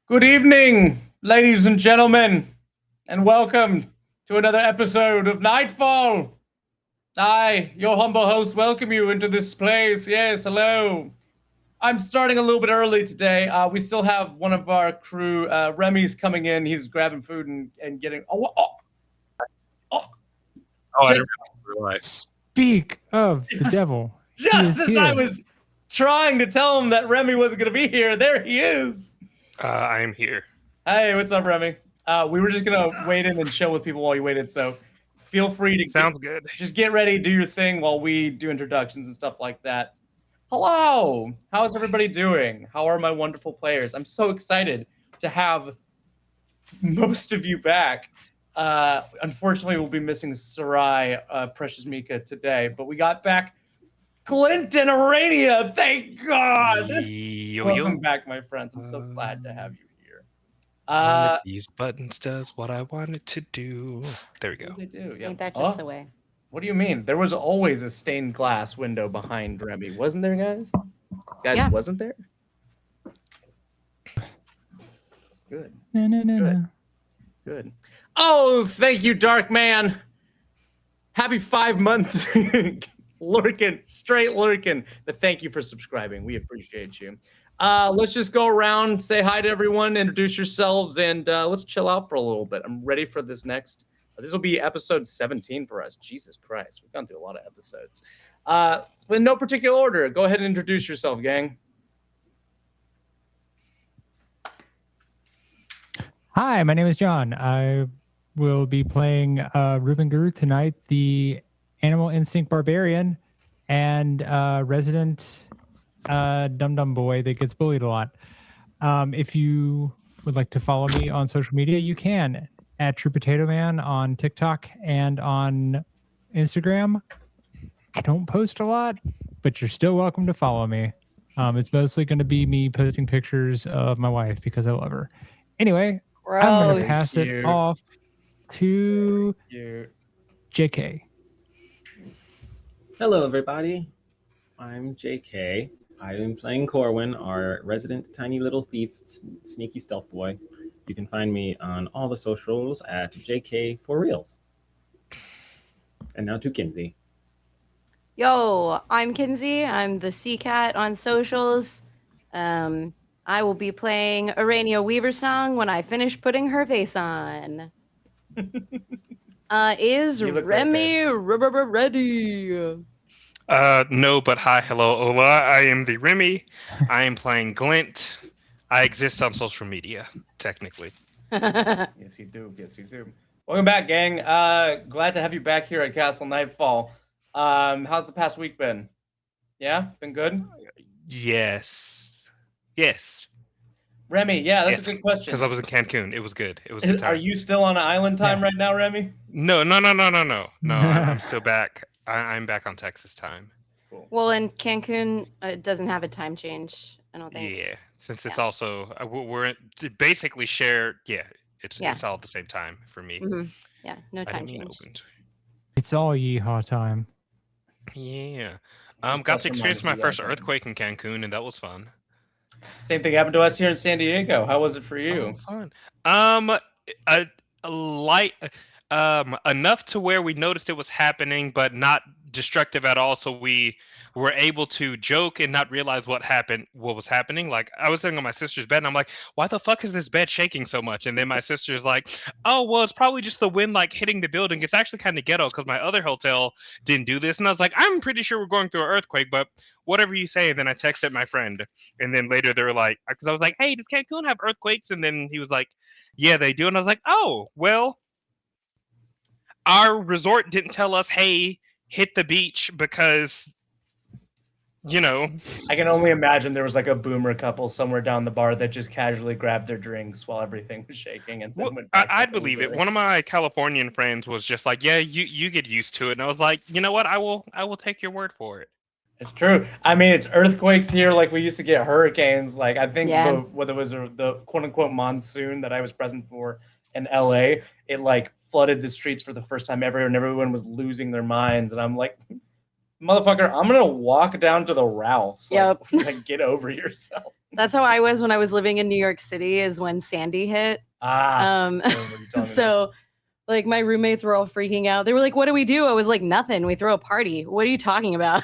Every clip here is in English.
Good evening, ladies and gentlemen, and welcome to another episode of Nightfall. I, your humble host, welcome you into this place. Yes, hello. I'm starting a little bit early today. We still have one of our crew, Remy's coming in. He's grabbing food and getting. Oh, Oh, I just, didn't realize. Speak of the devil. He just is as here. I was trying to tell him that Remy wasn't going to be here, there he is. I am here. Hey, what's up, Remy? We were just gonna wait in and chill with people while you waited, so feel free to Sounds good. just get ready, do your thing while we do introductions and stuff like that. Hello, how's everybody doing? How are my wonderful players? I'm so excited to have most of you back. Unfortunately, we'll be missing Sarai, Precious Mika today, but we got back Clint and Arania. Thank God. Welcome back, my friends. I'm so glad to have you here. One of these buttons does what I want it to do. There we go. They do, yeah. Ain't that just the way? What do you mean? There was always a stained glass window behind Remy, wasn't there, guys? Guys, Yeah. wasn't there? Good, No. good. Oh, thank you, Dark Man. Happy 5 months. Lurking, straight lurking. But thank you for subscribing. We appreciate you. Let's just go around, say hi to everyone, introduce yourselves, and let's chill out for a little bit. I'm ready for this next. This will be episode 17 for us. Jesus Christ, we've gone through a lot of episodes. In no particular order, go ahead and introduce yourself, gang. Hi, my name is John. I will be playing Ruben Guru tonight, the Animal Instinct Barbarian and resident dum-dum boy that gets bullied a lot. If you would like to follow me on social media, you can at True Potato Man on TikTok and on Instagram. I don't post a lot, but you're still welcome to follow me. It's mostly going to be me posting pictures of my wife because I love her. Anyway, I'm going to pass it Cute. off to You. JK. Hello, everybody. I'm JK. I'm playing Corwin, our resident tiny little thief, sneaky stealth boy. You can find me on all the socials at JK for reals. And now to Kinsey. Yo, I'm Kinsey. I'm the Seacat on socials. I will be playing Arania Weaversong when I finish putting her face on. Is You look great, Remy ready? No, but hi, hello, hola. I am the Remy. I am playing Glint. I exist on social media, technically. Yes, you do. Yes, you do. Welcome back, gang. Glad to have you back here at Castle Nightfall. How's the past week been? Yeah, been good. Yes. Remy, yeah, that's Yes, a good question. Because I was in Cancun. It was good. It was a good time. Are you still on island time right now, Remy? No. I'm still back. I'm back on Texas time. Cool. Well, in Cancun, it doesn't have a time change, I don't think. Yeah, since it's Yeah. also we're basically shared. Yeah, it's Yeah. all at the same time for me. Mhm. Yeah, no I time didn't mean change. opened. It's all yeehaw time. Yeah. Just Got plus to or experience minus my first you out. earthquake in Cancun, and that was fun. Same thing happened to us here in San Diego. How was it for you? Oh, fun. A light, enough to where we noticed it was happening, but not destructive at all. So we were able to joke and not realize what was happening. Like I was sitting on my sister's bed, and I'm like, "Why the fuck is this bed shaking so much?" And then my sister's like, "Oh, well, it's probably just the wind like hitting the building. It's actually kind of ghetto because my other hotel didn't do this." And I was like, "I'm pretty sure we're going through an earthquake, but whatever you say." And then I texted my friend, and then later they were like, because I was like, "Hey, does Cancun have earthquakes?" And then he was like, "Yeah, they do." And I was like, "Oh, well, our resort didn't tell us, hey, hit the beach because, you know." I can only imagine there was like a boomer couple somewhere down the bar that just casually grabbed their drinks while everything was shaking and then Well, went back. I'd believe it. One of my Californian friends was just like, "Yeah, you get used to it." And I was like, "You know what? I will take your word for it." It's true. I mean, it's earthquakes here like we used to get hurricanes. Like I think Yeah. whether it was the quote unquote monsoon that I was present for in LA, it like flooded the streets for the first time ever, and everyone was losing their minds. And I'm like, motherfucker, I'm gonna walk down to the Rouse. Yep. Like, get over yourself. That's how I was when I was living in New York City, is when Sandy hit. I remember you telling me this. So like my roommates were all freaking out. They were like, what do we do? I was like, nothing. We throw a party. What are you talking about?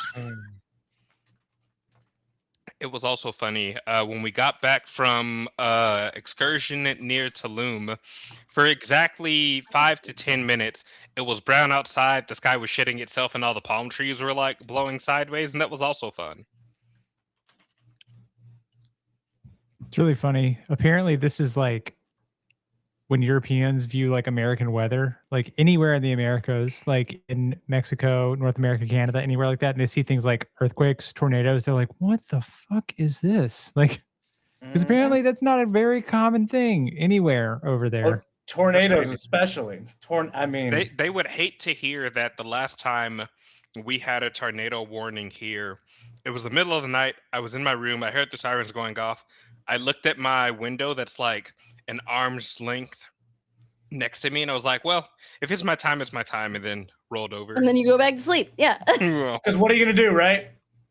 It was also funny when we got back from excursion near Tulum. For exactly 5 to 10 minutes, it was brown outside. The sky was shitting itself, and all the palm trees were like blowing sideways, and that was also fun. It's really funny. Apparently, this is like when Europeans view like American weather, like anywhere in the Americas, like in Mexico, North America, Canada, anywhere like that, and they see things like earthquakes, tornadoes, they're like, what the fuck is this? Like, because apparently that's not a very common thing anywhere over there. Tornadoes, especially. I mean, they would hate to hear that the last time we had a tornado warning here, it was the middle of the night. I was in my room. I heard the sirens going off. I looked at my window that's like an arm's length next to me, and I was like, well, if it's my time, it's my time, and then rolled over. And then you go back to sleep. Yeah. Because what are you going to do, right?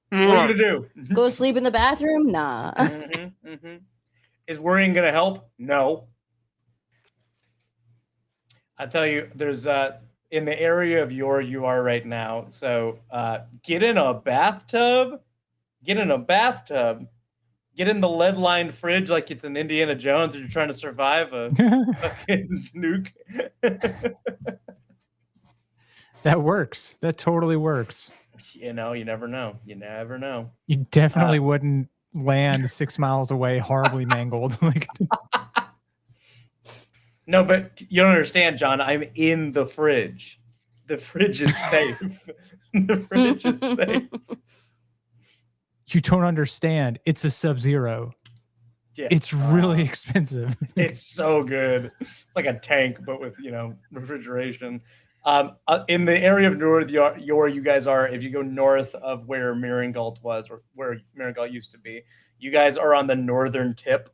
What are you going to do? Go sleep in the bathroom? Nah. Is worrying going to help? No. I tell you, there's in the area of you are right now. So get in a bathtub. Get in the lead-lined fridge like it's an Indiana Jones and you're trying to survive a fucking nuke. That works. That totally works. You know, you never know. You definitely wouldn't land 6 miles away horribly mangled. Like, no, but you don't understand, John. I'm in the fridge. The fridge is safe. The fridge is safe. You don't understand. It's a Sub-Zero. Yeah. It's really expensive. It's so good. It's like a tank, but with, refrigeration. In the area of North you guys are, if you go north of where Meringalt was, or where Meringalt used to be, you guys are on the northern tip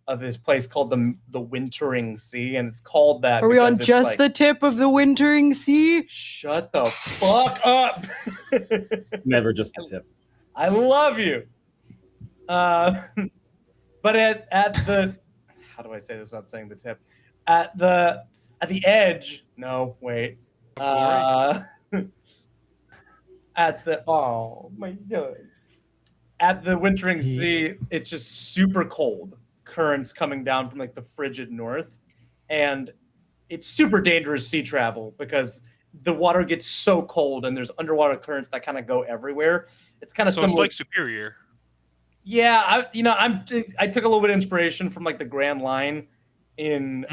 of this place called the Wintering Sea, and it's called that. Are we on just the tip of the Wintering Sea? Shut the fuck up. Never just the tip. I love you. But at the, how do I say this without saying the tip? At the edge, no, wait. At the, oh my God. At the Wintering Sea, it's just super cold. Currents coming down from like the frigid north. And it's super dangerous sea travel because the water gets so cold and there's underwater currents that kind of go everywhere. It's kind of so similar. It's like Superior. Yeah, I took a little bit of inspiration from like the Grand Line in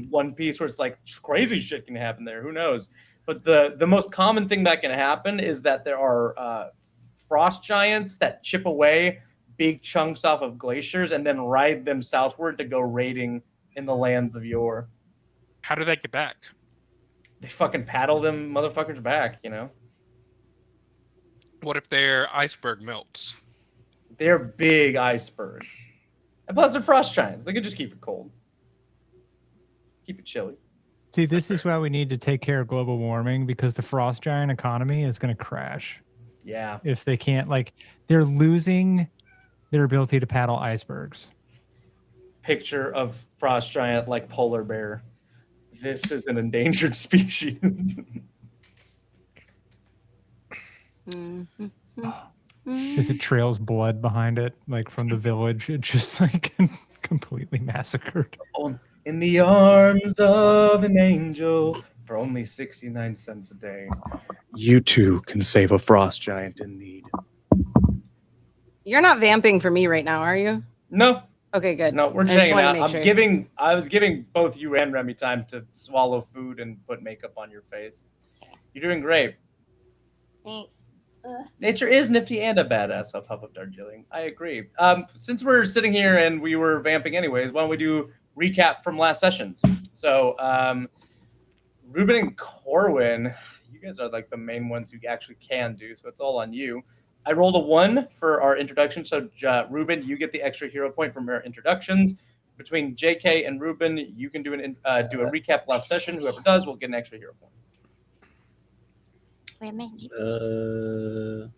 One Piece, where it's like crazy shit can happen there. Who knows? But the most common thing that can happen is that there are frost giants that chip away big chunks off of glaciers and then ride them southward to go raiding in the lands of yore. How do they get back? They fucking paddle them motherfuckers back, What if their iceberg melts? They're big icebergs. And plus, they're frost giants. They could just keep it cold. Keep it chilly. see, this is why we need to take care of global warming, because the frost giant economy is going to crash. Yeah. If they can't, they're losing their ability to paddle icebergs. Picture of frost giant like polar bear. This is an endangered species. As it trails blood behind it, like from the village, it just like completely massacred. Oh, in the arms of an angel for only 69 cents a day. You too can save a frost giant in need. You're not vamping for me right now, are you? No. Okay, good. No, we're just hanging out. I was giving both you and Remy time to swallow food and put makeup on your face. You're doing great. Thanks. Nature is nifty and a badass of public Darjeeling. I agree. Since we're sitting here and we were vamping anyways, why don't we do recap from last sessions? So, Ruben and Corwin, you guys are like the main ones who actually can do, so it's all on you. I rolled a 1 for our introduction, so Ruben, you get the extra hero point from our introductions. Between JK and Ruben, you can do a recap last session. Whoever does will get an extra hero point. where my gifts.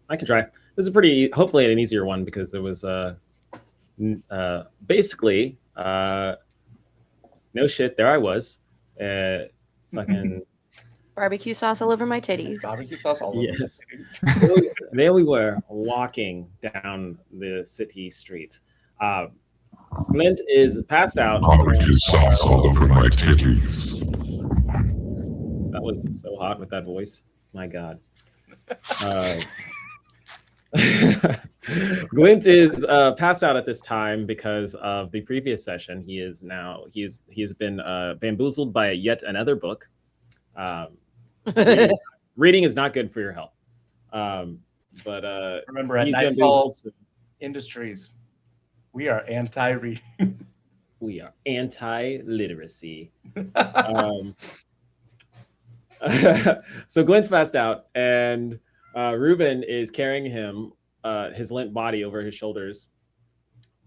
I can try. This is pretty, hopefully an easier one because it was basically no shit. There I was, fucking Barbecue sauce all over my titties. Barbecue sauce all over. yes. There we were walking down the city streets. Glint is passed out. Barbecue sauce all over my titties. That was so hot with that voice. My God. Glint is passed out at this time because of the previous session. He has been bamboozled by yet another book. So reading is not good for your health. But Remember, at he's Nightfall bamboozled, Industries, we are anti-reading. we are anti-literacy. So Glint's passed out, and Ruben is carrying him, his limp body over his shoulders.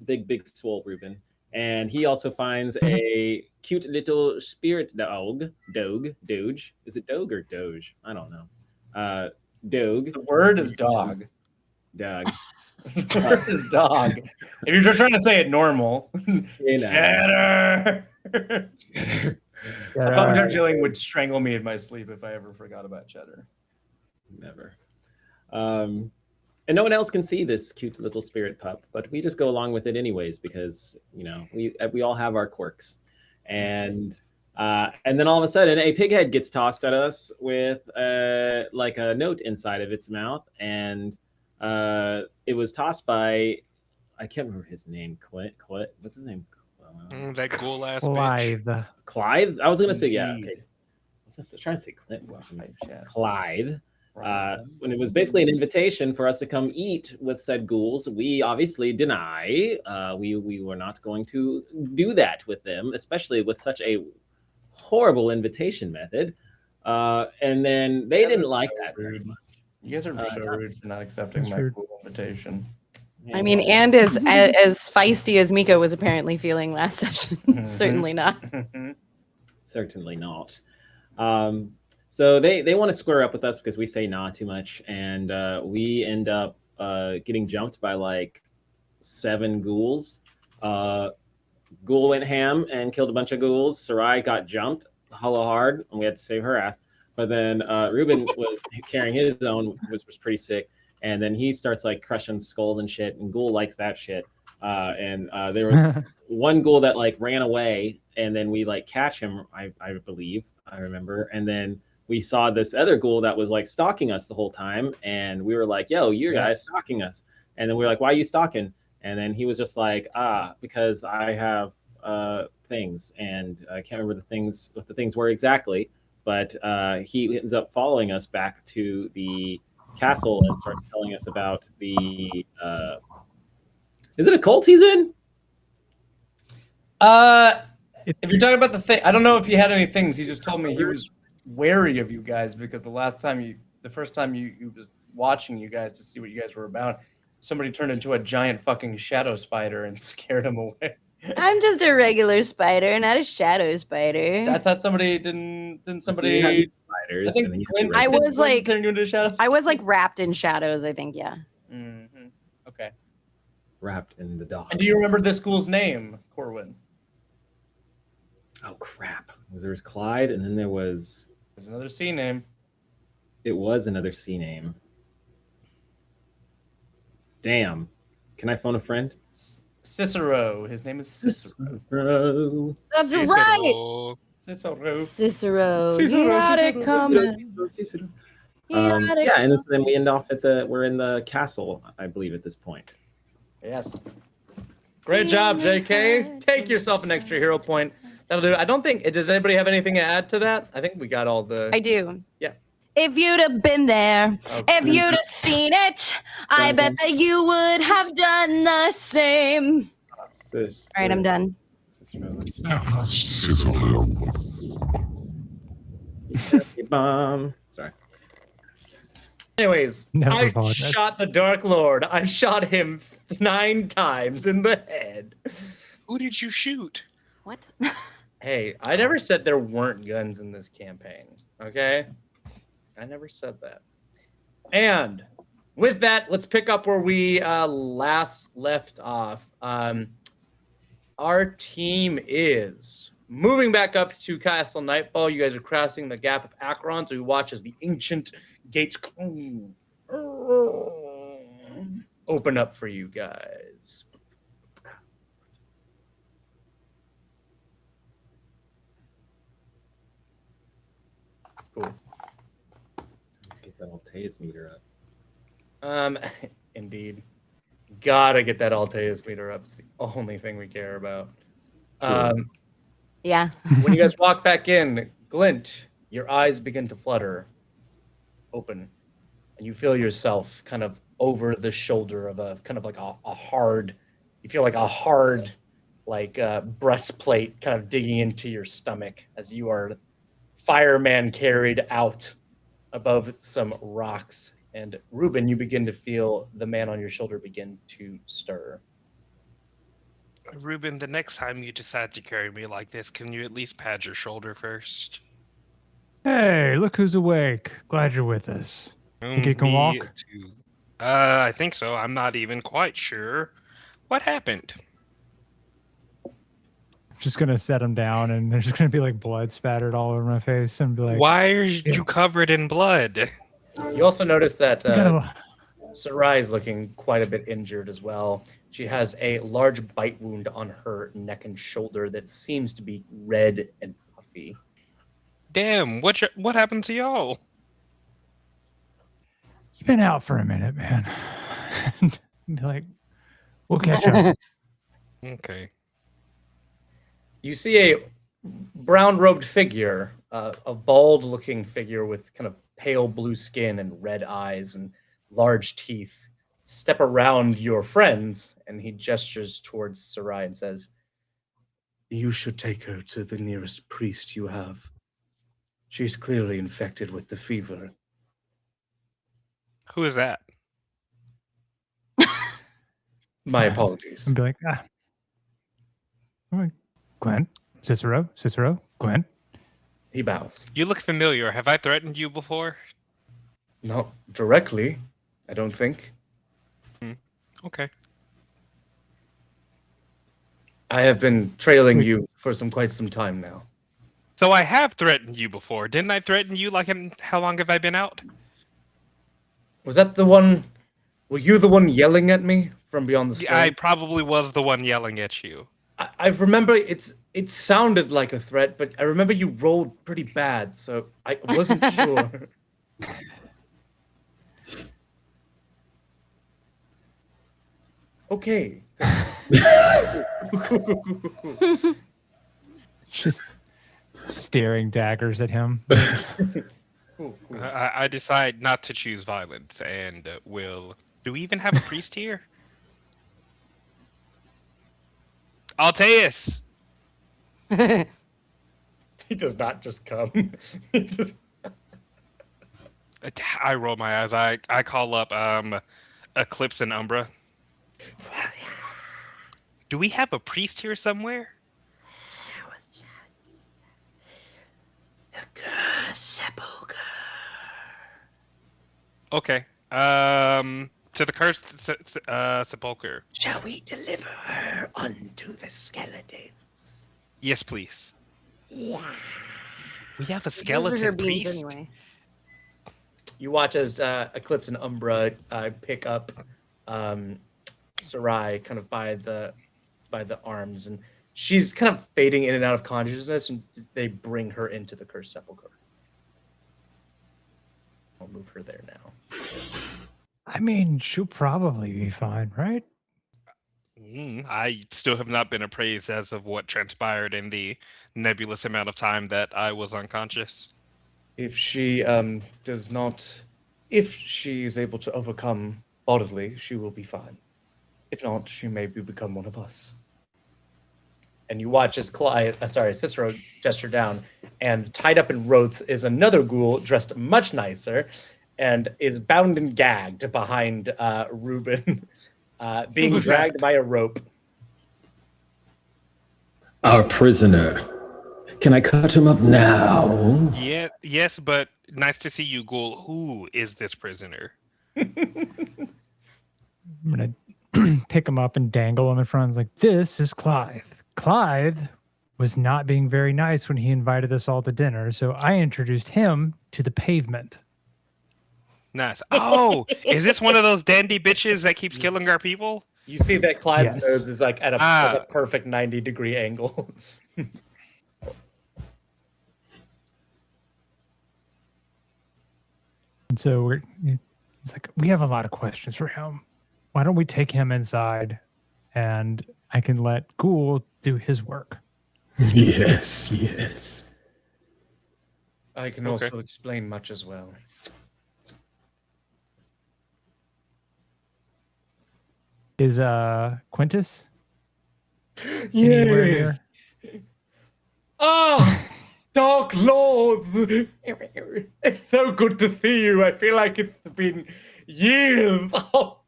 Big swole Ruben. And he also finds a cute little spirit doge. Is it doge or doge? I don't know. Doge. The word is dog. Dog. The word is dog. If you're just trying to say it normal. You know. Cheddar. I thought Darjeeling would strangle me in my sleep if I ever forgot about cheddar. Never. And no one else can see this cute little spirit pup, but we just go along with it anyways because we all have our quirks. And then all of a sudden, a pig head gets tossed at us with like a note inside of its mouth, and it was tossed by, I can't remember his name. Clint. What's his name? That ghoul ass bitch. Clive. Clyde. I was gonna say yeah. Okay. I was trying to say Clint. Yeah. Clyde. When it was basically an invitation for us to come eat with said ghouls, we obviously deny. We were not going to do that with them, especially with such a horrible invitation method. And then they didn't like that very much. You guys are so rude for not accepting my cool invitation. I mean, and as feisty as Miko was apparently feeling last session, certainly not. Certainly not. So they want to square up with us because we say nah too much, and we end up getting jumped by like 7 ghouls. Ghoul went ham and killed a bunch of ghouls. Sarai got jumped hollow hard, and we had to save her ass. But then Ruben was carrying his own, which was pretty sick. And then he starts like crushing skulls and shit, and Ghoul likes that shit. And there was one Ghoul that like ran away, and then we like catch him, I believe, I remember. And then we saw this other Ghoul that was like stalking us the whole time, and we were like, "Yo, you guys stalking us?" And then we were like, "Why are you stalking?" And then he was just like, because I have things, and I can't remember what the things were exactly, but he ends up following us back to the castle and starts telling us about the is it a cult he's in? If you're talking about the thing, I don't know if he had any things. He just told me he was wary of you guys because the first time you was watching you guys to see what you guys were about, somebody turned into a giant fucking shadow spider and scared him away. I'm just a regular spider, not a shadow spider. I thought somebody didn't somebody Spiders. I think and then you Clint have to I was like- turned you into shadows. I was like wrapped in shadows, I think, yeah. Mm-hmm. Okay. wrapped in the dog. And do you remember this school's name, Corwin? Oh crap! There was Clyde, and then there's another C name. It was another C name. Damn! Can I phone a friend? Cicero. His name is Cicero. Cicero. That's right. Cicero. Cicero. Cicero, You had it Cicero, coming. Cicero. You had it Yeah, and coming. then we end off we're in the castle, I believe, at this point. Yes. Great job, JK. Take yourself an extra hero point. That'll do. I don't think. Does anybody have anything to add to that? I think we got all the. I do. Yeah. If you'd have been there, if you'd have seen it, I bet that you would have done the same. All right, I'm done. Bomb. Sorry. Anyways, Never I apologize. shot the Dark Lord. I shot him 9 times in the head. Who did you shoot? What? Hey, I never said there weren't guns in this campaign. Okay. I never said that. And with that, let's pick up where we last left off. Our team is moving back up to Castle Nightfall. You guys are crossing the Gap of Acheron, so we watch as the ancient gates open up for you guys. Cool. Get that Alteus meter up. Indeed. Gotta get that Alteus meter up. It's the only thing we care about. Yeah. When you guys walk back in, Glint, your eyes begin to flutter open, and you feel yourself kind of over the shoulder of a kind of like a hard, you feel like a hard, like breastplate kind of digging into your stomach as you are fireman carried out above some rocks. And Ruben, you begin to feel the man on your shoulder begin to stir. Ruben, the next time you decide to carry me like this, can you at least pad your shoulder first? Hey, look who's awake. Glad you're with us. Think you can Me walk? too. I think so. I'm not even quite sure. What happened? I'm just gonna set him down, and there's gonna be like blood spattered all over my face, and be like, Why are you covered in blood? You also notice that "You gotta- Sarai is looking quite a bit injured as well. She has a large bite wound on her neck and shoulder that seems to be red and puffy. Damn, what happened to y'all? You've been out for a minute, man." Be like, we'll catch up. Okay. You see a brown-robed figure, a bald-looking figure with kind of pale blue skin and red eyes and large teeth, step around your friends, and he gestures towards Sarai and says, "You should take her to the nearest priest you have. She's clearly infected with the fever." Who is that? My apologies. And be like, ah. I'm like, Glenn, Cicero, Glenn. He bows. You look familiar. Have I threatened you before? Not directly, I don't think. Okay. I have been trailing you for quite some time now. So I have threatened you before. Didn't I threaten you how long have I been out? Was that the one? Were you the one yelling at me from beyond the storm? I probably was the one yelling at you. I remember it sounded like a threat, but I remember you rolled pretty bad, so I wasn't sure. Okay. Just staring daggers at him. Cool. I decide not to choose violence and will... Do we even have a priest here? Alteus! He does not just come. He just... I roll my eyes. I call up Eclipse and Umbra. Do we have a priest here somewhere? Sepulchre. Okay. To the cursed sepulcher. Shall we deliver her unto the skeleton? Yes, please. Yeah. We have a Those are skeleton her beans priest. anyway. You watch as Eclipse and Umbra pick up Sarai kind of by the arms, and she's kind of fading in and out of consciousness, and they bring her into the cursed sepulcher. I'll move her there now. I mean, she'll probably be fine, right? I still have not been appraised as of what transpired in the nebulous amount of time that I was unconscious. If she does not, if she is able to overcome bodily, she will be fine. If not, she may become one of us. And you watch as Cicero gesture down, and tied up in ropes is another ghoul dressed much nicer, and is bound and gagged behind Ruben, being dragged by a rope. Our prisoner. Can I cut him up now? Yeah, yes, but Nice to see you, Ghoul. Who is this prisoner? I'm gonna pick him up and dangle him in front. It's like, this is Clyde. Clyde was not being very nice when he invited us all to dinner, so I introduced him to the pavement. Nice. Oh, is this one of those dandy bitches that keeps killing our people? You see that Clyde's Yes. nose is like at a perfect 90-degree angle. And so it's like, we have a lot of questions for him. Why don't we take him inside and I can let Ghoul do his work? Yes, yes. I can Okay. also explain much as well. Is Quintus anywhere here? Ah, Dark Lord! It's so good to see you. I feel like it's been years. Oh,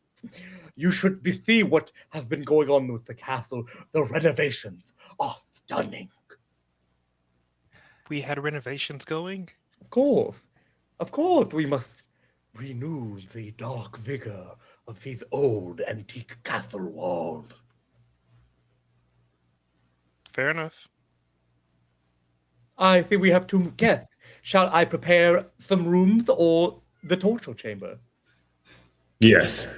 you should see what has been going on with the castle. The renovations are stunning. We had renovations going? Of course, we must renew the dark vigor of these old antique castle walls. Fair enough. I think we have 2 guests. Shall I prepare some rooms or the torture chamber? Yes.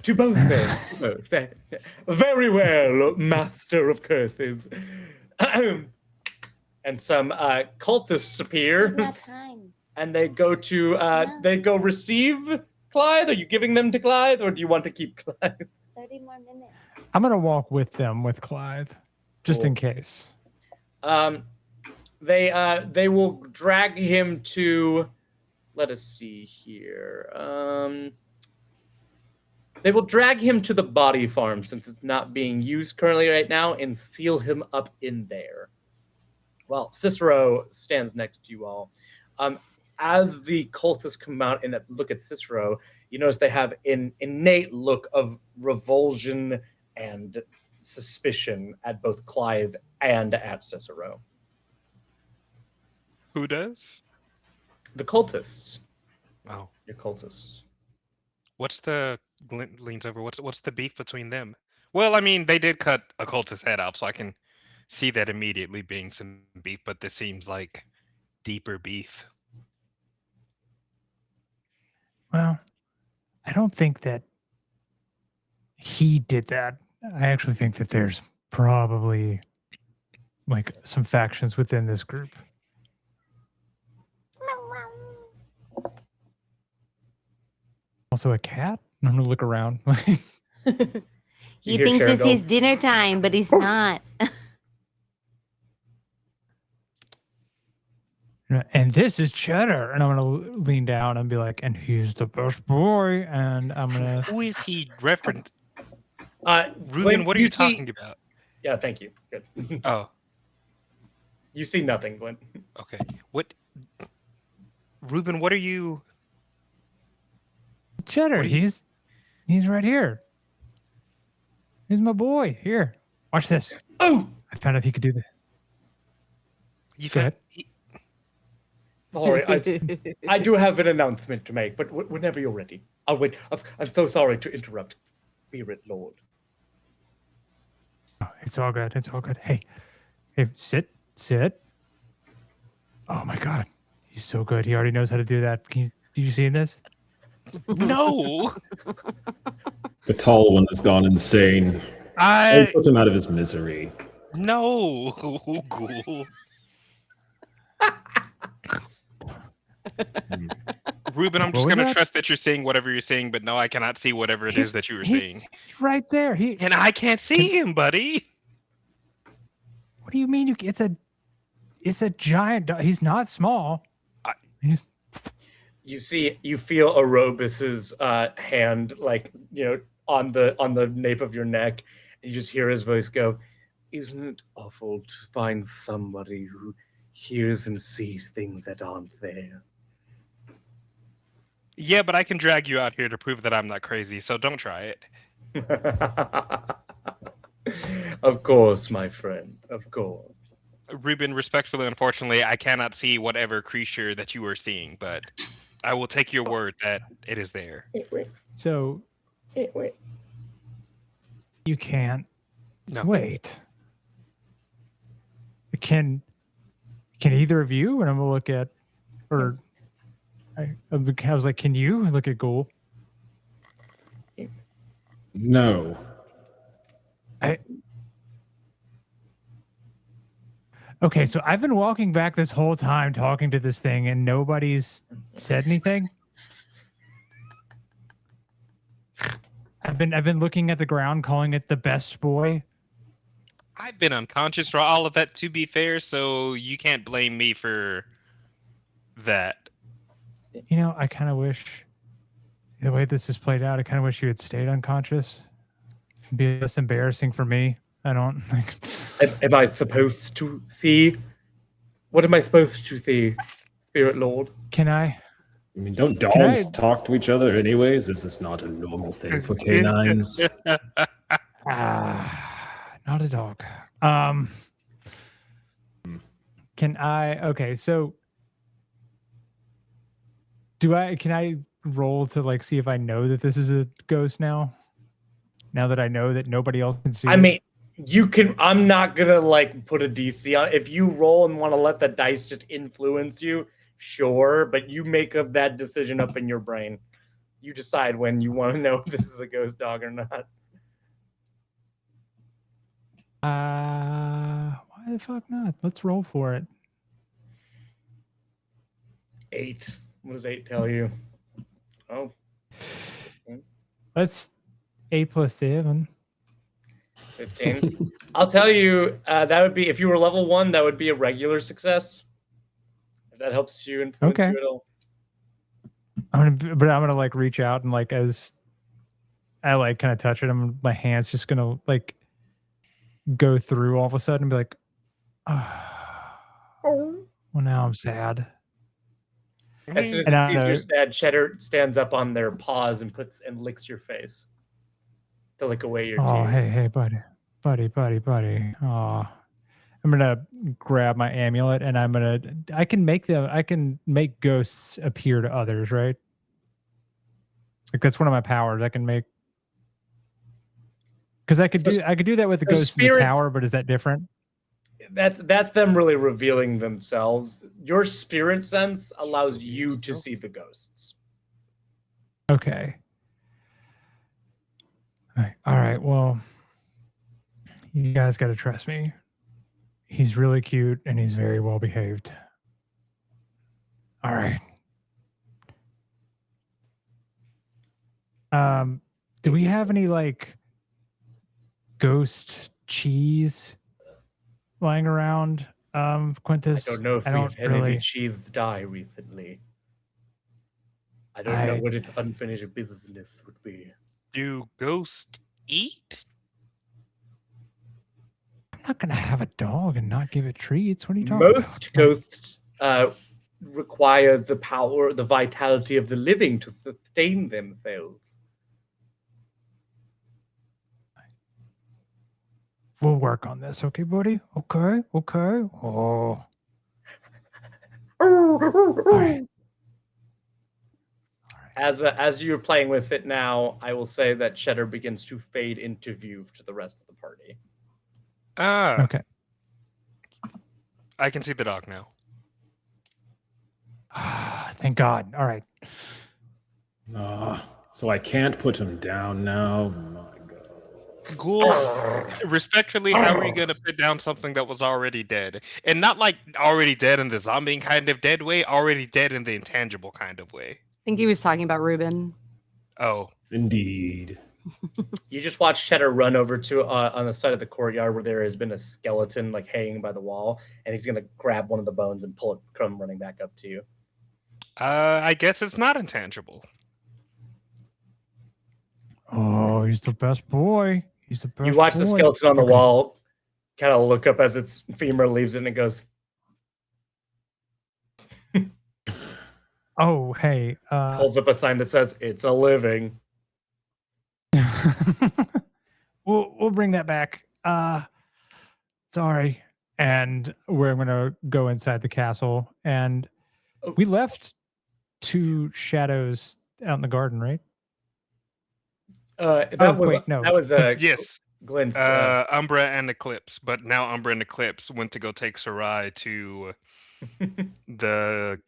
To both, then. To both. Very well, master of curses. And some cultists appear, Not time. and they go receive Clyde. Are you giving them to Clyde, or do you want to keep Clyde? 30 more minutes. I'm gonna walk with them with Clyde, just in case. They will drag him to. Let us see here. They will drag him to the body farm since it's not being used currently right now, and seal him up in there. Well, Cicero stands next to you all. As the cultists come out and look at Cicero, you notice they have an innate look of revulsion and suspicion at both Clive and at Cicero. Who does? The cultists. Oh. Your cultists. What's the leans over? What's the beef between them? Well, I mean, they did cut a cultist head off, so I can see that immediately being some beef, but this seems like deeper beef. Well, I don't think that he did that. I actually think that there's probably like some factions within this group. Also a cat? I'm gonna look around. He You hear thinks Sharon it's go, his dinner time, but he's not. And this is Cheddar. And I'm gonna lean down and be like, and he's the best boy. And I'm gonna Who is he referenced? Ruben, Glenn, what are you see- talking about? Yeah, thank you. Good. Oh, You see nothing, Glenn. okay. What? Ruben, what are you? Cheddar, What do you- he's right here. He's my boy. Here. Watch this. Oh! I found out he could do this. You Go found- ahead. Sorry, I do have an announcement to make, but whenever you're ready. I'll wait. I'm so sorry to interrupt, Spirit Lord. Oh, it's all good. It's all good. Hey, sit. Oh my God, he's so good. He already knows how to do that. Did you see this? No, The tall one has gone insane. I Put him out of his misery. no. Ghoul. Ruben, I'm What just was gonna that? trust that you're seeing whatever you're seeing, but no, I cannot see whatever it is that you were seeing, He's right there. and I can't see him, buddy. What do you mean? It's a giant dog. He's not small. He's You feel Arobus's hand, like, on the nape of your neck, and you just hear his voice go, "Isn't it awful to find somebody who hears and sees things that aren't there?" Yeah, but I can drag you out here to prove that I'm not crazy, so don't try it. Of course, my friend. Of course. Ruben, respectfully, unfortunately, I cannot see whatever creature that you are seeing, but I will take your word that it is there. So Wait. you can't No. wait. Can either of you? And I'm gonna look at, or I was like, can you look at Ghoul? No. Okay, so I've been walking back this whole time talking to this thing, and nobody's said anything. I've been looking at the ground, calling it the best boy. I've been unconscious for all of that, to be fair, so you can't blame me for that. You know, I kind of wish the way this is played out. I kind of wish you had stayed unconscious. It'd be less embarrassing for me. I don't like. Am I supposed to see? What am I supposed to see, Spirit Lord? Can I? I mean, don't dogs talk to each other anyways? Is this not a normal thing for canines? Not a dog. Can I? Okay, so can I roll to like see if I know that this is a ghost now? Now that I know that nobody else can see. I mean, you can. I'm not gonna like put a DC on. If you roll and want to let the dice just influence you, sure. But you make up that decision up in your brain. You decide when you want to know if this is a ghost dog or not. Why the fuck not? Let's roll for it. 8. What does 8 tell you? Oh. That's 8 plus 7. 15. I'll tell you, that would be, if you were level 1, that would be a regular success. If that helps you influence you at all. I'm gonna like reach out and like as I like kind of touch it, my hand's just gonna like go through all of a sudden and be like, well, now I'm sad. As soon as it sees you're sad, Cheddar stands up on their paws and licks your face to lick away your tears. Oh, hey, buddy. Oh, I'm gonna grab my amulet and I can make ghosts appear to others, right? Like that's one of my powers. I can make, because I could do that with the ghosts in the tower, but is that different? That's them really revealing themselves. Your spirit sense allows you to see the ghosts. Okay. All right. Well, you guys got to trust me. He's really cute and he's very well behaved. All right. Do we have any like ghost cheese lying around, Quintus? I don't know if we've had any cheese die recently. I don't know what its unfinished business would be. Do ghosts eat? I'm not gonna have a dog and not give it treats. What are you talking about? Most ghosts require the power, the vitality of the living to sustain themselves. We'll work on this, okay, buddy? Okay. Oh. All right. As you're playing with it now, I will say that Cheddar begins to fade into view to the rest of the party. Okay. I can see the dog now. Thank God. All right. So I can't put him down now. My God. Ghoul, respectfully, how are you going to put down something that was already dead? And not like already dead in the zombie kind of dead way, already dead in the intangible kind of way. I think he was talking about Ruben. Oh. Indeed. You just watch Cheddar run over to on the side of the courtyard where there has been a skeleton like hanging by the wall, and he's gonna grab one of the bones and pull it, come running back up to you. I guess it's not intangible. Oh, he's the best boy. He's the best. You watch the boy. skeleton on the wall, kind of look up as its femur leaves it, and it goes. Oh, hey. Pulls up a sign that says "It's a living." We'll bring that back. Sorry. and we're going to go inside the castle. And we left 2 shadows out in the garden, right? That was Yes. Glenn's. Umbra and Eclipse, but now Umbra and Eclipse went to go take Sarai to the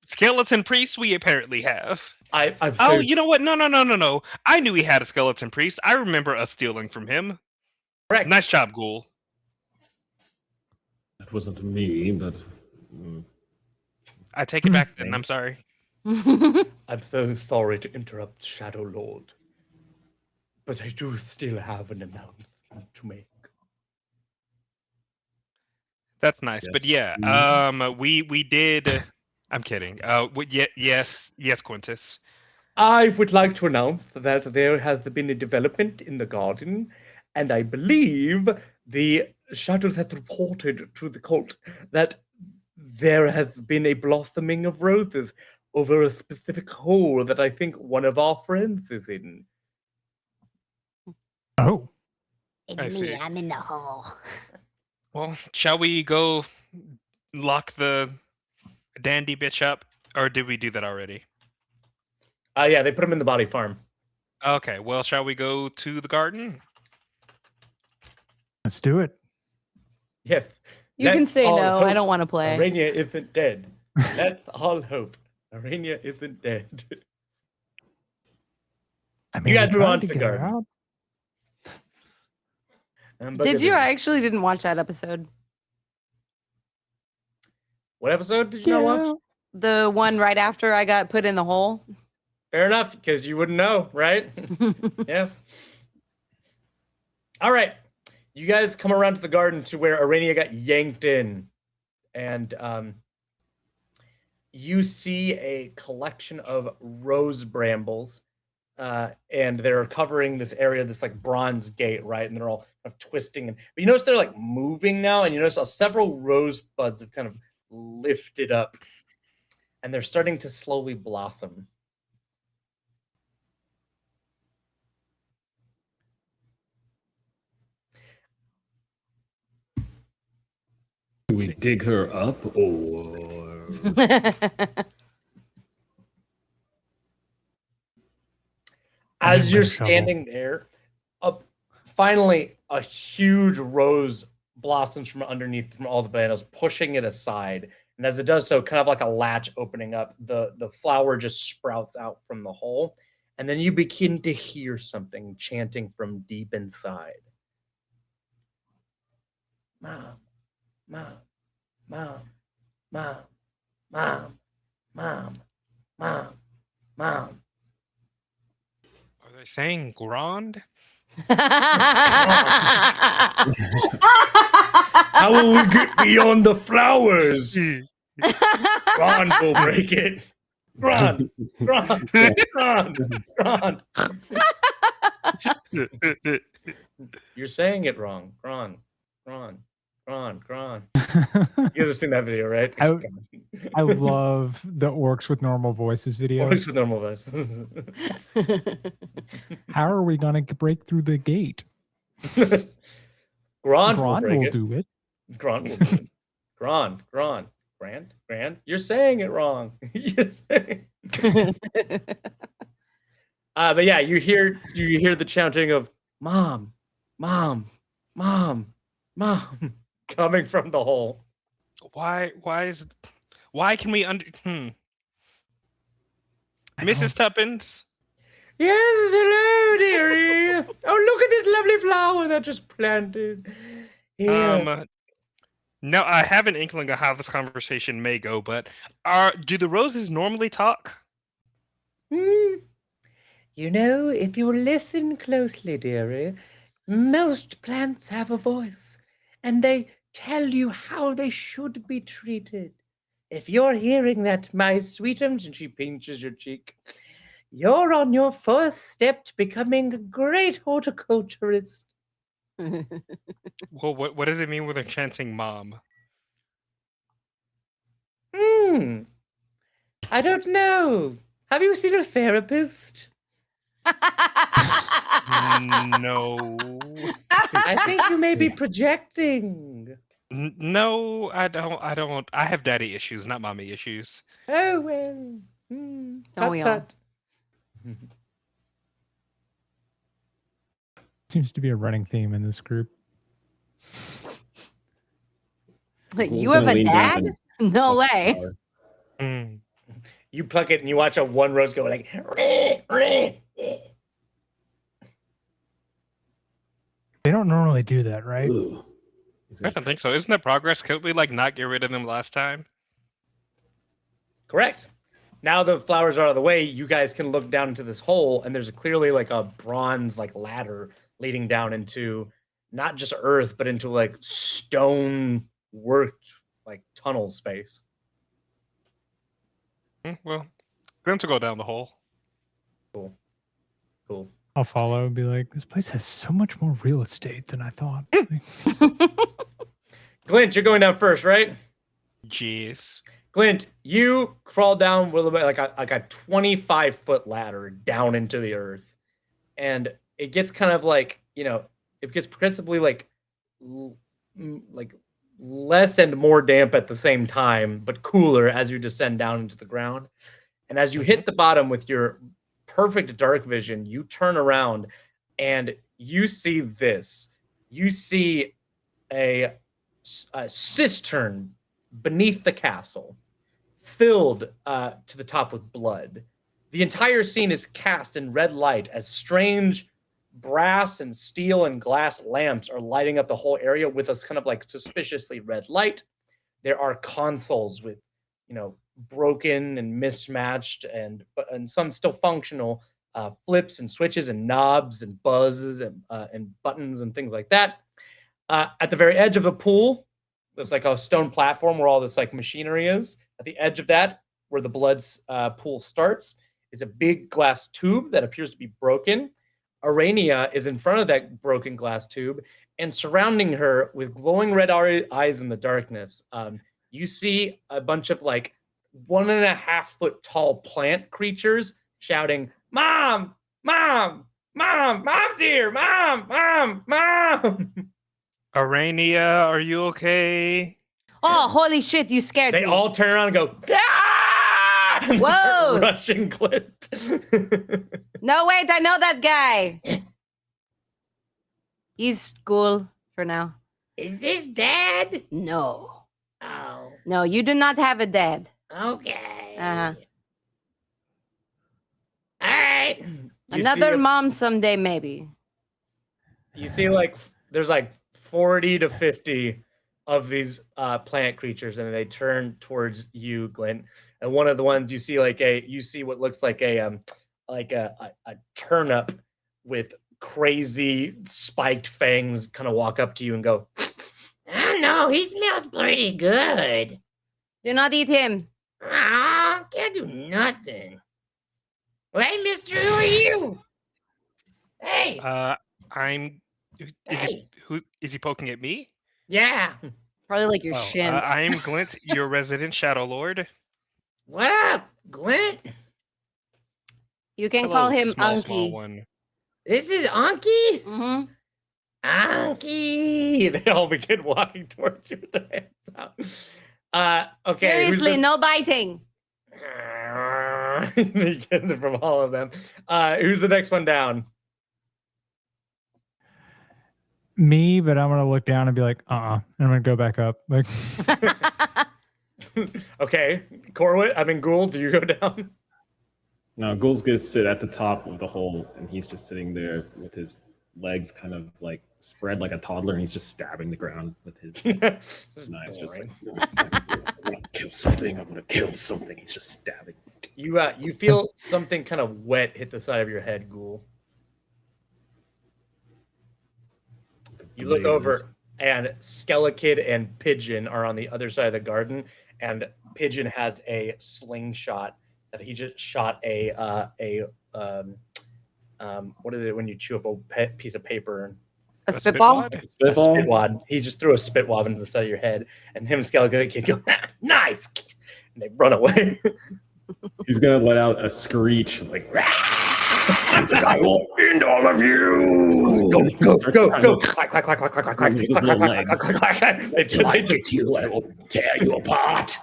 skeleton priest we apparently have. I've You know what? No. I knew he had a skeleton priest. I remember us stealing from him. Correct. Nice job, Ghoul. That wasn't me, but I take it back then. I'm sorry. I'm so sorry to interrupt, Shadow Lord, but I do still have an announcement to make. That's nice, Yes, but yeah, please. we did. I'm kidding. Yes, Quintus. I would like to announce that there has been a development in the garden, and I believe the shadows have reported to the cult that there has been a blossoming of roses over a specific hole that I think one of our friends is in. Oh. I see. I'm in the hole. Well, shall we go lock the dandy bitch up, or did we do that already? Yeah, they put him in the body farm. Okay, well, shall we go to the garden? Let's do it. Yes. You can Let's say all no. I hope don't want to play. Arania isn't dead. Let's all hope Arania isn't dead. I mean, You guys we move tried on to the get her garden. out. Did you? I actually didn't watch that episode. What episode did you not watch? The one right after I got put in the hole. Fair enough, because you wouldn't know, right? Yeah. All right. You guys come around to the garden to where Arania got yanked in. And you see a collection of rose brambles. And they're covering this area, this like bronze gate, right? And they're all kind of twisting. But you notice they're like moving now. And you notice several rosebuds have kind of lifted up. And they're starting to slowly blossom. Do we dig her up or? As you're my shovel. standing there, finally a huge rose blossoms from underneath from all the bananas, pushing it aside. And as it does so, kind of like a latch opening up, the flower just sprouts out from the hole. And then you begin to hear something chanting from deep inside. Mom, mom, mom, mom, mom, mom, mom, mom. Are they saying grand? How will we get beyond the flowers? Ron will break it. Ron. You're saying it wrong. Ron. You guys have seen that video, right? I love the orcs with normal voices video. Orcs with normal voices. How are we gonna break through the gate? Grant will do it. Grant will do it. Grant. You're saying it wrong. You're saying. But yeah, you hear the chanting of mom, mom, mom, mom coming from the hole. Why can we Mrs. Tuppence? Yes, hello, dearie. Oh, look at this lovely flower that just planted. Here. No, I have an inkling of how this conversation may go, but do the roses normally talk? You know, if you listen closely, dearie, most plants have a voice, and they tell you how they should be treated. If you're hearing that, my sweetums, and she pinches your cheek, you're on your first step to becoming a great horticulturist. Well, what does it mean when they're chanting mom? I don't know. Have you seen a therapist? No. I think you may be projecting. No, I don't. I have daddy issues, not mommy issues. Oh well. Don't we all? Seems to be a running theme in this group. Like, Who's you have gonna a lean down dad? and No pluck the way. flower? Mm. You pluck it and you watch a one rose go like. They don't normally do that, right? Ooh. I don't think so. Isn't there progress? Could we like not get rid of them last time? Correct. Now the flowers are out of the way, you guys can look down into this hole, and there's clearly like a bronze like ladder leading down into not just earth, but into like stone worked like tunnel space. Well, going to go down the hole. Cool. I'll follow and be like, this place has so much more real estate than I thought. Glint, you're going down first, right? Jeez. Glint, you crawl down with like a 25-foot ladder down into the earth, and it gets kind of like, it gets progressively like less and more damp at the same time, but cooler as you descend down into the ground. And as you hit the bottom with your perfect dark vision, you turn around and you see this. You see a cistern beneath the castle, filled to the top with blood. The entire scene is cast in red light as strange brass and steel and glass lamps are lighting up the whole area with a kind of like suspiciously red light. There are consoles with, broken and mismatched and some still functional flips and switches and knobs and buzzes and buttons and things like that. At the very edge of the pool, there's like a stone platform where all this like machinery is. At the edge of that, where the blood's pool starts, is a big glass tube that appears to be broken. Arania is in front of that broken glass tube, and surrounding her with glowing red eyes in the darkness, you see a bunch of like 1.5 foot tall plant creatures shouting, "Mom! Mom! Mom! Mom's here! Mom! Mom! Mom!" Arania, are you okay? Oh, holy shit, you scared They me. all turn around and go, "Ah!" And Whoa! start rushing Clint. No, wait, I know that guy. He's cool for now. Is this Dad? No. Oh, No, you do not have a dad. okay. Uh-huh. All right. Another mom someday, maybe. You see, like, there's like 40 to 50 of these plant creatures, and they turn towards you, Glint. And one of the ones you see, you see what looks like a turnip with crazy spiked fangs, kind of walk up to you and go, "I don't know, he smells pretty good. Do not eat him. Ah, can't do nothing. Hey, mister, who are you? Hey, I'm. Who is he poking at me? yeah. Probably like your Oh, shin. I'm Glint, your resident Shadow Lord. What up, Glint? You can Hello, call him small Anki. one. This is Anki? Mm-hmm. Anki! They all begin walking towards you with their hands out. Okay. Seriously, no biting. They get it from all of them. Who's the next one down? Me, but I'm gonna look down and be like, and I'm gonna go back up. Like, Okay. Ghoul, do you go down? No, Ghoul's gonna sit at the top of the hole, and he's just sitting there with his legs kind of like spread like a toddler, and he's just stabbing the ground with his knives, just like, "I'm gonna kill something. I'm gonna kill something." He's just stabbing. You feel something kind of wet hit the side of your head, Ghoul. You look over, and Skelekid and Pigeon are on the other side of the garden, and Pigeon has a slingshot that he just shot what is it when you chew up a piece of paper? A spitball? A spitwad. He just threw a spitwad into the side of your head, and him and Skelekid go, "Nice!" And they run away. He's gonna let out a screech like, I will end all of you. Go. Clack, clack, clack, clack, clack, clack, clack, His clack, little clack, legs. clack, clack, clack, clack. Till I get you, I will tear you apart.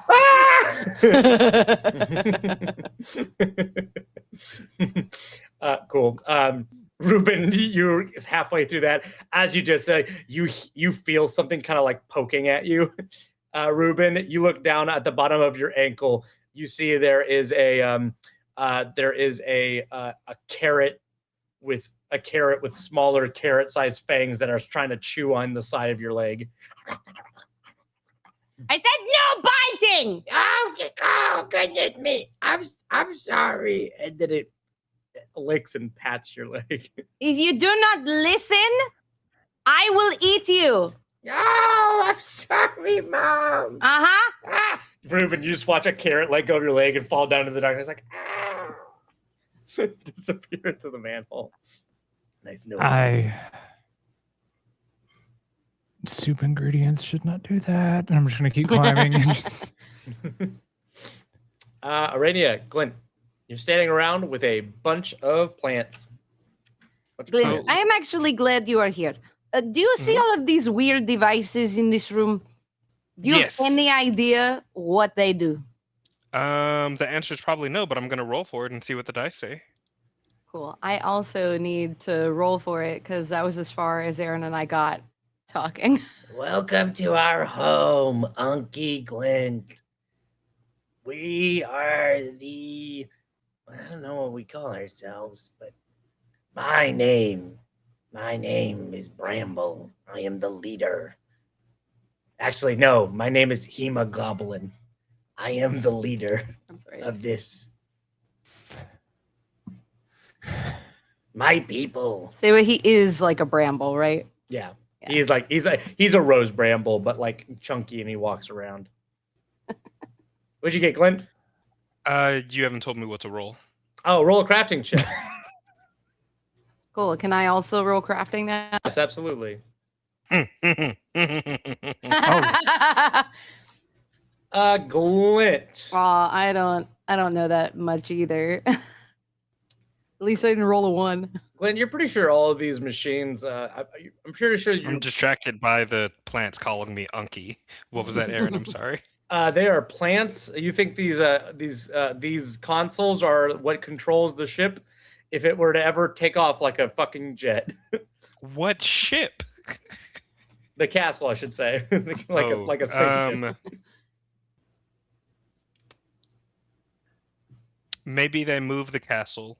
Cool. Ruben, you're halfway through that. As you just said, you feel something kind of like poking at you. Ruben, you look down at the bottom of your ankle. You see there is a carrot with smaller carrot-sized fangs that are trying to chew on the side of your leg. I said no biting. Oh goodness me! I'm sorry. And then it licks and pats your leg. If you do not listen, I will eat you. Oh, I'm sorry, Mom. Uh-huh. Ruben, you just watch a carrot let go of your leg and fall down to the darkness like, disappear into the manhole. Nice note. Soup ingredients should not do that. And I'm just going to keep climbing. And just... Arania, Glint, you're standing around with a bunch of plants. Glenn, I am actually glad you are here. Do you see all of these weird devices in this room? Do you have any idea what they do? The answer is probably no, but I'm gonna roll for it and see what the dice say. Cool. I also need to roll for it because that was as far as Aaron and I got talking. Welcome to our home, Unky Glint. We are I don't know what we call ourselves, but my name is Bramble. I am the leader. Actually, no, my name is Hemogoblin. I am the leader of this. My people. So he is like a bramble, right? Yeah. He's a rose bramble, but like chunky, and he walks around. What'd you get, Glenn? You haven't told me what to roll. Oh, roll a crafting check. Cool. Can I also roll crafting that? Yes, absolutely. Glint. I don't know that much either. At least I didn't roll a 1. Glenn, you're pretty sure all of these machines. I'm pretty sure I'm distracted by the plants calling me Unky. What was that, Aaron? I'm sorry. They are plants. You think these consoles are what controls the ship? If it were to ever take off like a fucking jet. What ship? The castle, I should say. like a spaceship. Maybe they moved the castle.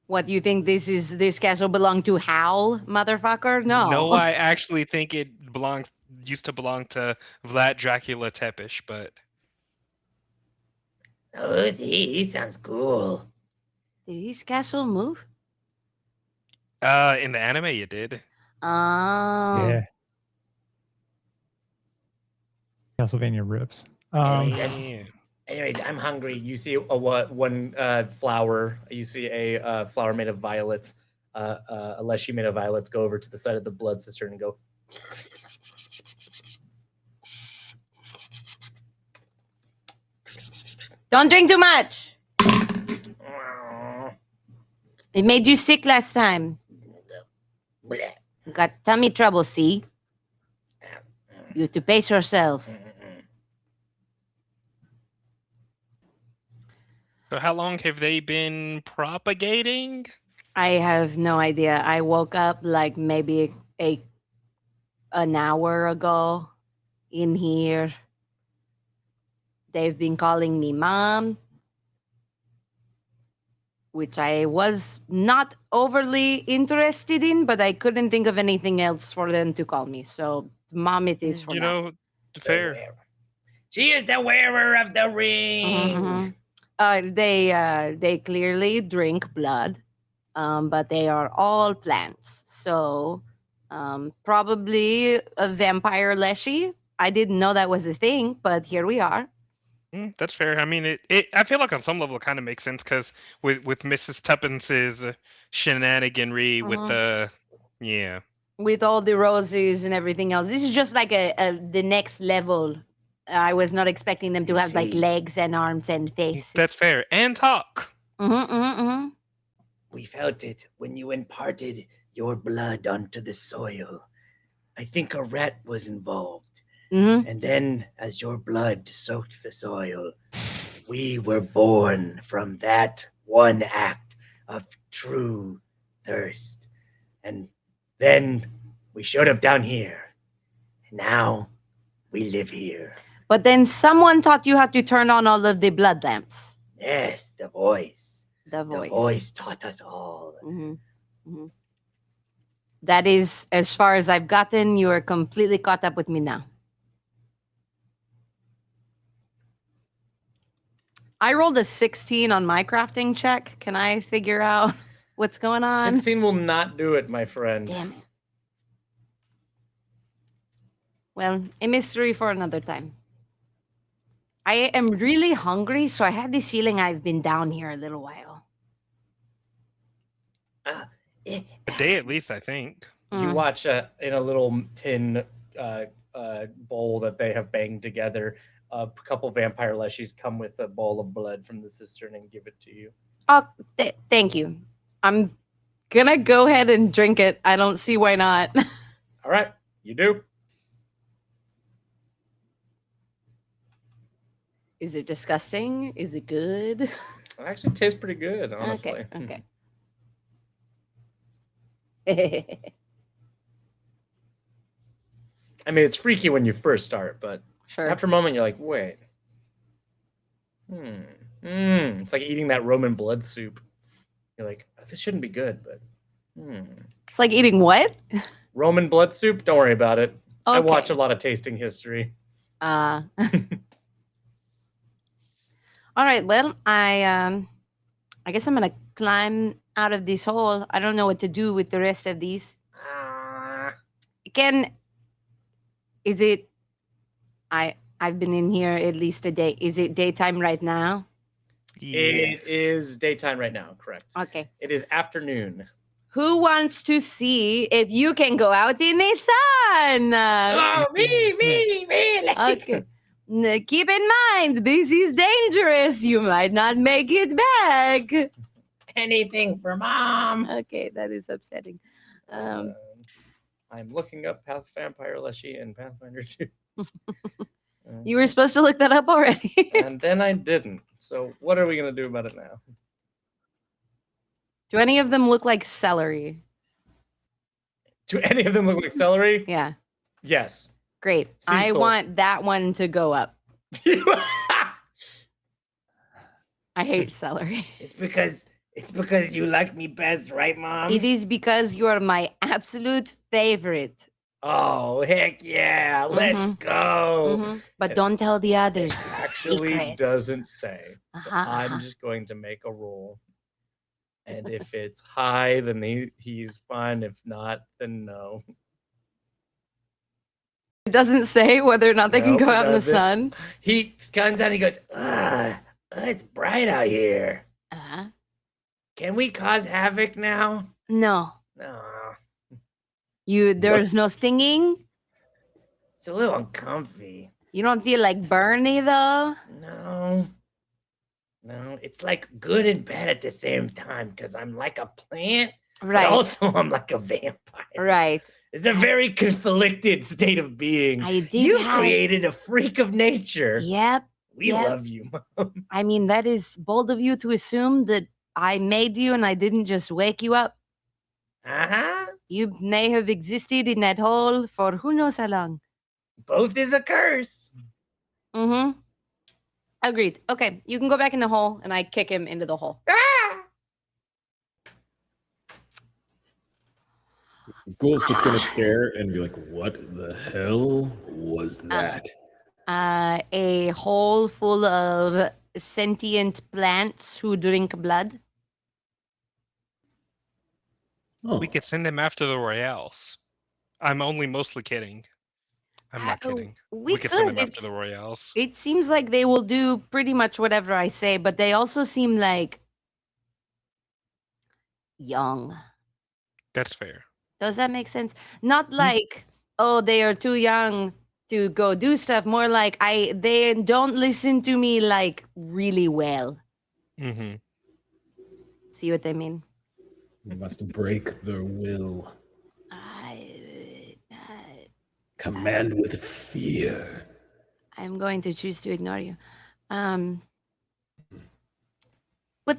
What, do you think this castle belonged to Hal, motherfucker? No. No, I actually think it used to belong to Vlad Dracula Tepish, but Oh, he sounds cool. Did his castle move? in the anime you did. Oh. Yeah. Castlevania rips. Anyways, I'm hungry. You see one flower. You see a flower made of violets. A leshy made of violets. Go over to the side of the blood cistern and go. Don't drink too much. It made you sick last time. You got tummy trouble, see? You have to pace yourself. So how long have they been propagating? I have no idea. I woke up like maybe an hour ago in here. They've been calling me mom, which I was not overly interested in, but I couldn't think of anything else for them to call me. So mom it is for now. Fair. She is the wearer of the ring. Mm-hmm. They clearly drink blood, but they are all plants. So probably a vampire leshy. I didn't know that was a thing, but here we are. That's fair. I mean, I feel like on some level it kind of makes sense because with Mrs. Tuppence's shenaniganry with the with all the roses and everything else. This is just like the next level. I was not expecting them to have like legs and arms and faces. That's fair. And talk. felt it when you imparted your blood onto the soil. I think a rat was involved. Mm-hmm. And then, as your blood soaked the soil, we were born from that one act of true thirst. And then we showed up down here. And now we live here. But then someone taught you how to turn on all of the blood lamps. Yes, the voice. The voice. The voice taught us all. Mm-hmm. Mm-hmm. That is, as far as I've gotten, you are completely caught up with me now. I rolled a 16 on my crafting check. Can I figure out what's going on? 16 will not do it, my friend. Damn it. Well, a mystery for another time. I am really hungry, so I had this feeling I've been down here a little while. A day at least, I think. You watch in a little tin bowl that they have banged together. A couple vampire leshies come with a bowl of blood from the cistern and give it to you. Oh, thank you. I'm gonna go ahead and drink it. I don't see why not. All right, you do. Is it disgusting? Is it good? It actually tastes pretty good, honestly. Okay. I mean, it's freaky when you first start, but Sure. after a moment, you're like, wait. It's like eating that Roman blood soup. You're like, this shouldn't be good, but It's like eating what? Roman blood soup? Don't worry about it. I Okay. watch a lot of tasting history. All right. Well, I guess I'm gonna climb out of this hole. I don't know what to do with the rest of these. Is it? I've been in here at least a day. Is it daytime right now? It is daytime right now, correct. Okay. It is afternoon. Who wants to see if you can go out in the sun? Oh, me. Okay. Keep in mind, this is dangerous. You might not make it back. Anything for mom. Okay, that is upsetting. I'm looking up Path Vampire Leshy and Pathfinder 2. You were supposed to look that up already. And then I didn't. So what are we going to do about it now? Do any of them look like celery? Do any of them look like celery? Yeah. Yes. Great. I Cecil. want that one to go up. I hate celery. It's because you like me best, right, mom? It is because you are my absolute favorite. Oh, heck yeah. Let's Mhm. go. But don't tell the others. Actually Secret. doesn't say. So Uh-huh, I'm uh-huh. just going to make a roll. And if it's high, then he's fine. If not, then no. It doesn't say whether or not they can Nope, go it out in the doesn't. sun. He comes out and he goes, it's bright out here. Uh-huh. Can we cause havoc now? No. No. There's no stinging? It's a little uncomfy. You don't feel like Bernie though? No. No, it's like good and bad at the same time because I'm like a plant, Right. but also I'm like a vampire. Right. It's a very conflicted state of being. I did You have- created a freak of nature. Yep. We yep. love you, Mom. I mean, that is bold of you to assume that I made you and I didn't just wake you up. Uh-huh. You may have existed in that hole for who knows how long. Both is a curse. Mm-hmm. Agreed. Okay, you can go back in the hole and I kick him into the hole. Ghoul's just gonna stare and be like, "What the hell was that?" A hole full of sentient plants who drink blood. Oh, We could send them after the Royales. I'm only mostly kidding. I'm not kidding. We could send them could. after the Royales. It seems like they will do pretty much whatever I say, but they also seem like young. That's fair. Does that make sense? Not like, oh, they are too young to go do stuff. More like they don't listen to me like really well. Mm-hmm. See what I mean? You must break their will. Command with fear. I'm going to choose to ignore you. But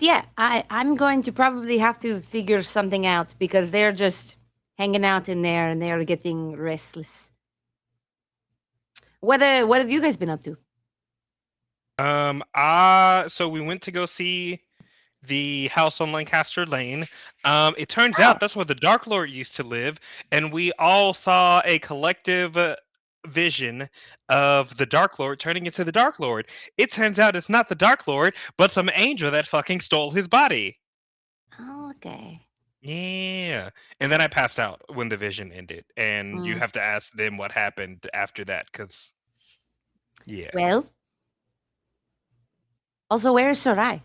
yeah, I'm going to probably have to figure something out because they're just hanging out in there and they're getting restless. What have you guys been up to? So we went to go see the house on Lancaster Lane. It turns out that's where the Dark Lord used to live, and we all saw a collective vision of the Dark Lord turning into the Dark Lord. It turns out it's not the Dark Lord, but some angel that fucking stole his body. Okay. Yeah. And then I passed out when the vision ended, and you have to ask them what happened after that, because yeah. Well. Also, where is Sorai?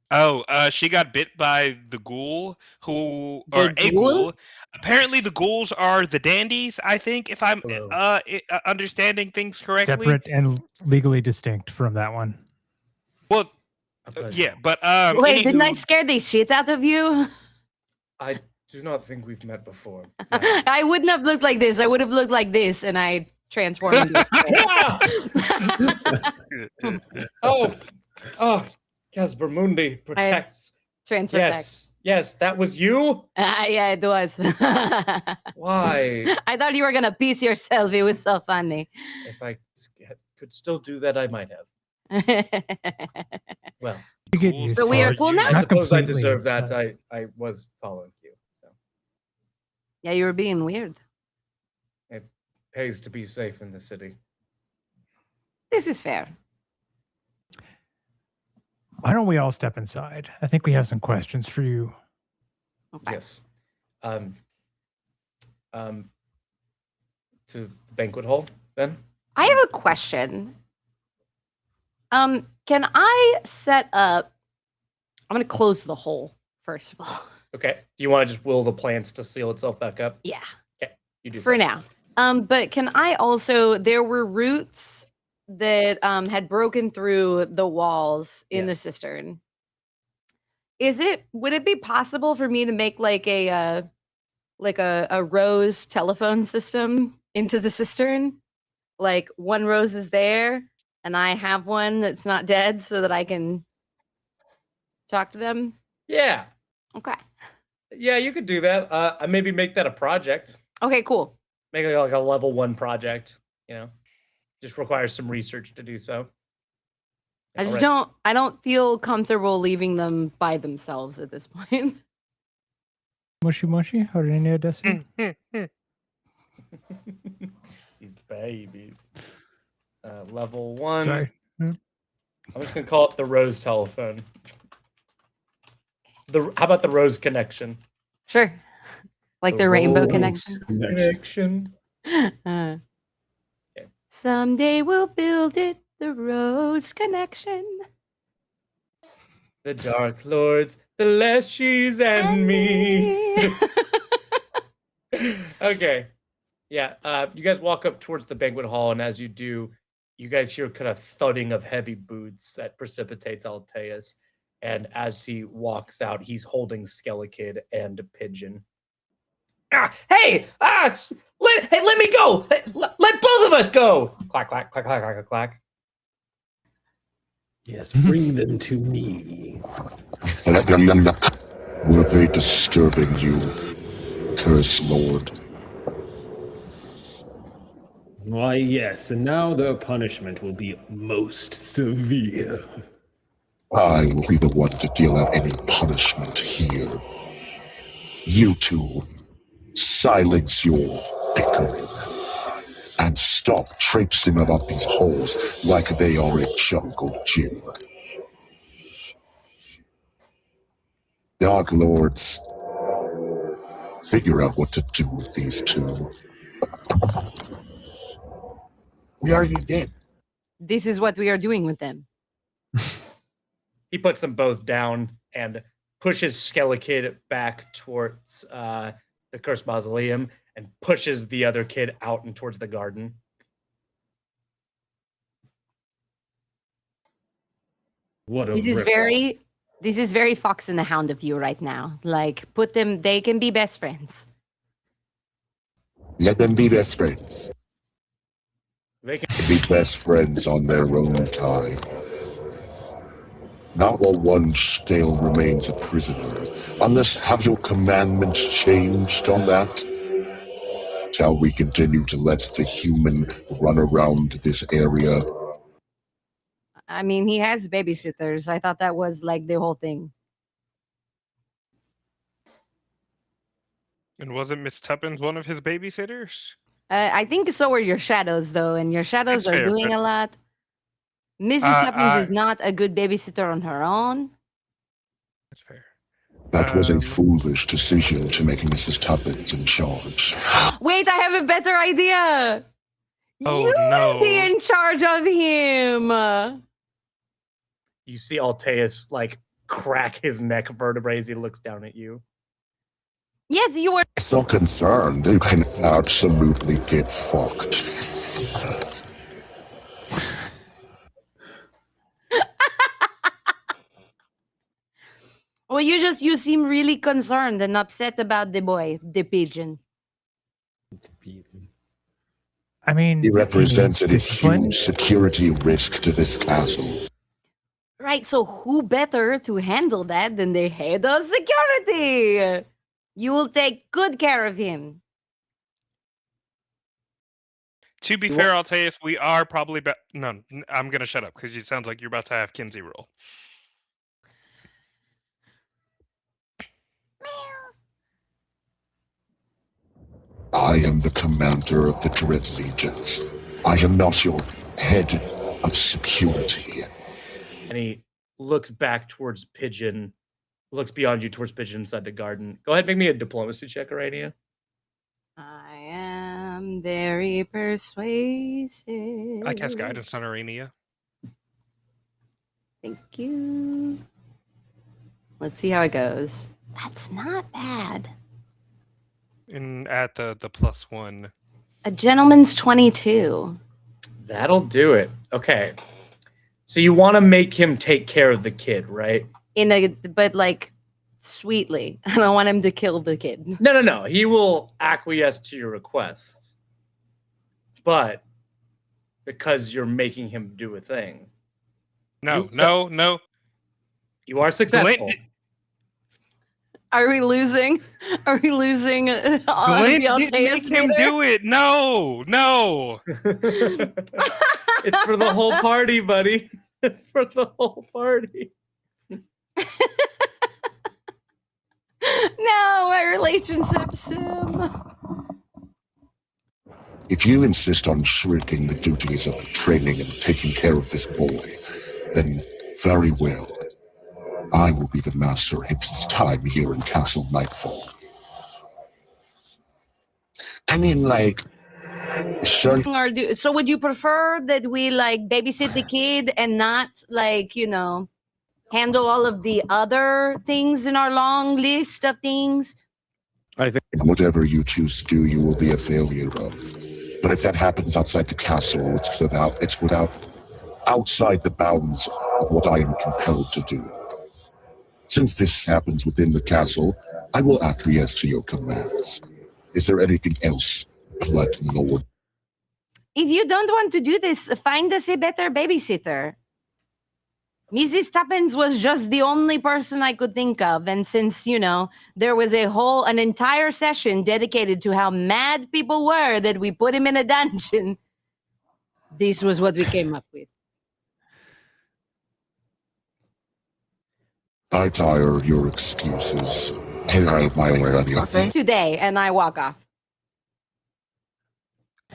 Oh, she got bit by the ghoul, who The or a ghoul? ghoul. Apparently, the ghouls are the dandies. I think, if I'm Hello. understanding things correctly. Separate and legally distinct from that one. Well, yeah, but Wait, didn't I anywho, scare the shit out of you? I do not think we've met before. I wouldn't have looked like this. I would have looked like this, and I transformed into a spirit. Oh, Casper Mundi protects. Transfer Yes, that was you? yeah, it was. Why? I thought you were gonna piece yourself. It was so funny. If I could still do that, I might have. Well, You get used But to we are it. cool now? I Not suppose I completely, deserve that. but- I was following you. So Yeah, you were being weird. it pays to be safe in the city. This is fair. Why don't we all step inside? I think we have some questions for you. Okay. Yes. To the banquet hall, then? I have a question. Can I set up? I'm gonna close the hole first of all. Okay. Do you want to just will the plants to seal itself back up? Yeah. Okay. You do For so. now. But can I also? There were roots that had broken through the walls in the Yes. cistern. Would it be possible for me to make like a rose telephone system into the cistern? Like one rose is there and I have one that's not dead so that I can talk to them. Yeah. Okay. Yeah, you could do that. Maybe make that a project. Okay, cool. Make it like a level 1 project, Just requires some research to do so. I just Alright. I don't feel comfortable leaving them by themselves at this point. Moshi Moshi, how did any of this? These babies. Level 1. Sorry. No. I'm just gonna call it the Rose telephone. How about the Rose connection? Sure. Like the rainbow connection. Connection. Someday we'll build it, the rose connection. The Dark Lords, the Leshies, and me. Okay. Yeah. You guys walk up towards the banquet hall, and as you do, you guys hear kind of thudding of heavy boots that precipitates Alteus. And as he walks out, he's holding Skelekid and a pigeon. Hey, let me go. Let both of us go. Clack, clack, clack, clack, clack, clack. Yes, bring them to me. Were they disturbing you, Curse Lord? Why, yes, and now their punishment will be most severe. I will be the one to deal out any punishment here. You two, silence your bickering and stop traipsing about these halls like they are a jungle gym. Dark Lords, figure out what to do with these two. We are you dead? This is what we are doing with them. He puts them both down and pushes Skelekid back towards the Cursed Mausoleum and pushes the other kid out and towards the garden. What a This is rip-off. very This is very Fox and the Hound of you right now. Like, put them, they can be best friends. Let them be best friends. They can Be best friends on their own time. Not while one still remains a prisoner. Unless have your commandments changed on that? Shall we continue to let the human run around this area? I mean, he has babysitters. I thought that was like the whole thing. And wasn't Miss Tuppence one of his babysitters? I think so are your shadows, though, and your shadows That's are fair, doing but- a lot. Mrs. Tuppence is not a good babysitter on her own. That's fair. That was a foolish decision to make Mrs. Tuppence in charge. Wait, I have a better idea. Oh, You no. be in charge of him. You see Alteus like crack his neck vertebrae as he looks down at you. Yes, you were. So concerned, you can absolutely get fucked. Well, you seem really concerned and upset about the boy, the pigeon. I mean, He represents a needs discipline. huge security risk to this castle. Right, so who better to handle that than the head of security? You will take good care of him. To be fair, Alteus, we are probably no, I'm gonna shut up because it sounds like you're about to have Kinsey roll. I am the commander of the Dread Legions. I am not your head of security. And he looks back towards Pigeon, looks beyond you towards Pigeon inside the garden. Go ahead, make me a diplomacy check, Arania. I am very persuasive. I cast guidance on Arenia. Thank you. Let's see how it goes. That's not bad. And at the +1. A gentleman's 22. That'll do it. Okay. So you want to make him take care of the kid, right? But like sweetly. I don't want him to kill the kid. No. He will acquiesce to your request. But because you're making him do a thing. No. You are successful. Are we losing? Are we losing on the Glenn didn't make him meter? do it. No. It's for the whole party, buddy. It's for the whole party. No, my relationship sim. If you insist on shirking the duties of training and taking care of this boy, then very well. I will be the master of his time here in Castle Nightfall. I mean, like, sure. So would you prefer that we like babysit the kid and not like, handle all of the other things in our long list of things? I think Whatever you choose to do, you will be a failure of. But if that happens outside the castle, it's outside the bounds of what I am compelled to do. Since this happens within the castle, I will acquiesce to your commands. Is there anything else, Blood Lord? If you don't want to do this, find us a better babysitter. Mrs. Tuppence was just the only person I could think of. And since, there was an entire session dedicated to how mad people were that we put him in a dungeon, this was what we came up with. I tire of your excuses. Here I have my way. Today, and I walk off.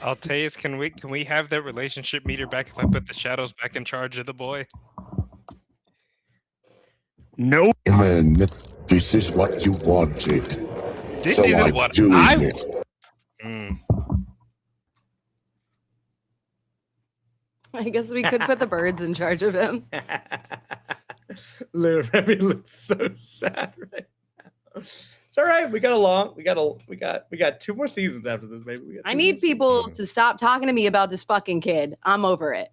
Alteus, can we have that relationship meter back if I put the shadows back in charge of the boy? no. And then, this is what you wanted. This so isn't I'm what doing I it. I guess we could put the birds in charge of him. Remy looks so sad right now. It's all right. We got along. We got 2 more seasons after this, maybe. I need people to stop talking to me about this fucking kid. I'm over it.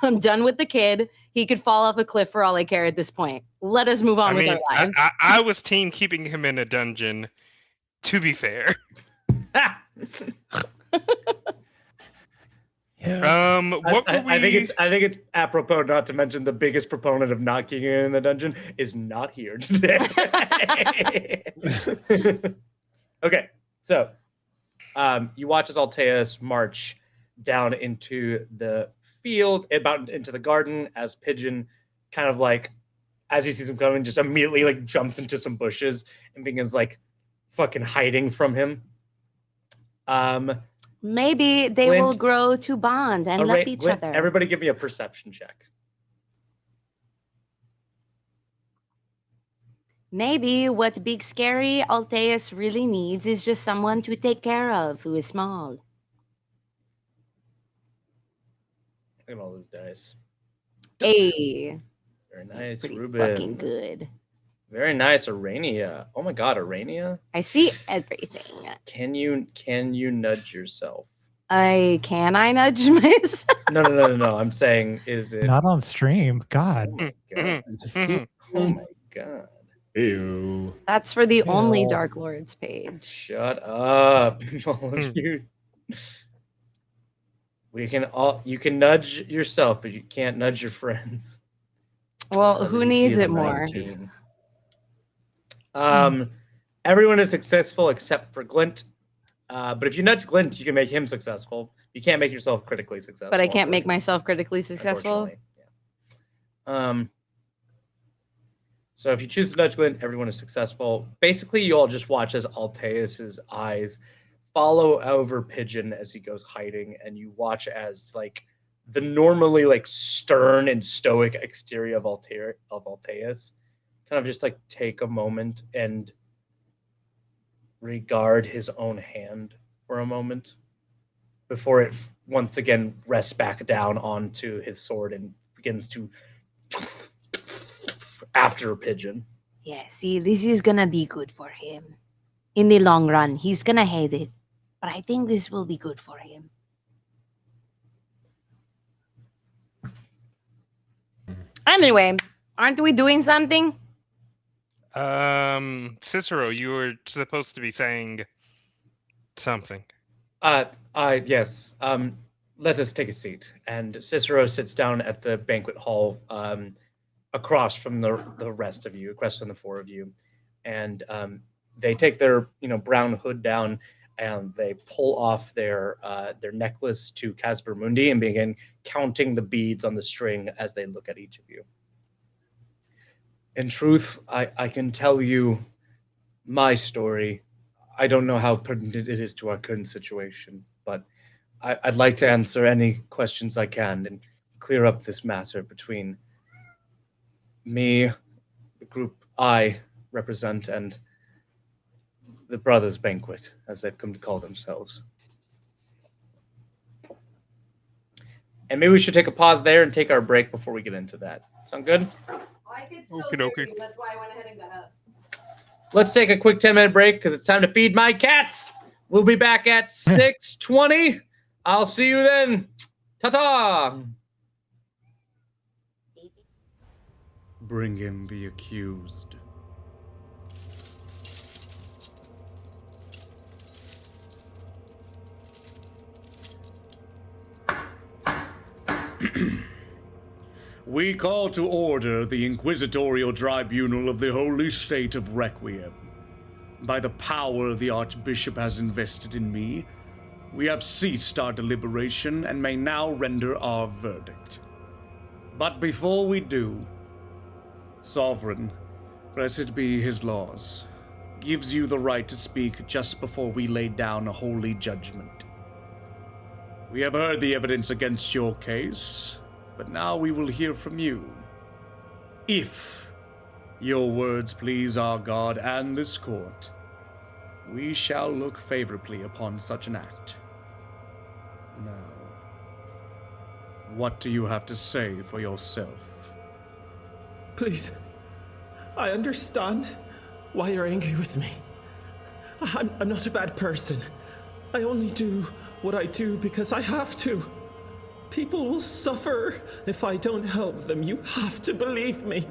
I'm done with the kid. He could fall off a cliff for all I care at this point. Let us move on with our lives. I was team keeping him in a dungeon. To be fair. What were we... I think it's apropos not to mention the biggest proponent of not keeping him in the dungeon is not here today. Okay, so you watch as Alteus march down into the field, about into the garden, as Pigeon kind of like, as he sees him coming, just immediately like jumps into some bushes and begins like fucking hiding from him. Maybe they Glint, will grow to bond and love each Glint, other. Everybody give me a perception check. Maybe what big scary Alteus really needs is just someone to take care of who is small. Look at all those dice. Hey, Very nice, pretty Ruben. fucking good. Very nice, Arania. Oh my god, Arania. I see everything. Can you nudge yourself? I nudge myself? No. I'm saying, is it? Not on stream. God. Oh my god. Ew. That's for the only Ew. Dark Lords page. Shut up. All of you. You can nudge yourself, but you can't nudge your friends. Well, who needs it more? 19. Everyone is successful except for Glint. But if you nudge Glint, you can make him successful. You can't make yourself critically successful. But I can't make myself critically successful. Yeah. So if you choose to nudge Glint, everyone is successful. Basically, you all just watch as Alteus's eyes follow over Pigeon as he goes hiding, and you watch as like the normally like stern and stoic exterior of Alteus kind of just like take a moment and regard his own hand for a moment before it once again rests back down onto his sword and begins to after Pigeon. Yeah, see, this is gonna be good for him. In the long run, he's gonna hate it. But I think this will be good for him. Anyway, aren't we doing something? Cicero, you were supposed to be saying something. Yes. Let us take a seat. And Cicero sits down at the banquet hall, across from the rest of you, across from the 4 of you, and they take their brown hood down and they pull off their necklace to Casper Mundi and begin counting the beads on the string as they look at each of you. In truth, I can tell you my story. I don't know how pertinent it is to our current situation, but I'd like to answer any questions I can and clear up this matter between me, the group I represent, and the Brothers Banquet, as they've come to call themselves. And maybe we should take a pause there and take our break before we get into that. Sound good? I could still Okey-dokey. hear you. That's why I went ahead and got up. Let's take a quick 10-minute break because it's time to feed my cats. We'll be back at 6:20. I'll see you then. Ta-ta! Bring in the accused. We call to order the Inquisitorial Tribunal of the Holy State of Requiem. By the power the Archbishop has invested in me, we have ceased our deliberation and may now render our verdict. But before we do, Sovereign, blessed be his laws, gives you the right to speak just before we lay down a holy judgment. We have heard the evidence against your case, but now we will hear from you. If your words please our God and this court, we shall look favorably upon such an act. Now, what do you have to say for yourself? Please, I understand why you're angry with me. I'm not a bad person. I only do what I do because I have to. People will suffer if I don't help them. You have to believe me.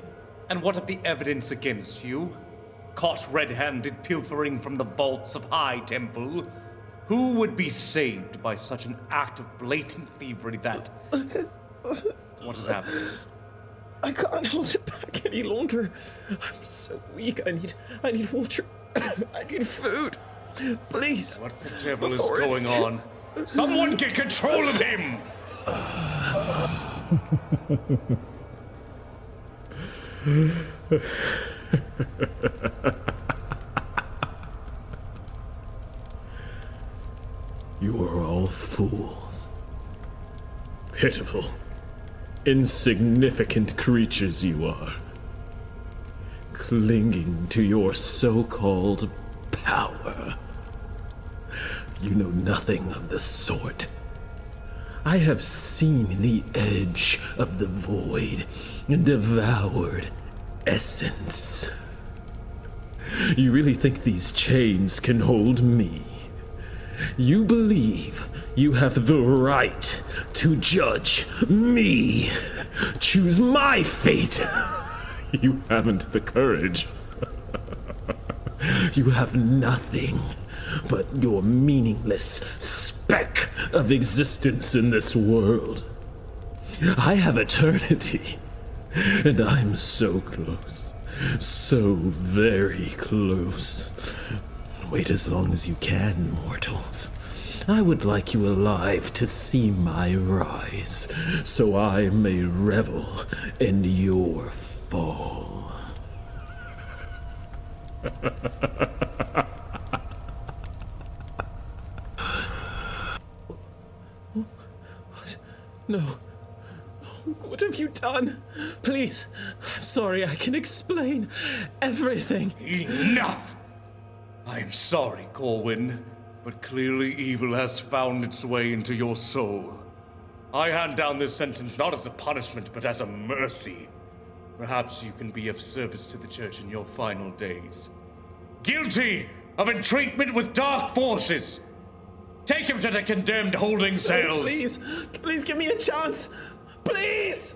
And what of the evidence against you? Caught red-handed pilfering from the vaults of High Temple? Who would be saved by such an act of blatant thievery that... What is happening? I can't hold it back any longer. I'm so weak. I need water. I need food. Please. What the devil is going on? Someone get control of him! You are all fools. Pitiful, insignificant creatures you are. Clinging to your so-called power. You know nothing of the sort. I have seen the edge of the void and devoured essence. You really think these chains can hold me? You believe you have the right to judge me, choose my fate. You haven't the courage. You have nothing but your meaningless speck of existence in this world. I have eternity, and I'm so close, so very close. Wait as long as you can, mortals. I would like you alive to see my rise, so I may revel in your fall. What? No. What have you done? Please, I'm sorry, I can explain everything. Enough! I am sorry, Corwin, but clearly evil has found its way into your soul. I hand down this sentence not as a punishment, but as a mercy. Perhaps you can be of service to the church in your final days. Guilty of entreatment with dark forces! Take him to the condemned holding cells! Please give me a chance! Please!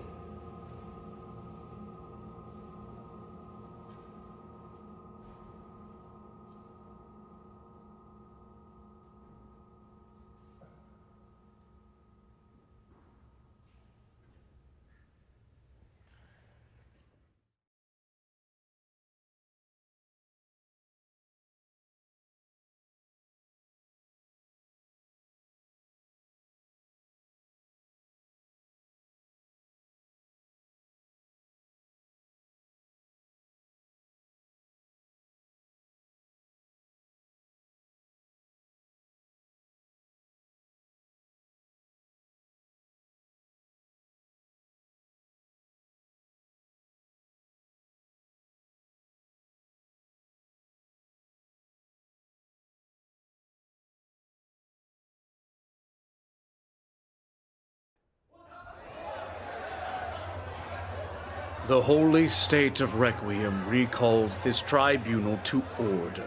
The holy state of Requiem recalls this tribunal to order.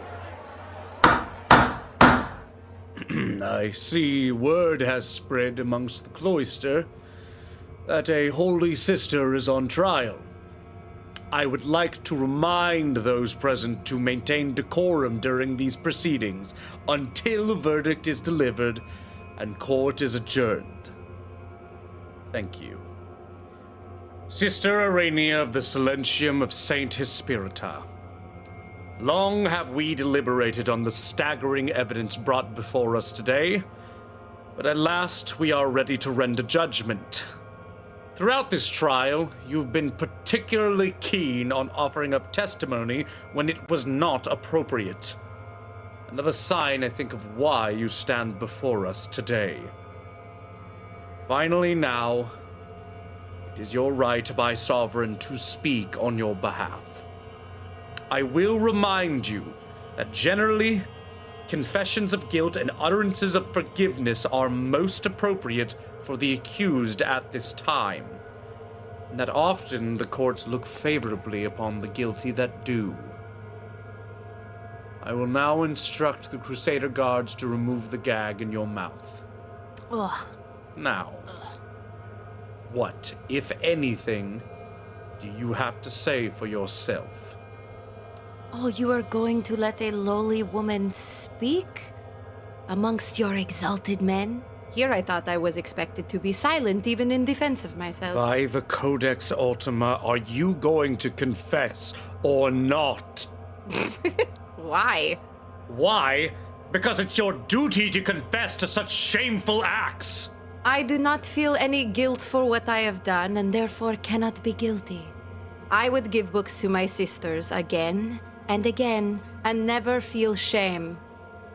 I see word has spread amongst the cloister that a holy sister is on trial. I would like to remind those present to maintain decorum during these proceedings until a verdict is delivered and court is adjourned. Thank you. Sister Arania of the Silentium of Saint Hespirita. Long have we deliberated on the staggering evidence brought before us today, but at last we are ready to render judgment. Throughout this trial, you've been particularly keen on offering up testimony when it was not appropriate. Another sign, I think, of why you stand before us today. Finally now, it is your right by Sovereign to speak on your behalf. I will remind you that generally, confessions of guilt and utterances of forgiveness are most appropriate for the accused at this time, and that often the courts look favorably upon the guilty that do. I will now instruct the Crusader guards to remove the gag in your mouth. Ugh. Now, what, if anything, do you have to say for yourself? Oh, you are going to let a lowly woman speak? Amongst your exalted men? Here I thought I was expected to be silent, even in defense of myself. By the Codex Ultima, are you going to confess or not? Why? Why? Because it's your duty to confess to such shameful acts. I do not feel any guilt for what I have done, and therefore cannot be guilty. I would give books to my sisters again and again, and never feel shame.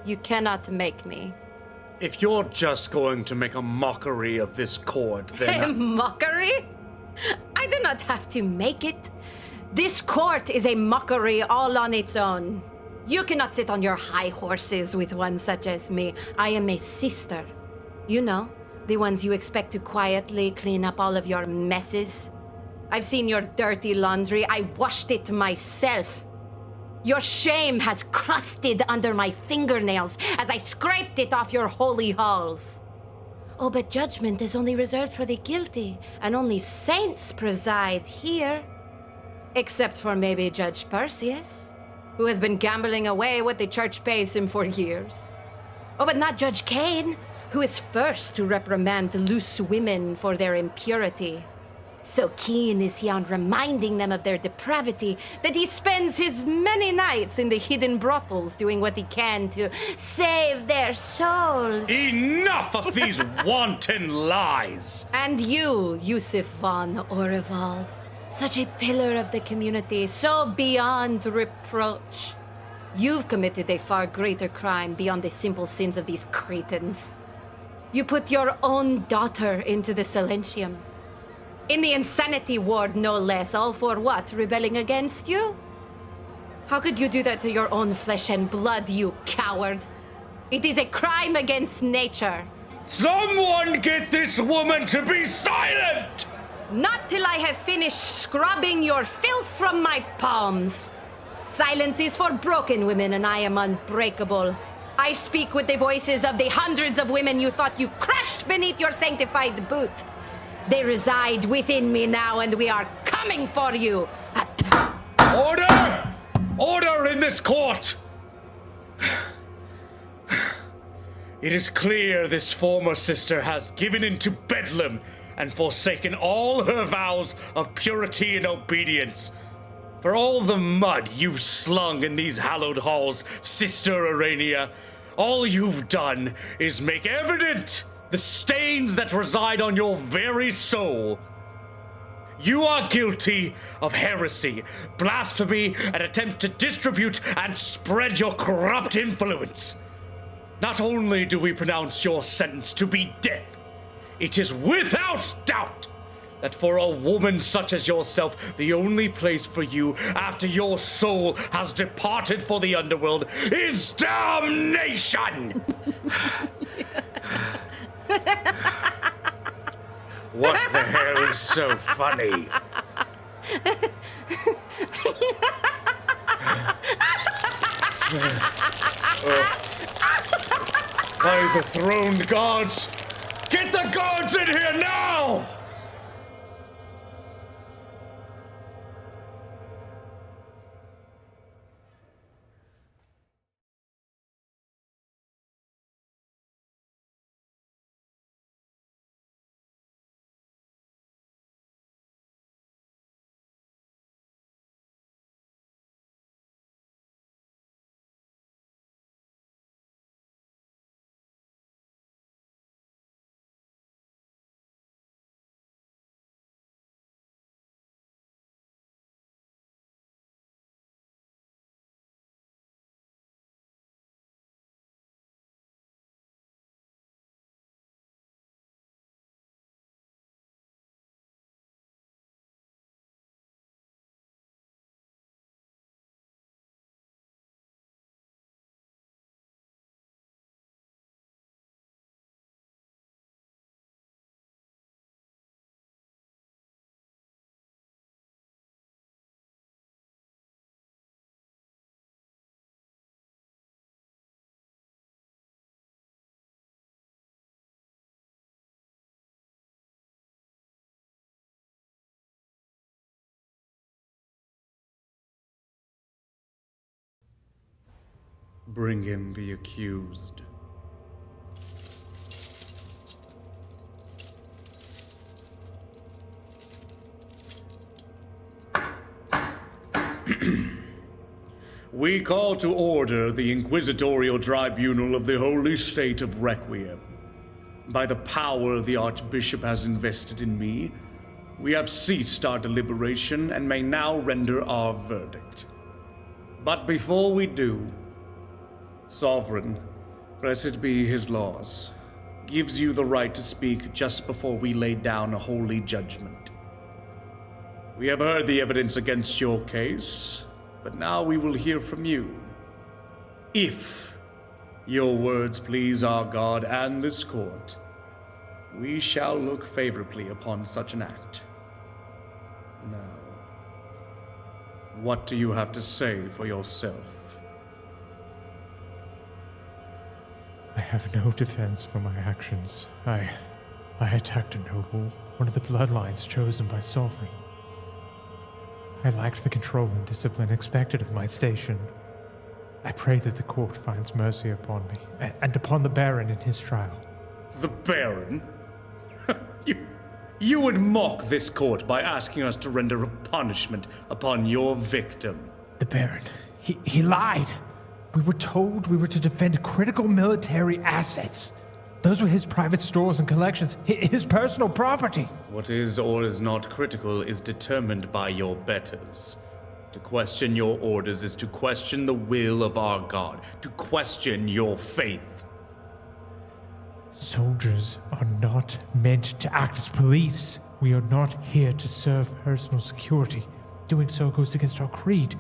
You cannot make me. If you're just going to make a mockery of this court, A then... mockery? I do not have to make it. This court is a mockery all on its own. You cannot sit on your high horses with one such as me. I am a sister. You know, the ones you expect to quietly clean up all of your messes. I've seen your dirty laundry. I washed it myself. Your shame has crusted under my fingernails as I scraped it off your holy halls. Oh, but judgment is only reserved for the guilty, and only saints preside here. Except for maybe Judge Perseus, who has been gambling away what the church pays him for years. Oh, but not Judge Kane, who is first to reprimand loose women for their impurity. So keen is he on reminding them of their depravity that he spends his many nights in the hidden brothels doing what he can to save their souls. Enough of these wanton lies! And you, Yusuf von Orevald, such a pillar of the community, so beyond reproach. You've committed a far greater crime beyond the simple sins of these cretins. You put your own daughter into the Silentium. In the insanity ward, no less, all for what? Rebelling against you? How could you do that to your own flesh and blood, you coward? It is a crime against nature. Someone get this woman to be silent! Not till I have finished scrubbing your filth from my palms. Silence is for broken women, and I am unbreakable. I speak with the voices of the hundreds of women you thought you crushed beneath your sanctified boot. They reside within me now, and we are coming for you. Order! Order in this court! It is clear this former sister has given into bedlam and forsaken all her vows of purity and obedience. For all the mud you've slung in these hallowed halls, Sister Urania, all you've done is make evident the stains that reside on your very soul. You are guilty of heresy, blasphemy, and attempt to distribute and spread your corrupt influence. Not only do we pronounce your sentence to be death, it is without doubt that for a woman such as yourself, the only place for you after your soul has departed for the underworld is damnation! What the hell is so funny? By the throned gods! Get the guards in here now! Bring in the accused. We call to order the Inquisitorial Tribunal of the Holy State of Requiem. By the power the Archbishop has invested in me, we have ceased our deliberation and may now render our verdict. But before we do, Sovereign, blessed be his laws, gives you the right to speak just before we lay down a holy judgment. We have heard the evidence against your case, but now we will hear from you. If your words please our God and this court, we shall look favorably upon such an act. Now, what do you have to say for yourself? I have no defense for my actions. I attacked a noble, one of the bloodlines chosen by Sovereign. I lacked the control and discipline expected of my station. I pray that the court finds mercy upon me, and upon the Baron in his trial. The Baron? You would mock this court by asking us to render a punishment upon your victim. The Baron, he lied. We were told we were to defend critical military assets. Those were his private stores and collections, his personal property. What is or is not critical is determined by your betters. To question your orders is to question the will of our God, to question your faith. Soldiers are not meant to act as police. We are not here to serve personal security. Doing so goes against our creed,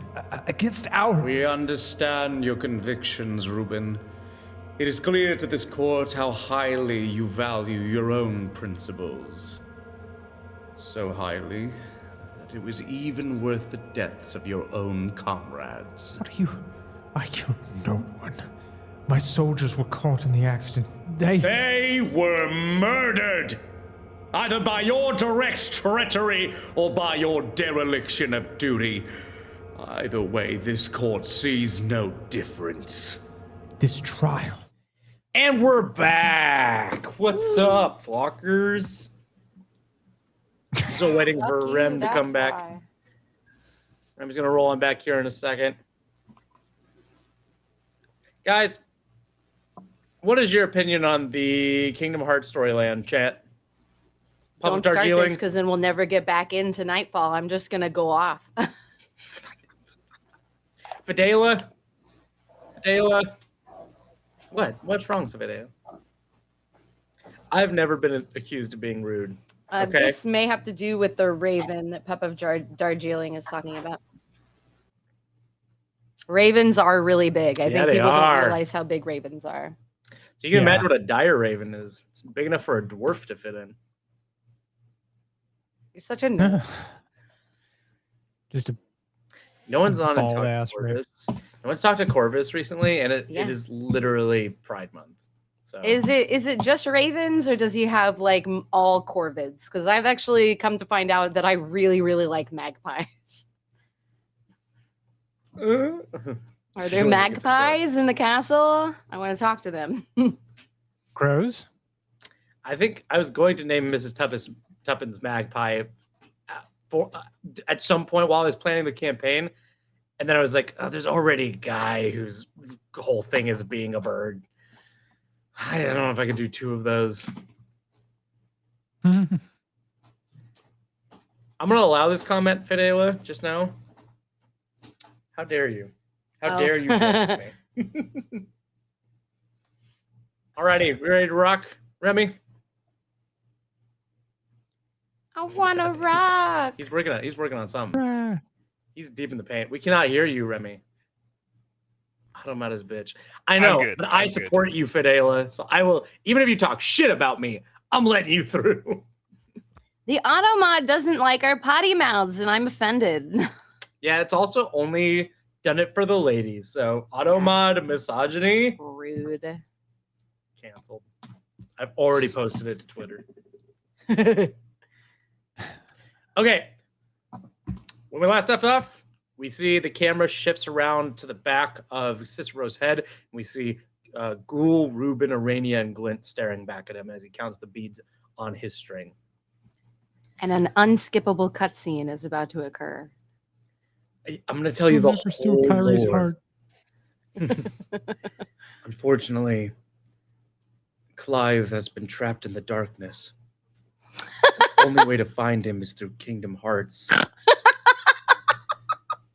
against our... We understand your convictions, Reuben. It is clear to this court how highly you value your own principles. So highly that it was even worth the deaths of your own comrades. What are you... I killed no one. My soldiers were caught in the accident. They were murdered! Either by your direct treachery or by your dereliction of duty. Either way, this court sees no difference. This trial. And we're back! What's up, flockers? Still waiting for Rem to come back. Rem's gonna roll on back here in a second. Guys, what is your opinion on the Kingdom Hearts storyline, chat? Don't start this, because then we'll never get back into Nightfall. I'm just gonna go off. Fidela? What? What's wrong, Fidela? I've never been accused of being rude. Okay. This may have to do with the raven that Pup of Darjeeling is talking about. Ravens are really big. I think people don't realize how big ravens are. So you can imagine what a dire raven is. It's big enough for a dwarf to fit in. You're such a nerd. Just a no one's on bald ass Corvus. No one's talked to Corvus recently, and it is literally Pride Month. So is it just ravens, or does he have like all corvids? Because I've actually come to find out that I really, really like magpies. Are there magpies in the castle? I want to talk to them. Crows? I think I was going to name Mrs. Tuppence Magpie at some point while I was planning the campaign. And then I was like, oh, there's already a guy whose whole thing is being a bird. I don't know if I could do two of those. I'm going to allow this comment, Fidela, just now. How dare you? How dare you judge me? Alrighty, we ready to rock, Remy? I want to rock. He's working on something. He's deep in the paint. We cannot hear you, Remy. I'm out his bitch. I know, but I support you, Fidela. So I will, even if you talk shit about me, I'm letting you through. The automod doesn't like our potty mouths, and I'm offended. Yeah, it's also only done it for the ladies. So automod misogyny. Rude. Canceled. I've already posted it to Twitter. Okay. When we last left off, We see the camera shifts around to the back of Cicero's head, and we see Ghoul, Ruben, Arania, and Glint staring back at him as he counts the beads on his string. And an unskippable cutscene is about to occur. I'm going to tell you the Never steal whole Kyrie's lore. heart. Unfortunately, Clive has been trapped in the darkness. The only way to find him is through Kingdom Hearts.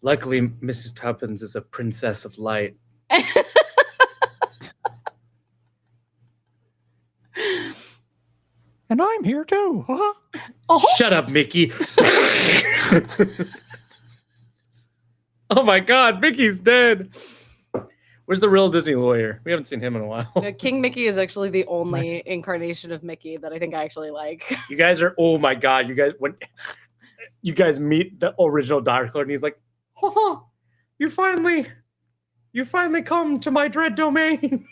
Luckily, Mrs. Tuppence is a princess of light. And I'm here too. Huh? Shut up, Mickey. Oh my God, Mickey's dead. Where's the real Disney lawyer? We haven't seen him in a while. No, King Mickey is actually the only incarnation of Mickey that I think I actually like. You guys are, oh my God, you guys, when you guys meet the original Dark Lord and he's like, oh, you finally come to my dread domain.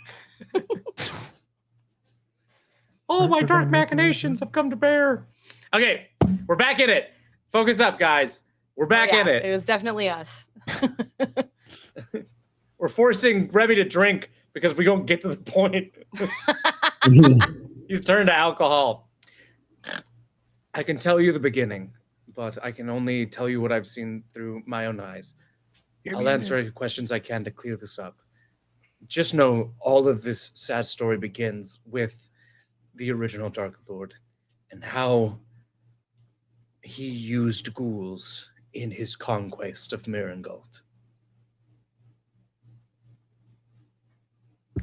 All my dark machinations have come to bear. Okay, we're back in it. Focus up, guys. We're back in it. It was definitely us. We're forcing Remy to drink because we don't get to the point. He's turned to alcohol. I can tell you the beginning, but I can only tell you what I've seen through my own eyes. I'll answer any questions I can to clear this up. Just know all of this sad story begins with the original Dark Lord and how he used ghouls in his conquest of Mirangult.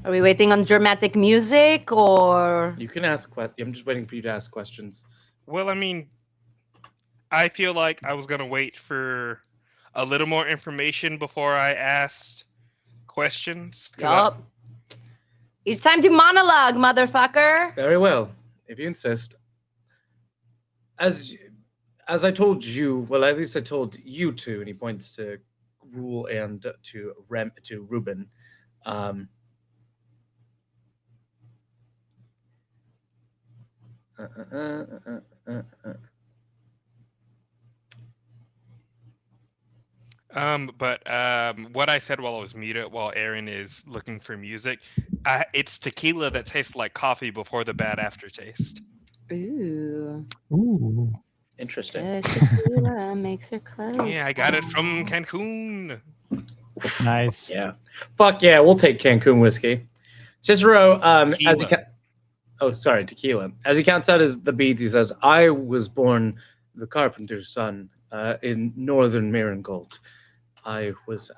Are we waiting on dramatic music or? You can ask questions. I'm just waiting for you to ask questions. Well, I mean, I feel like I was gonna wait for a little more information before I asked questions. Yup. It's time to monologue, motherfucker. Very well, if you insist. As I told you, well, at least I told you two, and he points to Rule and to Ruben. What I said while I was muted, while Aaron is looking for music, it's tequila that tastes like coffee before the bad aftertaste. Ooh. Ooh. Interesting. Tequila makes her clothes. Yeah, I got it from Cancun. Nice. Yeah. Fuck yeah, we'll take Cancun whiskey. Cicero, as he tequila. As he counts out the beads, he says, I was born the carpenter's son in northern Mirangult. I was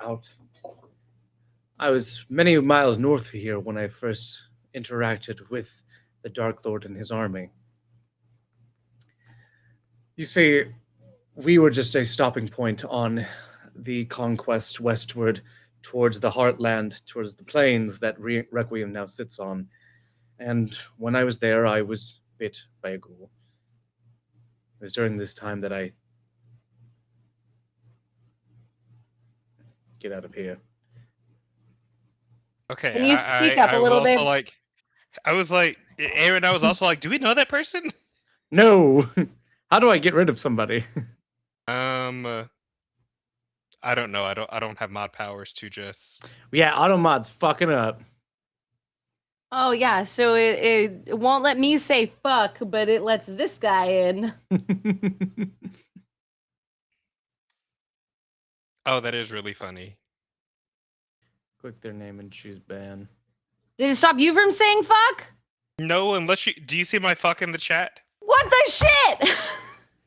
many miles north of here when I first interacted with the Dark Lord and his army. You see, we were just a stopping point on the conquest westward towards the heartland, towards the plains that Requiem now sits on. And when I was there, I was bit by a ghoul. It was during this time that I get out of here. Okay. Can you speak up a little bit? I was like, Aaron, I was also like, do we know that person? No. How do I get rid of somebody? I don't know. I don't have mod powers to just. Yeah, Automod's fucking up. Oh yeah, so it won't let me say fuck, but it lets this guy in. Oh, that is really funny. Click their name and choose ban. Did it stop you from saying fuck? No, unless you do you see my fuck in the chat? What the shit?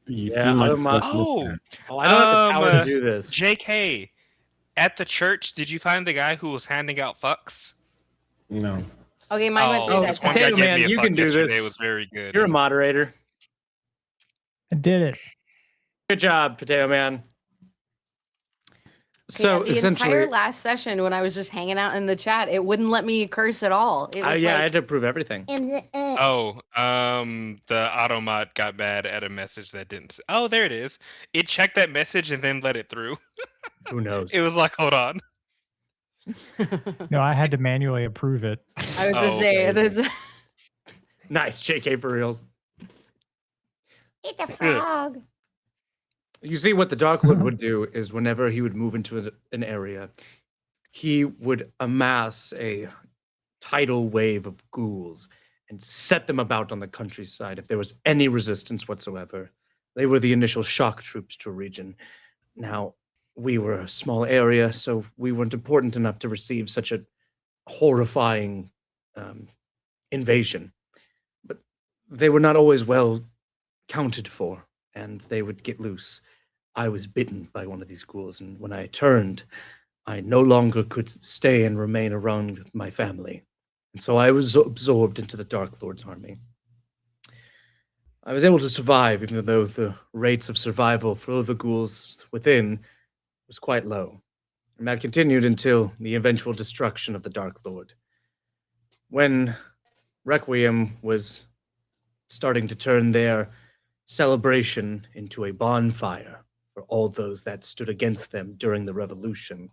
Yeah, Automod. Oh, I don't have the power to do this. JK, at the church, did you find the guy who was handing out fucks? No. Okay, mine went through that this one time. guy Potato gave Man, me a you fuck can do yesterday. this. It was very good. You're a moderator. I did it. Good job, Potato Man. So the essentially, entire last session when I was just hanging out in the chat, it wouldn't let me curse at all. It was I had to prove everything. The Automod got mad at a message that didn't. Oh, there it is. It checked that message and then let it through. Who knows? It was like, hold on. No, I had to manually approve it. I was just saying. Okay. Nice, JK for reals. Eat the frog. You see, what the Dark Lord would do is whenever he would move into an area, he would amass a tidal wave of ghouls and set them about on the countryside if there was any resistance whatsoever. They were the initial shock troops to a region. Now, we were a small area, so we weren't important enough to receive such a horrifying invasion. But they were not always well counted for, and they would get loose. I was bitten by one of these ghouls, and when I turned, I no longer could stay and remain around with my family. And so I was absorbed into the Dark Lord's army. I was able to survive, even though the rates of survival for the ghouls within was quite low. And that continued until the eventual destruction of the Dark Lord. When Requiem was starting to turn their celebration into a bonfire for all those that stood against them during the revolution,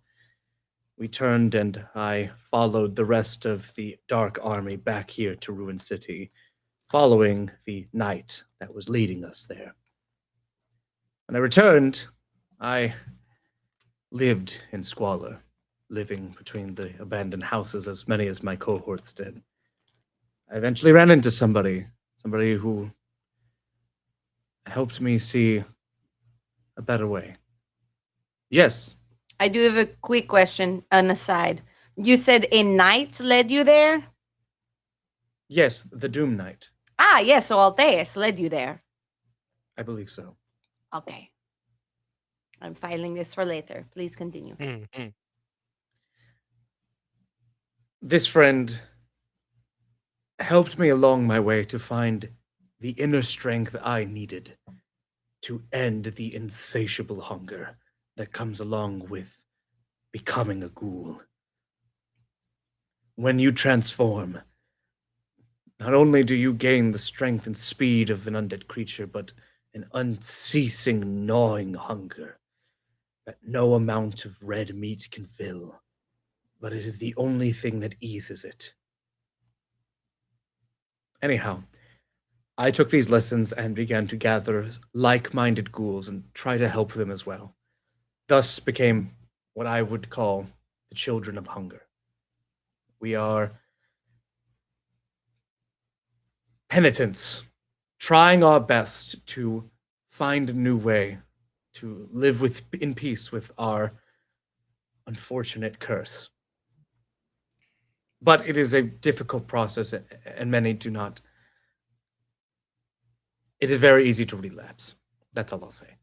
we turned and I followed the rest of the Dark Army back here to Ruin City, following the knight that was leading us there. When I returned, I lived in squalor, living between the abandoned houses as many as my cohorts did. I eventually ran into somebody who helped me see a better way. Yes. I do have a quick question, an aside. You said a knight led you there? Yes, the Doom Knight. Ah, yes, so Altheus led you there. I believe so. Okay. I'm filing this for later. Please continue. Mm-hmm. This friend helped me along my way to find the inner strength I needed to end the insatiable hunger that comes along with becoming a ghoul. When you transform, not only do you gain the strength and speed of an undead creature, but an unceasing gnawing hunger that no amount of red meat can fill, but it is the only thing that eases it. Anyhow, I took these lessons and began to gather like-minded ghouls and try to help them as well. Thus became what I would call the Children of Hunger. We are penitents, trying our best to find a new way to live in peace with our unfortunate curse. But it is a difficult process, and many do not. It is very easy to relapse. That's all I'll say.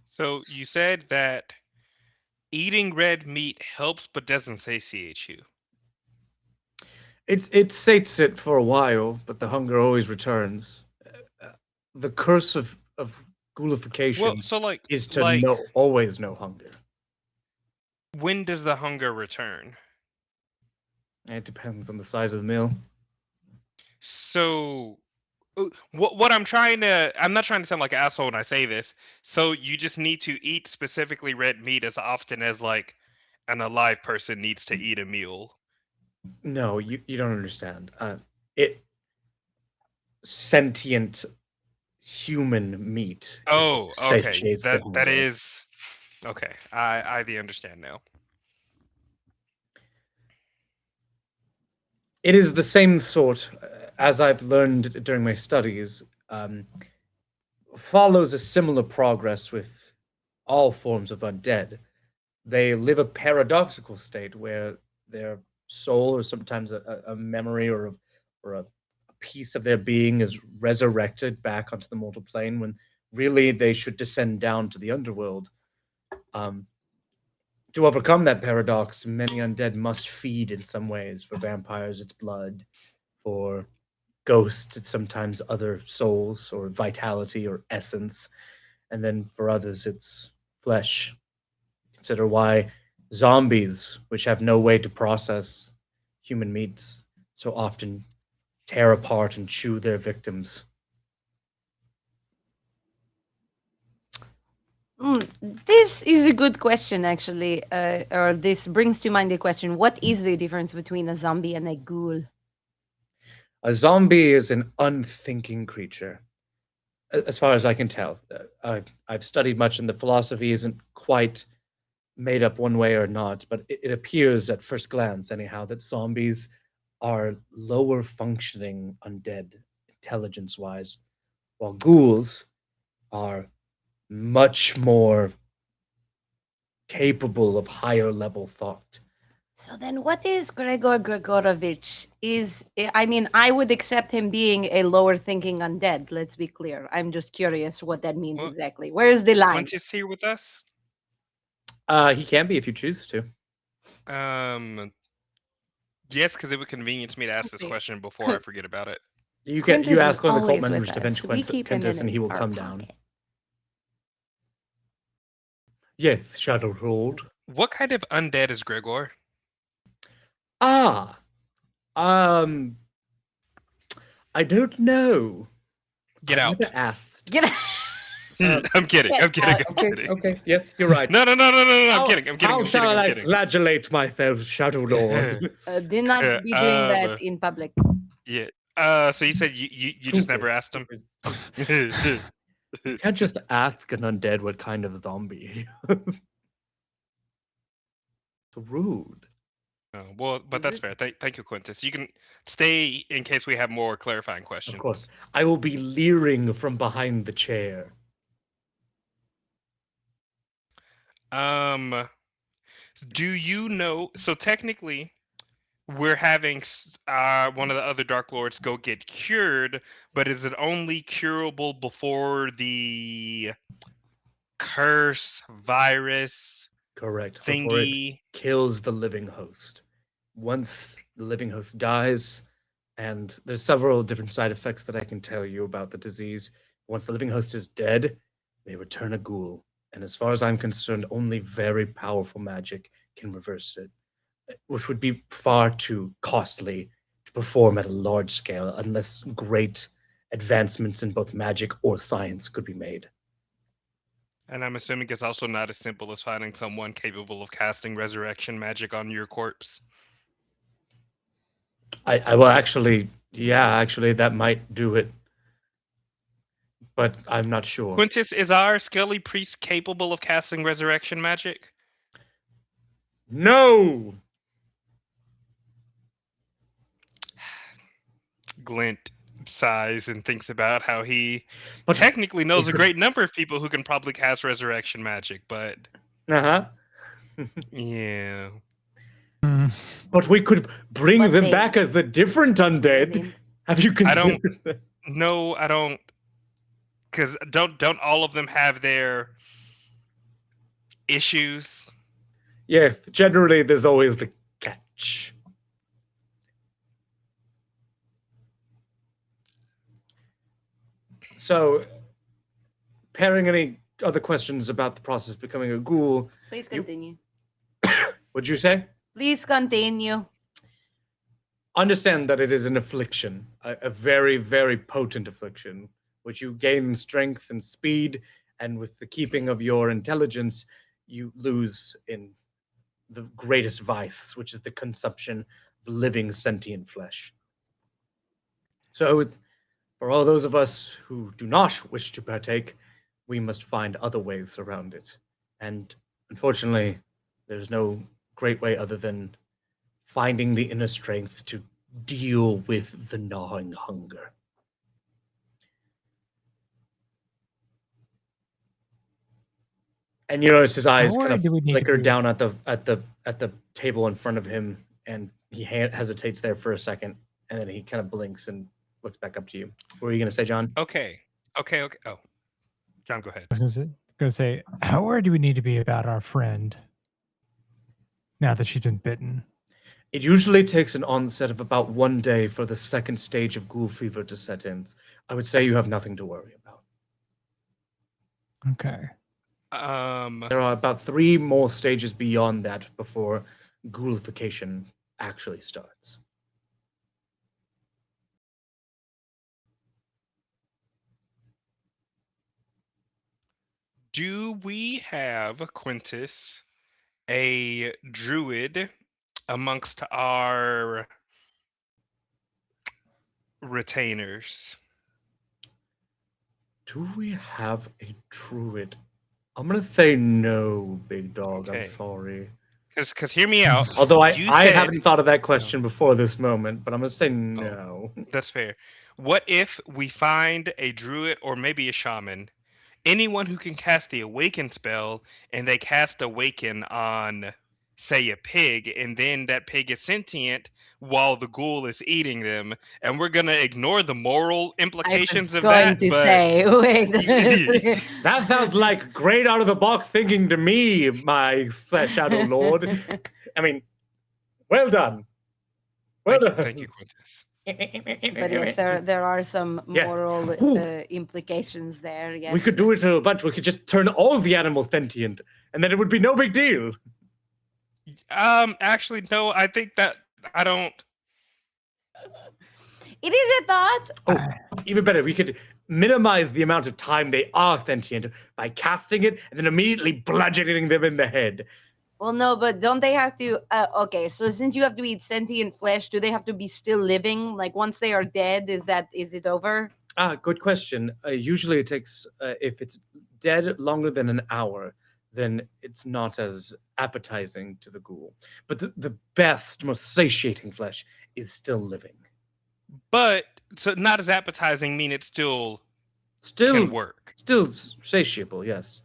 So you said that eating red meat helps but doesn't satiate you. It sates it for a while, but the hunger always returns. The curse of ghoulification Well, so is to always know hunger. When does the hunger return? It depends on the size of the meal. So what I'm not trying to sound like an asshole when I say this. So you just need to eat specifically red meat as often as like an alive person needs to eat a meal. No, you don't understand. Sentient human meat. Oh, okay. Satiates the hunger. That is okay. I understand now. It is the same sort, as I've learned during my studies, follows a similar progress with all forms of undead. They live a paradoxical state where their soul, or sometimes a memory or a piece of their being, is resurrected back onto the mortal plane when really they should descend down to the underworld. To overcome that paradox, many undead must feed in some ways. For vampires, it's blood. For ghosts, it's sometimes other souls or vitality or essence. And then for others, it's flesh. Consider why zombies, which have no way to process human meats, so often tear apart and chew their victims. This is a good question, actually. Or this brings to mind the question, what is the difference between a zombie and a ghoul? A zombie is an unthinking creature. as far as I can tell. I've studied much, and the philosophy isn't quite made up one way or not, but it appears at first glance, anyhow, that zombies are lower functioning undead intelligence wise, while ghouls are much more capable of higher level thought. So then, what is Gregor Gregorovich? I would accept him being a lower thinking undead. Let's be clear. I'm just curious what that means Well, exactly. Where's the line? Quintus here with us. He can be if you choose to. Yes, because it would convenience me to ask this see. question before I forget about it. You Quintus ask is one of the cult always with members to us. bench We keep him Quintus, in and he will our come down. pocket. Yes, Shadow Lord. What kind of undead is Gregor? Ah, I don't know. Get I've out. never asked. Get out. I'm kidding. I'm kidding. I'm Okay, kidding. okay, yeah, you're right. No. I'm How- kidding. I'm kidding. How I'm shall kidding. I'm I kidding. flagellate myself, Shadow Lord? Do not be doing that in public. Yeah. So you said you just never asked him. You can't just ask an undead what kind of zombie. It's rude. Oh, well, but that's fair. Thank you, Quintus. You can stay in case we have more clarifying questions. Of course. I will be leering from behind the chair. Do you know? So technically, we're having one of the other Dark Lords go get cured, but is it only curable before the curse virus Correct. Before it thingy? kills the living host. Once the living host dies, and there's several different side effects that I can tell you about the disease. Once the living host is dead, they return a ghoul. And as far as I'm concerned, only very powerful magic can reverse it, which would be far too costly to perform at a large scale unless great advancements in both magic or science could be made. And I'm assuming it's also not as simple as finding someone capable of casting resurrection magic on your corpse. I will actually, that might do it. But I'm not sure. Quintus, is our Skelly priest capable of casting resurrection magic? No! Glint sighs and thinks about how he But technically knows he a could- great number of people who can probably cast resurrection magic, but Uh-huh. yeah. But we could bring But them they- back as the different undead. Have you I don't- considered that? No, I don't. Because don't all of them have their issues? Yes, generally there's always the catch. So, pairing any other questions about the process of becoming a ghoul, Please continue. would you say? Please continue. Understand that it is an affliction, a very, very potent affliction, which you gain in strength and speed, and with the keeping of your intelligence, you lose in the greatest vice, which is the consumption of living sentient flesh. So, for all those of us who do not wish to partake, we must find other ways around it. And unfortunately, there's no great way other than finding the inner strength to deal with the gnawing hunger. And you notice his eyes How kind worried of do we need to flicker be? down at the table in front of him, and he hesitates there for a second, and then he kind of blinks and looks back up to you. What were you going to say, John? Okay. Oh, John, go ahead. I was gonna say, how worried do we need to be about our friend now that she's been bitten? It usually takes an onset of about 1 day for the second stage of ghoul fever to set in. I would say you have nothing to worry about. Okay. There are about 3 more stages beyond that before ghoulification actually starts. Do we have, Quintus, a druid amongst our retainers? Do we have a druid? I'm gonna say no, big dog. Okay. I'm sorry. Because hear me out. Although I You said- haven't thought of that question before this moment, but I'm gonna say no. That's fair. What if we find a druid or maybe a shaman, anyone who can cast the awaken spell, and they cast awaken on, say, a pig, and then that pig is sentient while the ghoul is eating them, and we're gonna ignore the moral I implications was of going that. to But say, wait. That sounds like great out of the box thinking to me, my Shadow Lord. I mean, well done. Well done. thank you, Quintus. But yes, there are some Yeah. moral implications there. Yes, We could do it a bunch. We could just turn all the animals sentient, and then it would be no big deal. Actually, no. I think that I don't. It is a thought. Oh, even better, we could minimize the amount of time they are sentient by casting it and then immediately bludgeoning them in the head. Well, no, but don't they have to? Okay, so since you have to eat sentient flesh, do they have to be still living? Like once they are dead, is it over? Good question. Usually it takes, if it's dead longer than an hour, then it's not as appetizing to the ghoul. But the best, most satiating flesh is still living. But so not as appetizing mean it still can work. Still satiable, yes.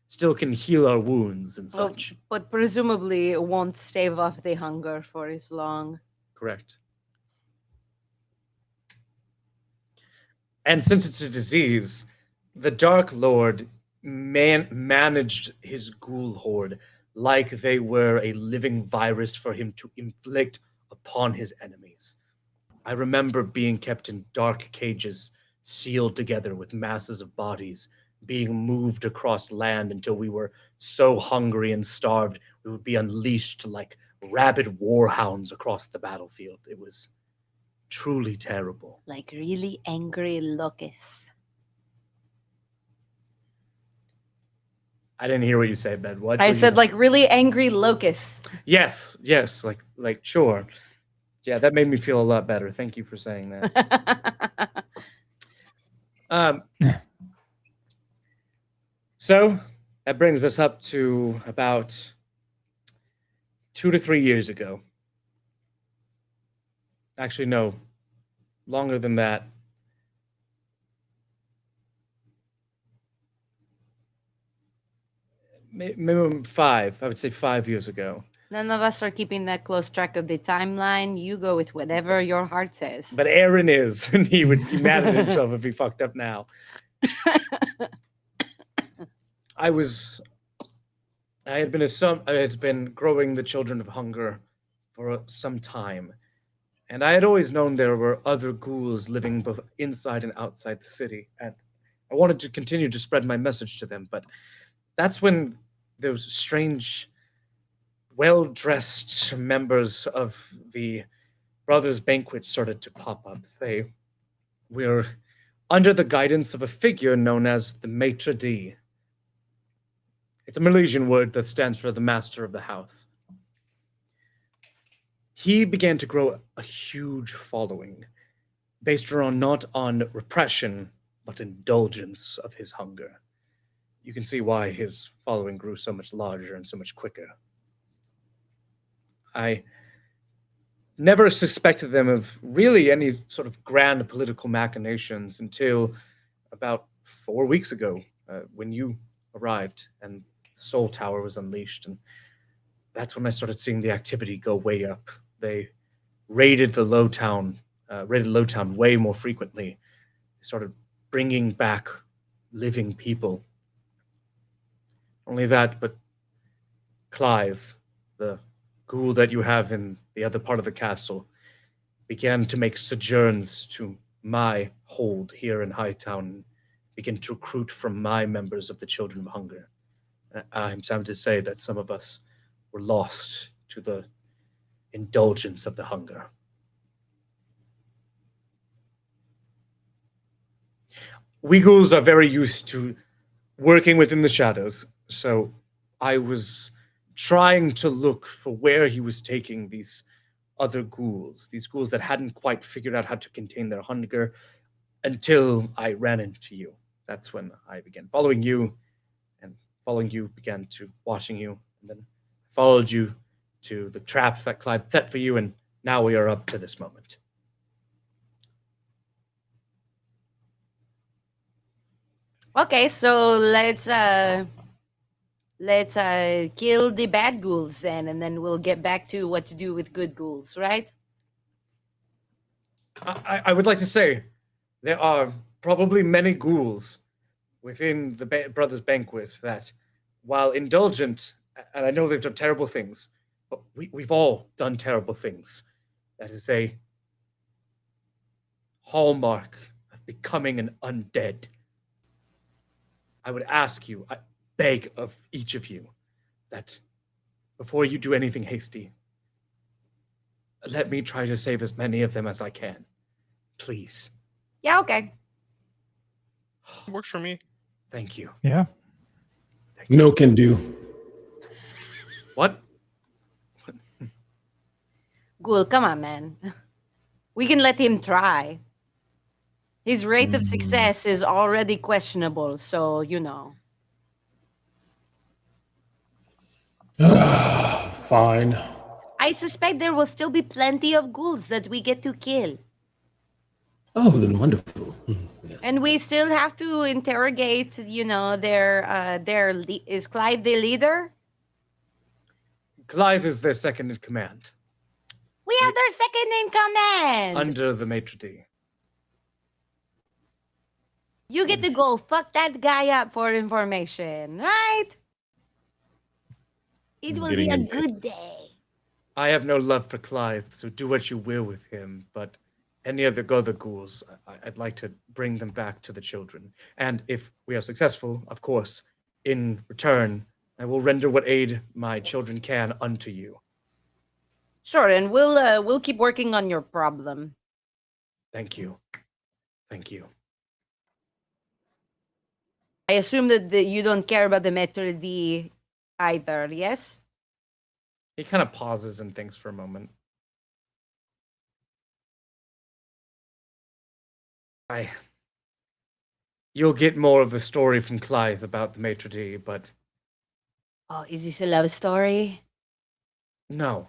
Still can heal our wounds and Well, such. but presumably it won't stave off the hunger for as long. Correct. And since it's a disease, the Dark Lord managed his ghoul horde like they were a living virus for him to inflict upon his enemies. I remember being kept in dark cages, sealed together with masses of bodies, being moved across land until we were so hungry and starved we would be unleashed like rabid warhounds across the battlefield. It was truly terrible. Like really angry locusts. I didn't hear what you said, Ben. What? I were you- said like really angry locusts. Yes, like sure. Yeah, that made me feel a lot better. Thank you for saying that. So that brings us up to about 2 to 3 years ago. Actually, no, longer than that. Minimum 5. I would say 5 years ago. None of us are keeping that close track of the timeline. You go with whatever your heart says. But Aaron is, and he would be mad at himself if he fucked up now. I had been growing the Children of Hunger for some time, and I had always known there were other ghouls living both inside and outside the city, and I wanted to continue to spread my message to them, but that's when those strange, well-dressed members of the Brothers' Banquet started to pop up. They were under the guidance of a figure known as the Maitre d'. It's a Milesian word that stands for the master of the house. He began to grow a huge following, based not on repression, but indulgence of his hunger. You can see why his following grew so much larger and so much quicker. I never suspected them of really any sort of grand political machinations until about 4 weeks ago, when you arrived and Soul Tower was unleashed, and that's when I started seeing the activity go way up. They raided Lowtown way more frequently. They started bringing back living people. Only that, but Clive, the ghoul that you have in the other part of the castle, began to make sojourns to my hold here in Hightown, began to recruit from my members of the Children of Hunger. I'm sad to say that some of us were lost to the indulgence of the hunger. We ghouls are very used to working within the shadows, so I was trying to look for where he was taking these other ghouls, these ghouls that hadn't quite figured out how to contain their hunger, until I ran into you. that's when I began following you, and following you began to watching you, and then followed you to the trap that Clive set for you, and now we are up to this moment. Okay, so let's kill the bad ghouls then, and then we'll get back to what to do with good ghouls, right? I would like to say there are probably many ghouls within the Brothers' Banquet that, while indulgent, and I know they've done terrible things, but we've all done terrible things. That is a hallmark of becoming an undead. I would ask you, I beg of each of you, that before you do anything hasty, let me try to save as many of them as I can. Please. Yeah, okay. Works for me. Thank you. Yeah. No can do. What? Ghoul, come on, man. We can let him try. His rate of success is already questionable, so you know. Fine. I suspect there will still be plenty of ghouls that we get to kill. Oh, then wonderful. Yes. And we still have to interrogate, you know, is Clyde the leader? Clive is their second in command, We have their second in command. under the maitre d'. You get to go fuck that guy up for information, right? It will be a Getting good day. I have no love for Clive, so do what you will with him, but any other ghouls, I'd like to bring them back to the children. And if we are successful, of course, in return, I will render what aid my children can unto you. Sure, and we'll keep working on your problem. Thank you. Thank you. I assume that you don't care about the Metro D either, yes? He kind of pauses and thinks for a moment. You'll get more of a story from Clive about the maitre d', but Oh, is this a love story? no.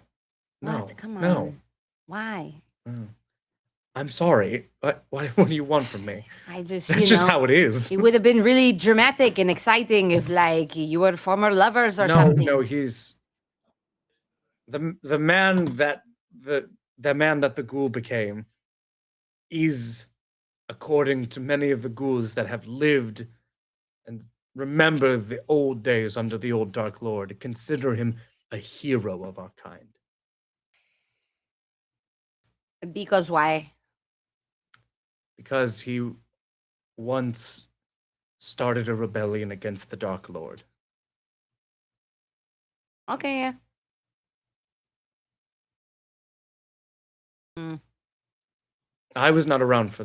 No. What? Come on. No. Why? I'm sorry. What do you want from me? I just, That's just how it is. It would have been really dramatic and exciting if, like, you were former lovers or something. No, he's the man that the man that the ghoul became is, according to many of the ghouls that have lived and remember the old days under the old Dark Lord, consider him a hero of our kind. Because why? Because he once started a rebellion against the Dark Lord. Okay, yeah. I was not around for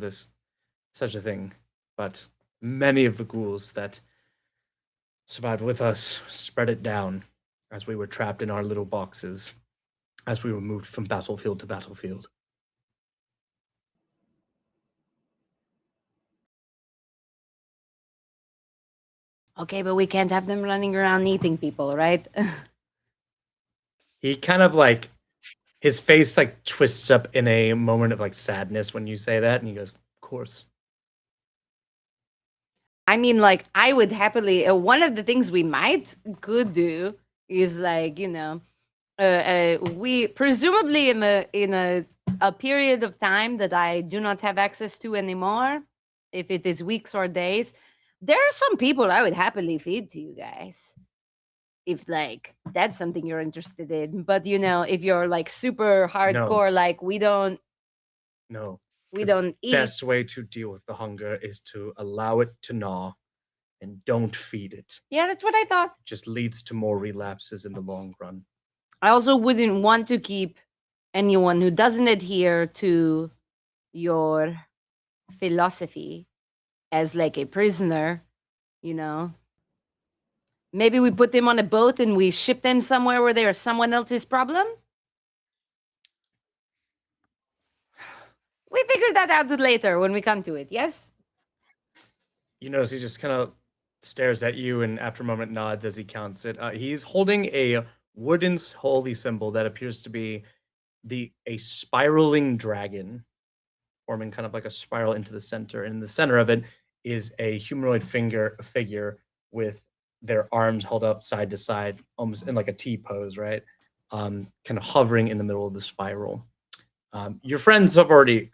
such a thing, but many of the ghouls that survived with us spread it down as we were trapped in our little boxes, as we were moved from battlefield to battlefield. Okay, but we can't have them running around eating people, right? He kind of his face twists up in a moment of sadness when you say that, and he goes, "Of course." I mean, I would happily. One of the things we could do is we presumably in a period of time that I do not have access to anymore, if it is weeks or days, there are some people I would happily feed to you guys. If that's something you're interested in, but if you're super hardcore, we don't. No. We don't eat. Best way to deal with the hunger is to allow it to gnaw and don't feed it. Yeah, that's what I thought. It just leads to more relapses in the long run. I also wouldn't want to keep anyone who doesn't adhere to your philosophy as a prisoner, Maybe we put them on a boat and we ship them somewhere where they are someone else's problem? We figure that out later when we come to it, yes? You notice he just kind of stares at you, and after a moment nods as he counts it. He's holding a wooden holy symbol that appears to be a spiraling dragon, forming kind of like a spiral into the center. And in the center of it is a humanoid figure with their arms held up side to side, almost in like a T pose, right? Kind of hovering in the middle of the spiral. Your friends have already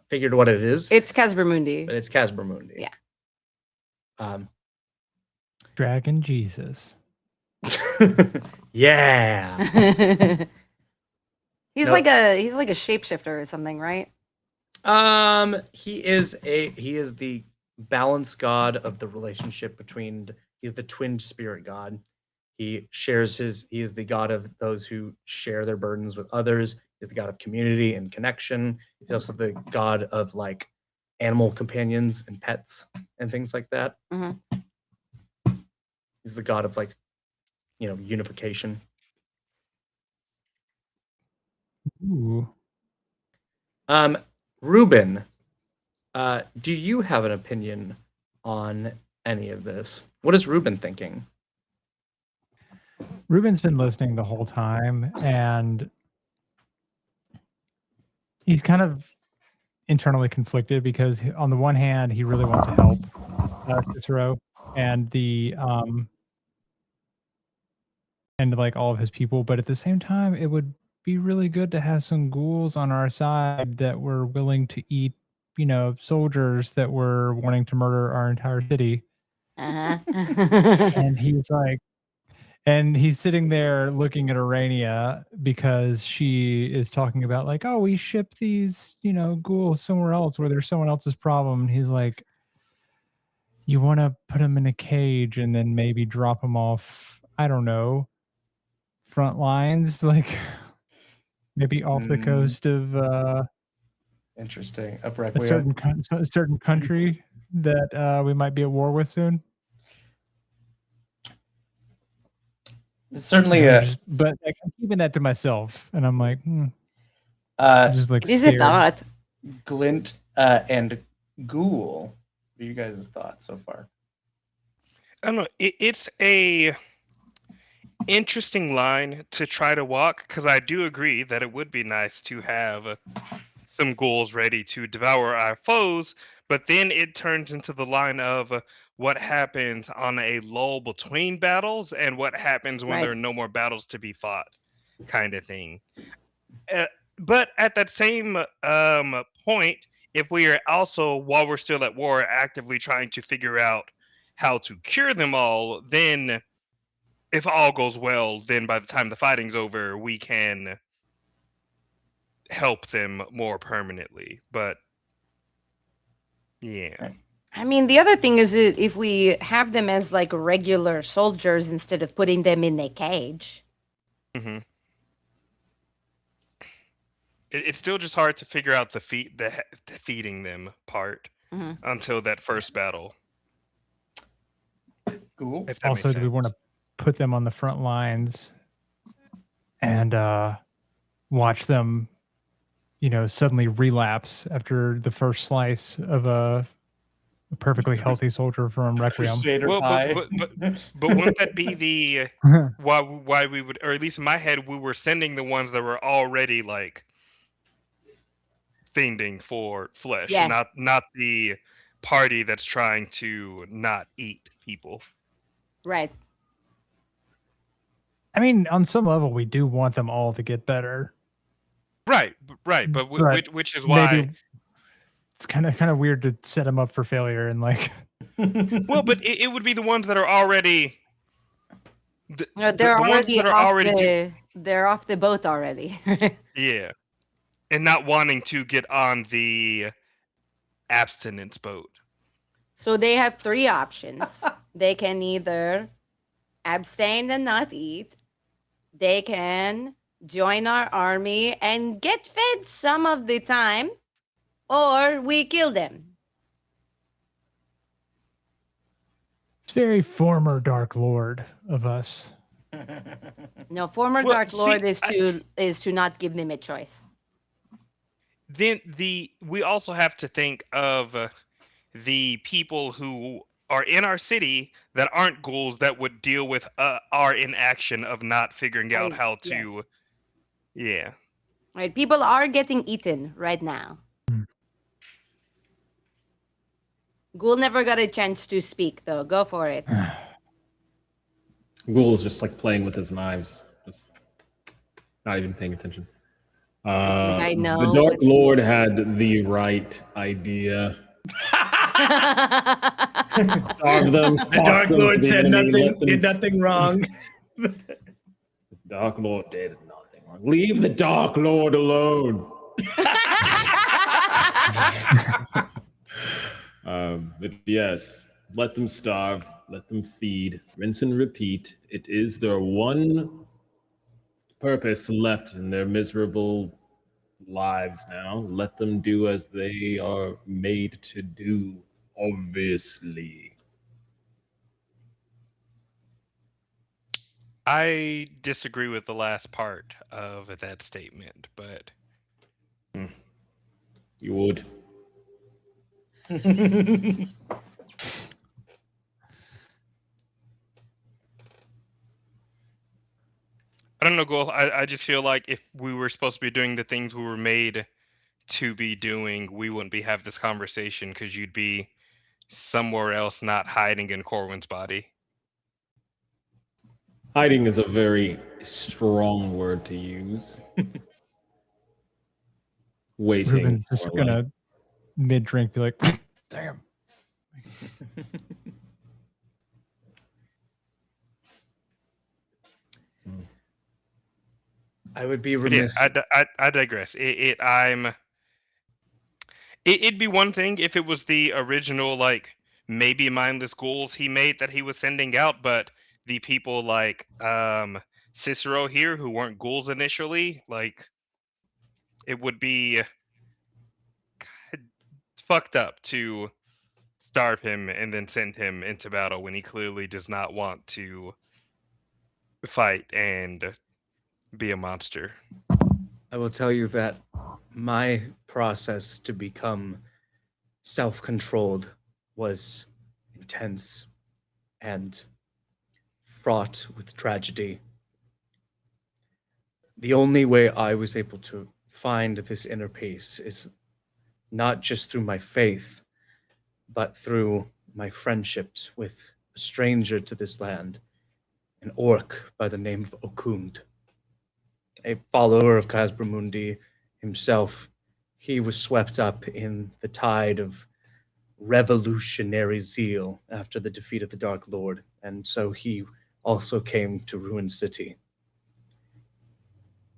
figured what it is. It's Casbermundi. But it's Casbermundi. Yeah. Dragon Jesus. Yeah. He's Nope. like a shapeshifter or something, right? He is the balance god of the relationship between. He's the twin spirit god. He is the god of those who share their burdens with others. He's the god of community and connection. He's also the god of like animal companions and pets and things like that. Mm-hmm. He's the god of like, unification. Ooh. Ruben, do you have an opinion on any of this? What is Ruben thinking? Ruben's been listening the whole time, and he's kind of internally conflicted because on the one hand, he really wants to help Cicero and and like all of his people, but at the same time, it would be really good to have some ghouls on our side that were willing to eat, soldiers that were wanting to murder our entire city. Uh-huh. And he's sitting there looking at Urania because she is talking about like, oh, we ship these, ghouls somewhere else where there's someone else's problem. And he's like, you want to put them in a cage and then maybe drop them off, I don't know, front lines, like maybe off the coast of Interesting. Of a Requiem. certain country that we might be at war with soon. It's certainly but like, I'm keeping that to myself, and I'm like, just like It is a thought. Glint and Ghoul. What are you guys' thoughts so far? I don't know. It's a interesting line to try to walk, because I do agree that it would be nice to have some ghouls ready to devour our foes, but then it turns into the line of what happens on a lull between battles and what happens when there are no more battles to be fought, kind of thing. But at that same point, if we are also, while we're still at war, actively trying to figure out how to cure them all, then if all goes well, then by the time the fighting's over, we can help them more permanently. But yeah. I mean, the other thing is that if we have them as like regular soldiers instead of putting them in a cage. Mm-hmm. It's still just hard to figure out the feeding them part until that first battle. Cool. Also, do we want to put them on the front lines and watch them, suddenly relapse after the first slice of a perfectly healthy soldier from Requiem? Well, but wouldn't that be the why we would, or at least in my head, we were sending the ones that were already like fiending for flesh, not the party that's trying to not eat people. Right. I mean, on some level, we do want them all to get better. Right. But which is why it's kind of weird to set them up for failure and like. Well, but it would be the ones that are already. They're off the boat already. Yeah, and not wanting to get on the abstinence boat. So they have three options. They can either abstain and not eat. They can join our army and get fed some of the time, or we kill them. It's very former Dark Lord of us. No, former Dark Lord is to not give them a choice. Then we also have to think of the people who are in our city that aren't ghouls that would deal with our inaction of not figuring out how to. Yeah. Right. People are getting eaten right now. Ghoul never got a chance to speak, though. Go for it. Ghoul is just like playing with his knives, just not even paying attention. I know The Dark what's Lord had the right idea. Starve them, The toss Dark them Lord to the said enemy, nothing, let them did nothing wrong. The Dark Lord did nothing wrong. Leave the Dark Lord alone. But yes, let them starve, let them feed, rinse and repeat. It is their one purpose left in their miserable lives now. Let them do as they are made to do, obviously. I disagree with the last part of that statement, but You would. I don't know, Ghoul. I just feel like if we were supposed to be doing the things we were made to be doing, we wouldn't be having this conversation because you'd be somewhere else, not hiding in Corwin's body. Hiding is a very strong word to use. Waiting. Ruben's just for, gonna mid-drink be like, damn. I would be But yeah, remiss. I digress. It'd be one thing if it was the original, like, maybe mindless ghouls he made that he was sending out, but the people like Cicero here who weren't ghouls initially, like, it would be fucked up to starve him and then send him into battle when he clearly does not want to fight and be a monster. I will tell you that my process to become self-controlled was intense and fraught with tragedy. The only way I was able to find this inner peace is not just through my faith, but through my friendships with a stranger to this land, an orc by the name of Okund, a follower of Khazbramundi himself. He was swept up in the tide of revolutionary zeal after the defeat of the Dark Lord, and so he also came to Ruin City.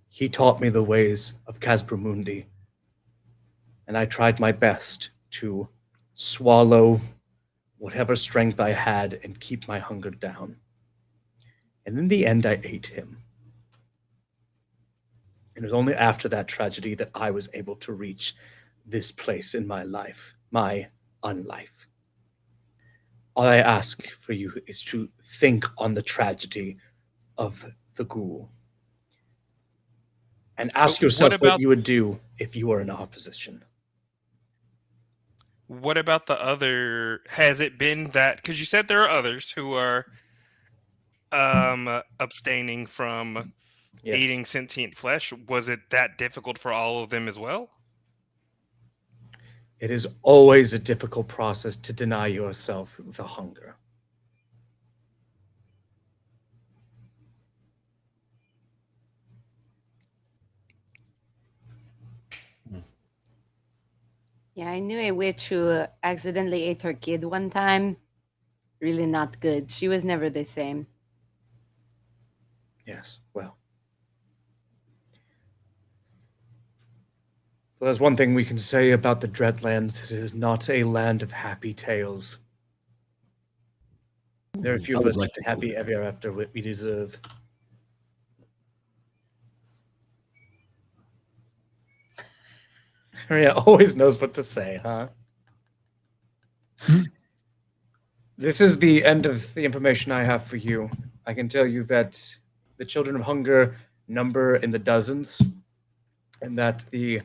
He taught me the ways of Khazbramundi, and I tried my best to swallow whatever strength I had and keep my hunger down. And in the end, I ate him. And it was only after that tragedy that I was able to reach this place in my life, my unlife. All I ask for you is to think on the tragedy of the ghoul. And ask yourself what you would do if you were in our position. What about the other? Has it been that? Because you said there are others who are abstaining from eating sentient flesh. Was it that difficult for all of them as well? It is always a difficult process to deny yourself the hunger. Yeah, I knew a witch who accidentally ate her kid one time. Really not good. She was never the same. Yes, well. There's one thing we can say about the Dreadlands. It is not a land of happy tales. There are a few of us happy ever after what we deserve. Maria always knows what to say, huh? This is the end of the information I have for you. I can tell you that the Children of Hunger number in the dozens, and that the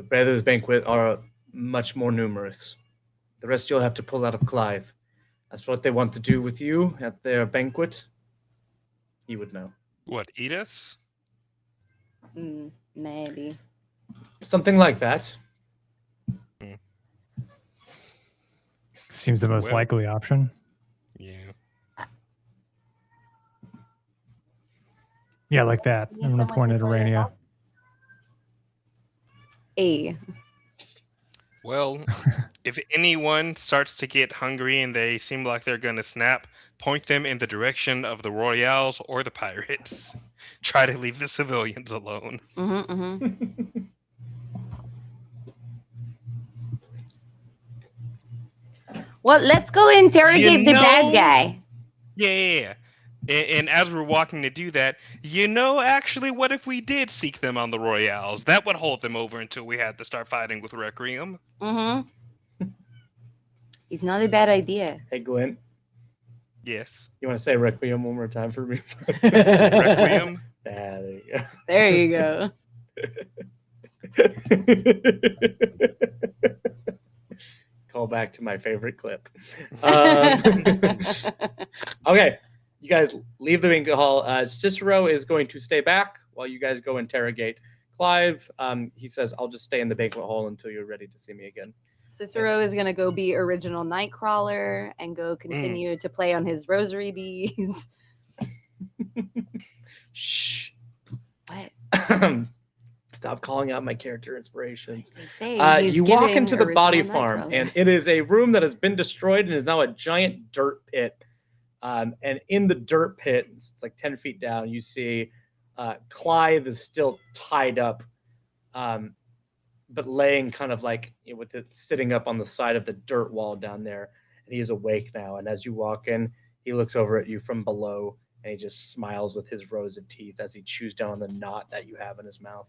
Brothers Banquet are much more numerous. The rest you'll have to pull out of Clive. That's what they want to do with you at their banquet. He would know. What, eat us? Maybe. Something like that. Seems the most Well. likely option. Yeah. Yeah, like that. Need I'm gonna someone point to at throw it Arania. out? A. Well, if anyone starts to get hungry and they seem like they're going to snap, point them in the direction of the Royales or the pirates. Try to leave the civilians alone. Well, let's go interrogate the bad guy. Yeah. And as we're walking to do that, actually, what if we did seek them on the Royales? That would hold them over until we had to start fighting with Requiem. It's not a bad idea. Hey, Glenn, Yes. you want to say Requiem one more time for me? Requiem? There you go. There you go. Call back to my favorite clip. Okay, you guys leave the bingo hall. Cicero is going to stay back while you guys go interrogate Clive. He says, I'll just stay in the banquet hall until you're ready to see me again. Cicero is going to go be original Nightcrawler and go continue to play on his rosary beads. Shh. What? Stop calling out my character inspirations. Say, You walk giving into the body original farm, Nightcrawler. and it is a room that has been destroyed and is now a giant dirt pit. And in the dirt pit, it's like 10 feet down, you see Clive is still tied up, but laying kind of like with it sitting up on the side of the dirt wall down there. And he is awake now. And as you walk in, he looks over at you from below, and he just smiles with his rows of teeth as he chews down on the knot that you have in his mouth.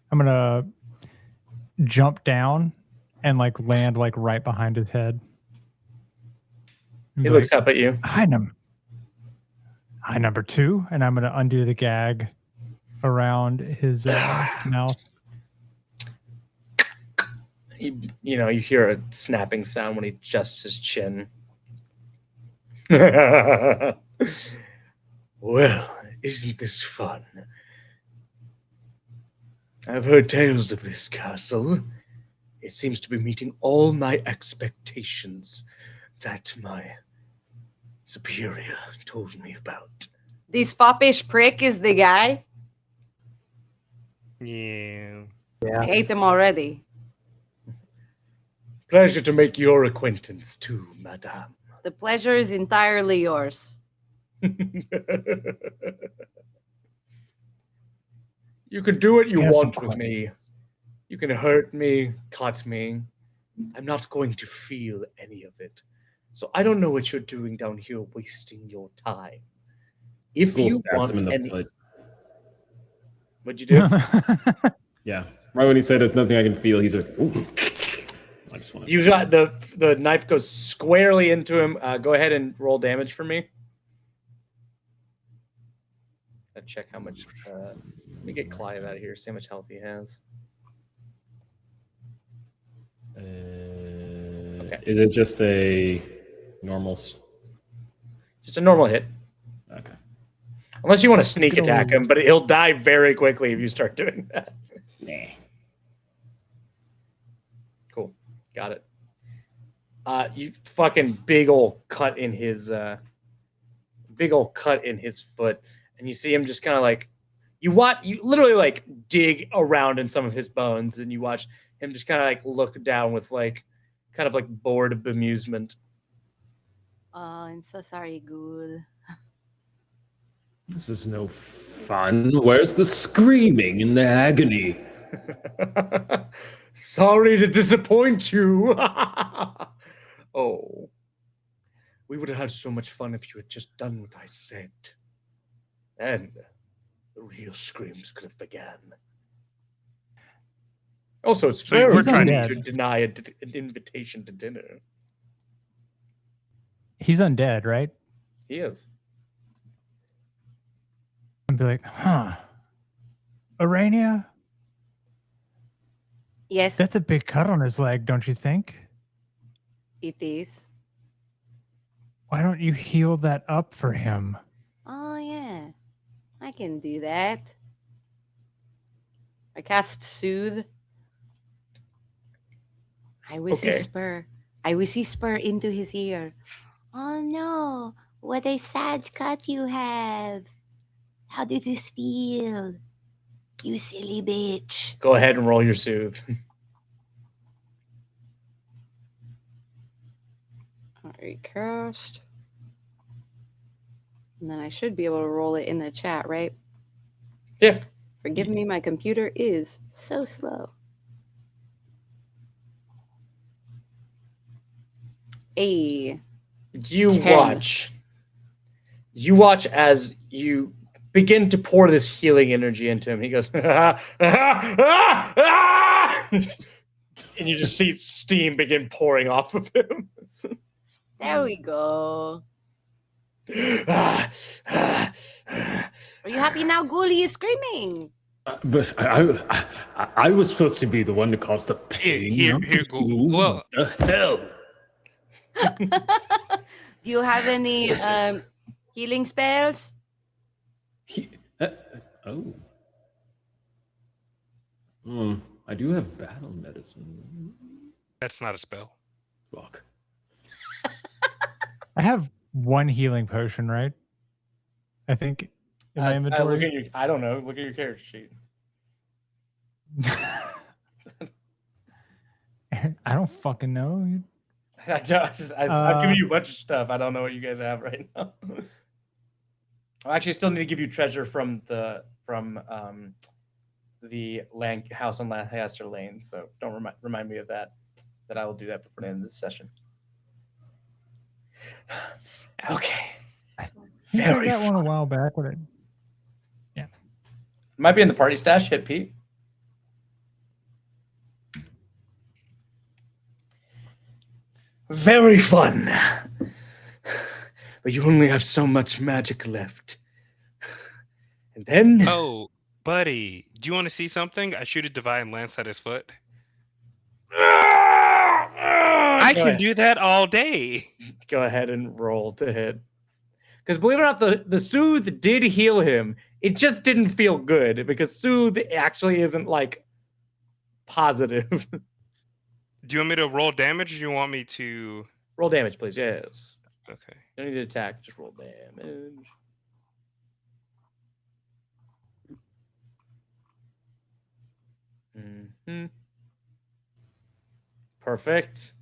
I'm gonna jump down and like land like right behind his head. And He be looks like, up at you. Hi, number 2, and I'm gonna undo the gag around his mouth. You hear a snapping sound when he adjusts his chin. Well, isn't this fun? I've heard tales of this castle. It seems to be meeting all my expectations that my superior told me about. This foppish prick is the guy. Yeah. I hate him already. Pleasure to make your acquaintance too, madame. The pleasure is entirely yours. You can do what you Yes, want of with course. me. You can hurt me, cut me. I'm not going to feel any of it. So I don't know what you're doing down here wasting your time. If Ghoul you stabs want him in the any... foot. What'd you do? Yeah. Right when he said it's nothing I can feel, he's like, ooh. I just want to... You got the knife goes squarely into him. Go ahead and roll damage for me. Let's check how much. Let me get Clive out of here. See how much health he has. Is it just a normal? Just a normal hit. Okay. Unless you want to sneak Good attack him, but he'll die very quickly if you start doing that. Nah. Cool. Got it. You fucking big old cut in his foot, and you see him just kind of like you literally like dig around in some of his bones, and you watch him just kind of like look down with like kind of like bored bemusement. Oh, I'm so sorry, Ghoul. This is no fun. Where's the screaming and the agony? Sorry to disappoint you. Oh, we would have had so much fun if you had just done what I said. Then the real screams could have begun. Also, it's So you very were trying rude to- to deny an invitation to dinner. He's undead, right? He is. And be like, huh? Arania? Yes, That's a big cut on his leg, don't you think? it is. Why don't you heal that up for him? Oh, yeah. I can do that. I cast Soothe. I whisper. I whisper into his ear. Oh no, what a sad cut you have. How does this feel? You silly bitch. Go ahead and roll your soothe. Alright, cast. And then I should be able to roll it in the chat, right? Yeah. Forgive me, my computer is so slow. A. You 10. watch. You watch as you begin to pour this healing energy into him. He goes, and you just see steam begin pouring off of him. There we go. Are you happy now? Ghoulie is screaming. But I was supposed to be the one to cause the pain. Here, not Ghoul. you. Well- What the hell? Do you have any What's this? healing spells? Oh. I do have battle medicine. That's not a spell. Fuck. I have one healing potion, right? I think in my inventory. Look at your, I don't know. Look at your character sheet. I don't fucking know. I've given you a bunch of stuff. I don't know what you guys have right now. I actually still need to give you treasure from the house on Lancaster Lane. So don't remind me of that. That I will do that before the end of the session. Okay. I think I got one a while back. Might be in the party stash. Hit Pete. Very fun. But you only have so much magic left. And then... Oh, buddy, do you want to see something? I shoot a divine lance at his foot. I can do that all day. Go ahead and roll to hit. Because believe it or not, the soothe did heal him. It just didn't feel good because soothe actually isn't like positive. Do you want me to roll damage or do you want me to... Roll damage, please. Yes. Okay. You don't need to attack. Just roll damage. Mm-hmm. Perfect.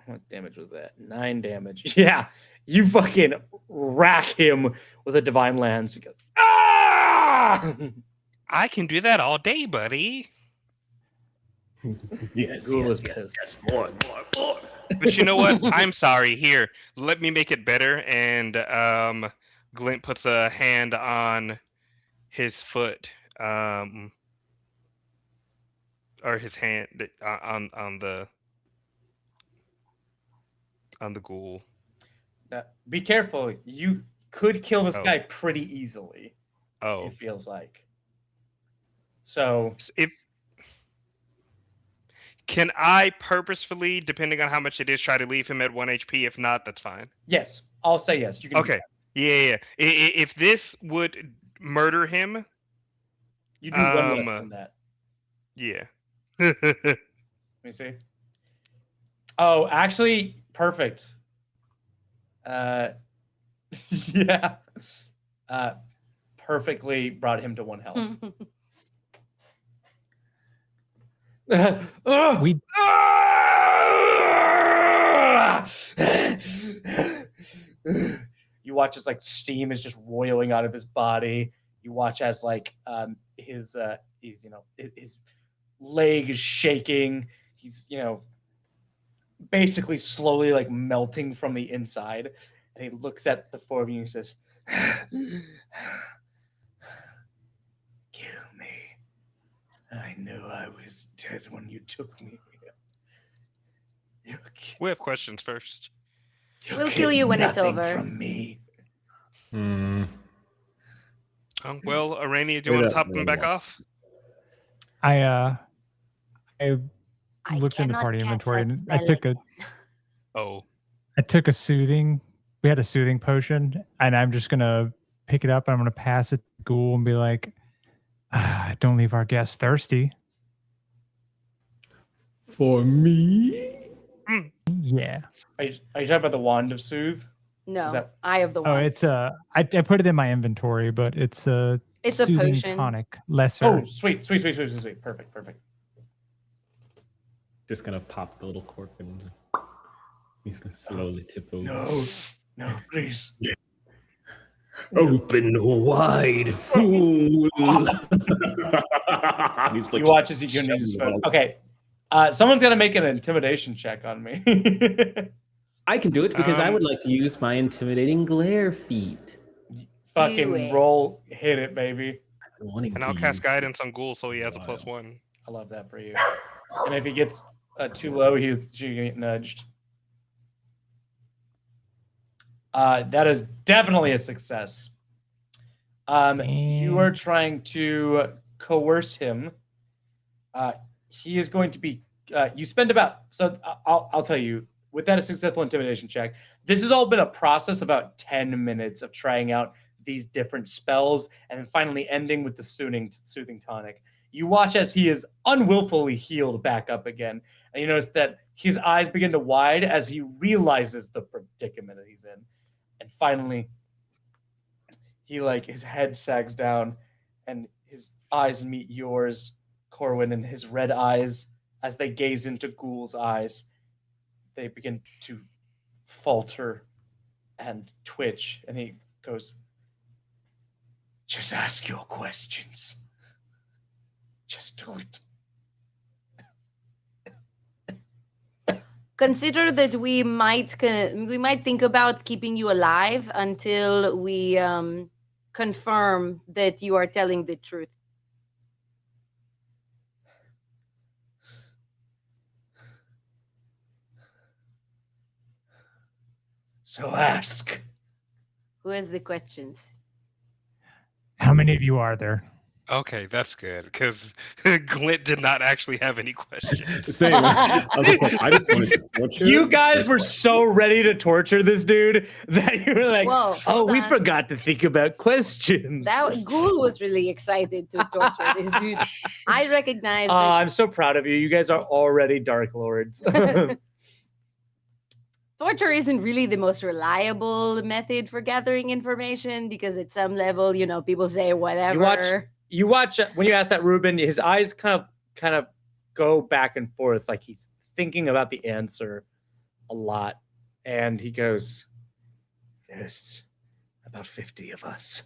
What damage was that? 9 damage. Yeah. You fucking rack him with a divine lance. He goes, ah! I can do that all day, buddy. Yes, Ghoul is yes, pissed. yes, more. But you know what? I'm sorry. Here, let me make it better. And Glint puts a hand on his foot, or his hand on the ghoul. Now, be careful. You could kill this Oh. guy pretty easily. Oh, It feels like. So if can I purposefully, depending on how much it is, try to leave him at 1 HP? If not, that's fine. yes, I'll say yes. You can. do Okay. that. Yeah. If this would murder him, You do one less than that. yeah. Let me see. Oh, actually, perfect. Yeah. Perfectly brought him to 1 health. We- You watch as like steam is just roiling out of his body. You watch as like his leg is shaking. He's basically slowly like melting from the inside. And he looks at the 4 of you and says, "Kill me. I knew I was dead when you took me here. We have questions first. We'll kill you when it's nothing over." From me. Well, Arania, do you want to top him back off? I I looked in the cannot party cast inventory that and I spell took a soothing. We had a soothing potion, and I'm just gonna pick it up and I'm gonna pass it to Ghoul and be like, "Don't leave our guests thirsty." For me? Yeah. Are you talking about the Wand of Soothe? No, that- Eye of the Oh, Wand. it's I put it in my inventory, but it's a It's a soothing potion. tonic, lesser. Oh, sweet. Perfect. Just gonna pop the little cork and he's gonna slowly tip over. No, please. Open wide, fool. He's like, You watch as he continues to smoke. Okay. Someone's gonna make an intimidation check on me. I can do it because I would like to use my intimidating glare feat. Fucking roll, hit it, baby. And I'll cast guidance on Ghoul so he has a +1. I love that for you. And if he gets too low, she's gonna get nudged. That is definitely a success. You are trying to coerce him. He is going to be. You spend about. So I'll tell you. With that, a successful intimidation check. This has all been a process about 10 minutes of trying out these different spells, and then finally ending with the soothing tonic. You watch as he is unwillfully healed back up again, and you notice that his eyes begin to widen as he realizes the predicament that he's in. And finally, his head sags down, and his eyes meet yours, Corwin, and his red eyes, as they gaze into Ghoul's eyes, they begin to falter and twitch, and he goes, "Just ask your questions. Just do it." Consider that we might think about keeping you alive until we confirm that you are telling the truth. So ask. Who has the questions? How many of you are there? Okay, that's good because Glint did not actually have any questions. Same. I was just like, I just wanted to torture. You guys were so ready to torture this dude that you were like, Whoa, "Oh, hold we on. forgot to think about questions." That Ghoul was really excited to torture this dude. I recognize that. I'm so proud of you. You guys are already Dark Lords. Torture isn't really the most reliable method for gathering information because at some level, people say whatever. You watch when you ask that, Ruben, his eyes kind of go back and forth like he's thinking about the answer a lot. And he goes, "There's about 50 of us."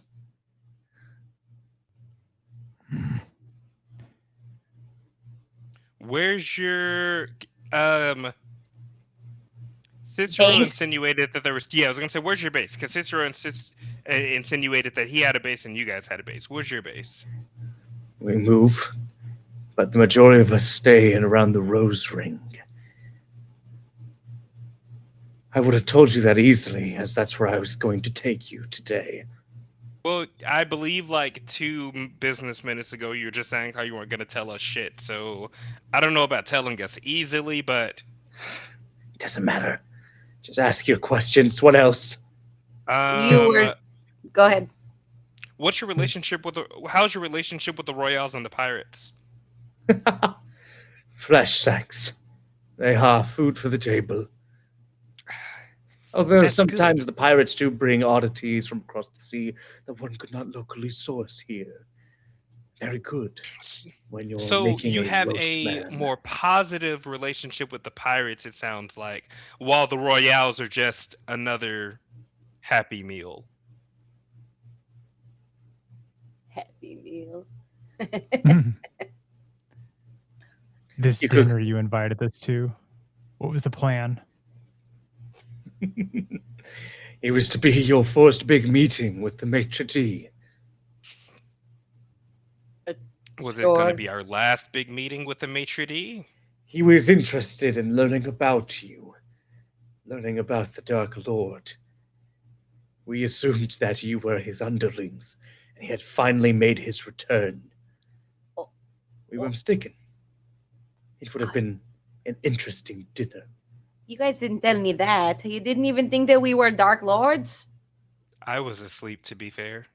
Where's your Cicero Base? insinuated that there was. Yeah, I was gonna say, where's your base? Because Cicero insinuated that he had a base and you guys had a base. Where's your base? We move, but the majority of us stay in around the Rose Ring. I would have told you that easily, as that's where I was going to take you today. Well, I believe like 2 business minutes ago you were just saying how you weren't gonna tell us shit. So I don't know about telling us easily, but It doesn't matter. Just ask your questions. What else? Go ahead. What's your relationship with how's your relationship with the Royals and the Pirates? Flesh sacks. They are food for the table. Although That's sometimes the pirates do bring oddities from across the sea that one could not locally source here. Very good when you're So making you a have roast a man. more positive relationship with the Pirates, it sounds like, while the Royals are just another Happy Meal. Happy meal. This You could- dinner you invited us to. What was the plan? It was to be your first big meeting with the maitre d'. Was it going Sure. to be our last big meeting with the maitre d'? He was interested in learning about you, learning about the Dark Lord. We assumed that you were his underlings, and he had finally made his return. Oh. We were mistaken. it would have been an interesting dinner. You guys didn't tell me that. You didn't even think that we were Dark Lords? I was asleep, to be fair.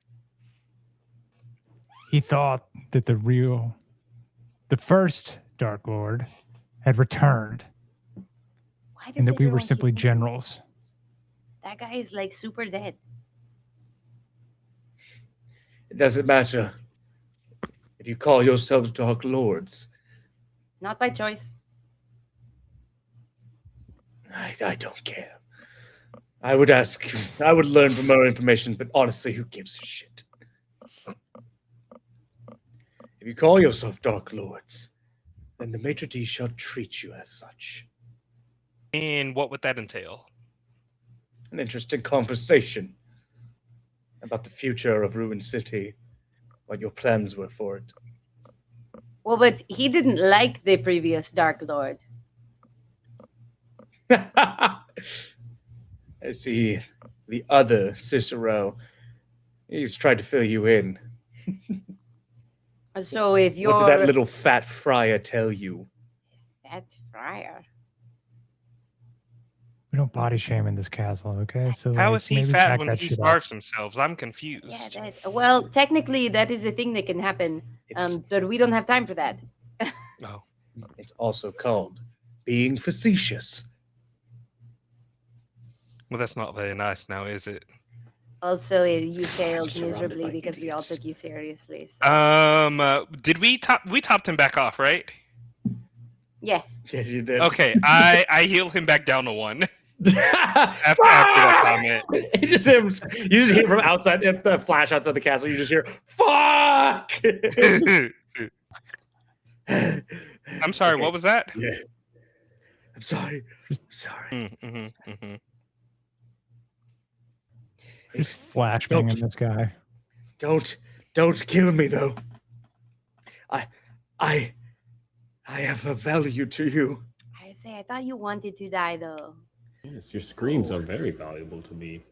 He thought that the first Dark Lord had returned, Why does and that we were everyone simply keep- generals. That guy is like super dead. It doesn't matter if you call yourselves Dark Lords. Not by choice. I don't care. I would learn for more information, but honestly, who gives a shit? If you call yourself Dark Lords, then the maitre d' shall treat you as such. And what would that entail? An interesting conversation about the future of Ruin City, what your plans were for it. Well, but he didn't like the previous Dark Lord. I see the other Cicero. He's tried to fill you in. So if you're What did that little fat friar tell you? Fat Friar. We don't body shame in this castle, okay? So How like, is he maybe fat back when that he shit up. starves themselves? I'm confused. Yeah, well, technically that is a thing that can happen. But we don't have time for that. Oh. It's also called being facetious. Well, that's not very nice now, is it? Also, you failed surrounded miserably by because we all idiots. took you seriously. So. Did we topped him back off, right? Yeah. Yes, you did. Okay, I heal him back down to 1 after that comment. You just hear from outside, if the flash outside the castle, you just hear, fuck! I'm sorry, Okay. what was that? Yeah. I'm sorry. Sorry. Mm-hmm. Just flashbanging this guy. Don't kill me though. I have a value to you. I thought you wanted to die though. Yes, your screams are very valuable to me.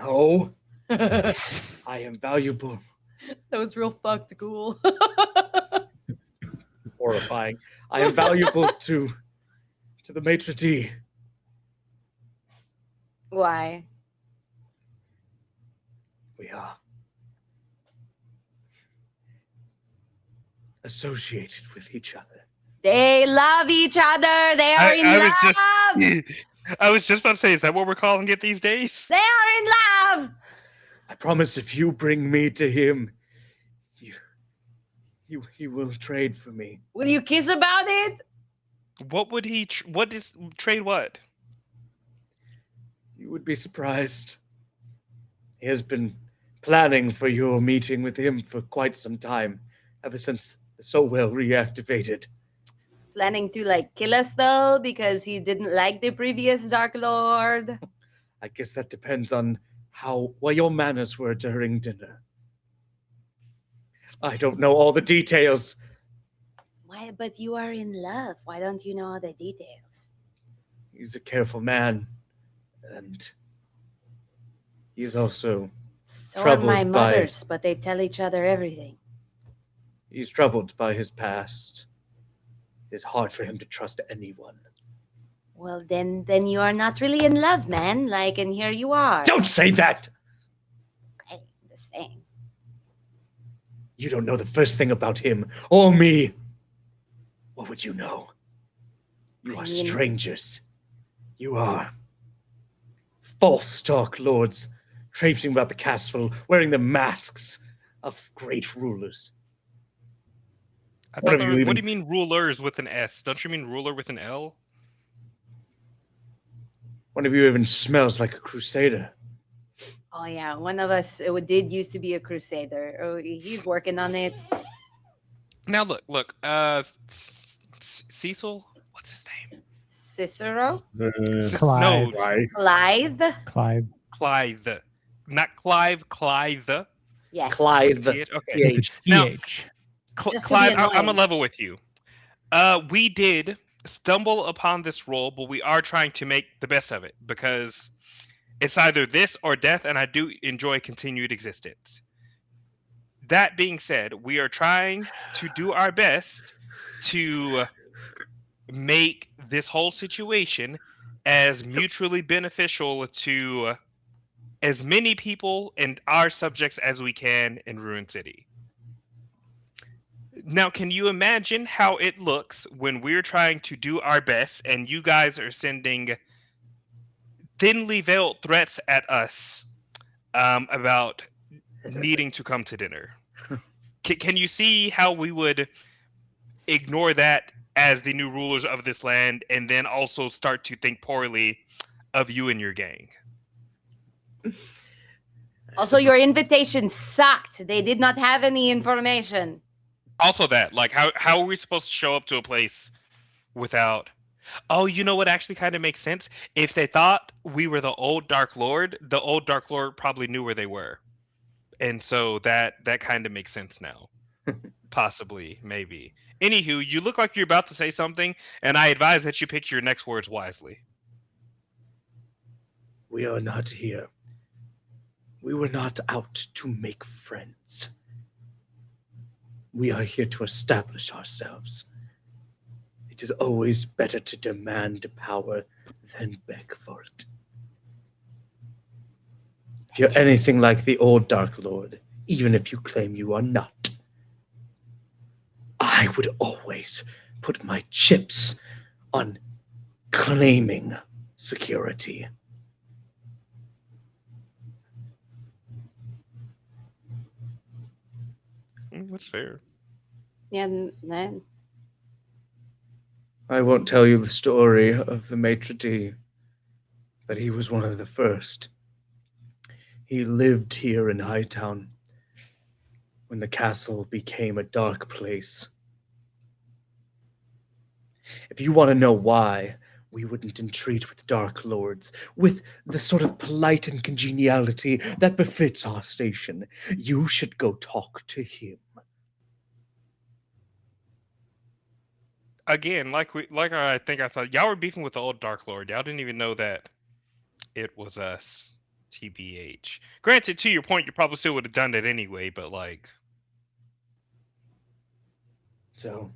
No. I am valuable. That was real fucked cool. Horrifying. I am valuable to the maitre d'. Why? We are associated with each other. They love each other. They are in love. I was just about to say, is that what we're calling it these days? They are in love. I promise if you bring me to him, he will trade for me. Will you kiss about it? What would he? What is trade? What? You would be surprised. He has been planning for your meeting with him for quite some time, ever since the so well reactivated. Planning to like kill us though because you didn't like the previous Dark Lord. I guess that depends on what your manners were during dinner. I don't know all the details. Why? But you are in love. Why don't you know all the details? He's a careful man, and he's also So are my troubled by- mothers, but they tell each other everything. he's troubled by his past. It's hard for him to trust anyone. Well, then you are not really in love, man. Like, and here you are. Don't say that! Okay, I'm just saying. You don't know the first thing about him or me. What would you know? You I are mean- strangers. You are false Dark Lords traipsing about the castle, wearing the masks of great rulers. I One thought of you what even- do you mean rulers with an S? Don't you mean ruler with an L? One of you even smells like a crusader. Oh yeah, one of us did used to be a crusader. Oh, he's working on it. Now look. Cecil, what's his name? Cicero, Clyde. No, Clive. Clive, not Clive. Clive. Yeah. Clive. See it? Okay. PH. Now- EH. Just to be Clive, I'm annoying. a level with you. We did stumble upon this role, but we are trying to make the best of it because it's either this or death, and I do enjoy continued existence. That being said, we are trying to do our best to make this whole situation as mutually beneficial to as many people and our subjects as we can in Ruin City. Now, can you imagine how it looks when we're trying to do our best and you guys are sending thinly veiled threats at us about needing to come to dinner? Can you see how we would ignore that as the new rulers of this land and then also start to think poorly of you and your gang? Also, your invitation sucked. They did not have any information. Also that, like, how are we supposed to show up to a place without... Oh, you know what actually kind of makes sense? If they thought we were the old Dark Lord, the old Dark Lord probably knew where they were. And so that kind of makes sense now. Possibly, maybe. Anywho, you look like you're about to say something, and I advise that you pick your next words wisely. We are not here. We were not out to make friends. We are here to establish ourselves. It is always better to demand power than beg for it. If you're anything like the old Dark Lord, even if you claim you are not, I would always put my chips on claiming security. That's fair. Yeah, then I won't tell you the story of the maitre d', but he was one of the first. He lived here in Hightown when the castle became a dark place. If you want to know why we wouldn't entreat with Dark Lords, with the sort of polite and congeniality that befits our station, you should go talk to him. Again, like I think I thought, y'all were beefing with the old Dark Lord. Y'all didn't even know that it was us. TBH. Granted, to your point, you probably still would have done it anyway, but like... So,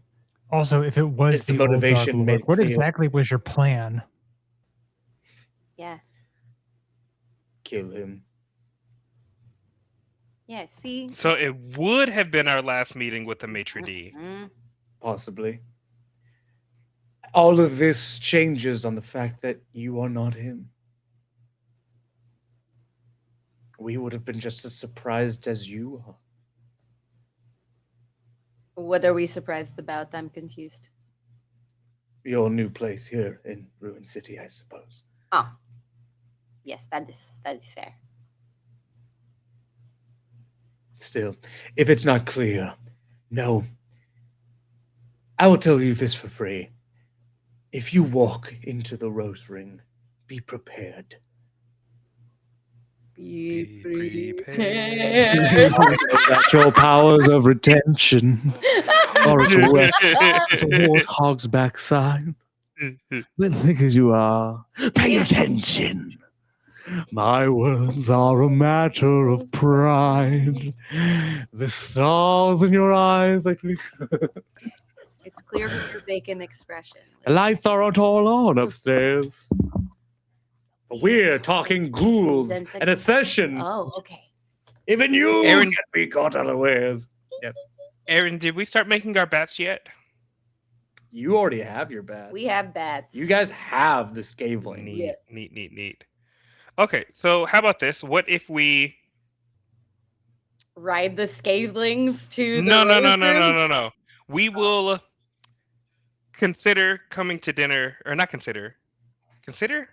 Also, if it was If the the old motivation Dark made Lord, it what clear. exactly was your plan? yeah. kill him. Yeah, see? So it would have been our last meeting with the maitre d'. Mm. Possibly. All of this changes on the fact that you are not him. We would have been just as surprised as you are. What are we surprised about? I'm confused. Your new place here in Ruin City, I suppose. Oh. Yes, that is fair. Still, if it's not clear, no. I will tell you this for free. If you walk into the Rose Ring, be prepared. Be prepared. Got your powers of retention, or it's wet as a warthog's backside. But think as you are, pay attention. My words are a matter of pride. The stars in your eyes, It's clear with your vacant expression. the lights aren't all on upstairs. We're talking ghouls Then and a session. Oh, okay. Even you Aaron- can be caught unawares. Yes. Aaron, did we start making our bats yet? You already have your bats. We have bats. You guys have the scaveling. Neat. Okay, so how about this? What if we... ride the scathelings to the No. Rose Room? We will consider coming to dinner, or not consider. Consider?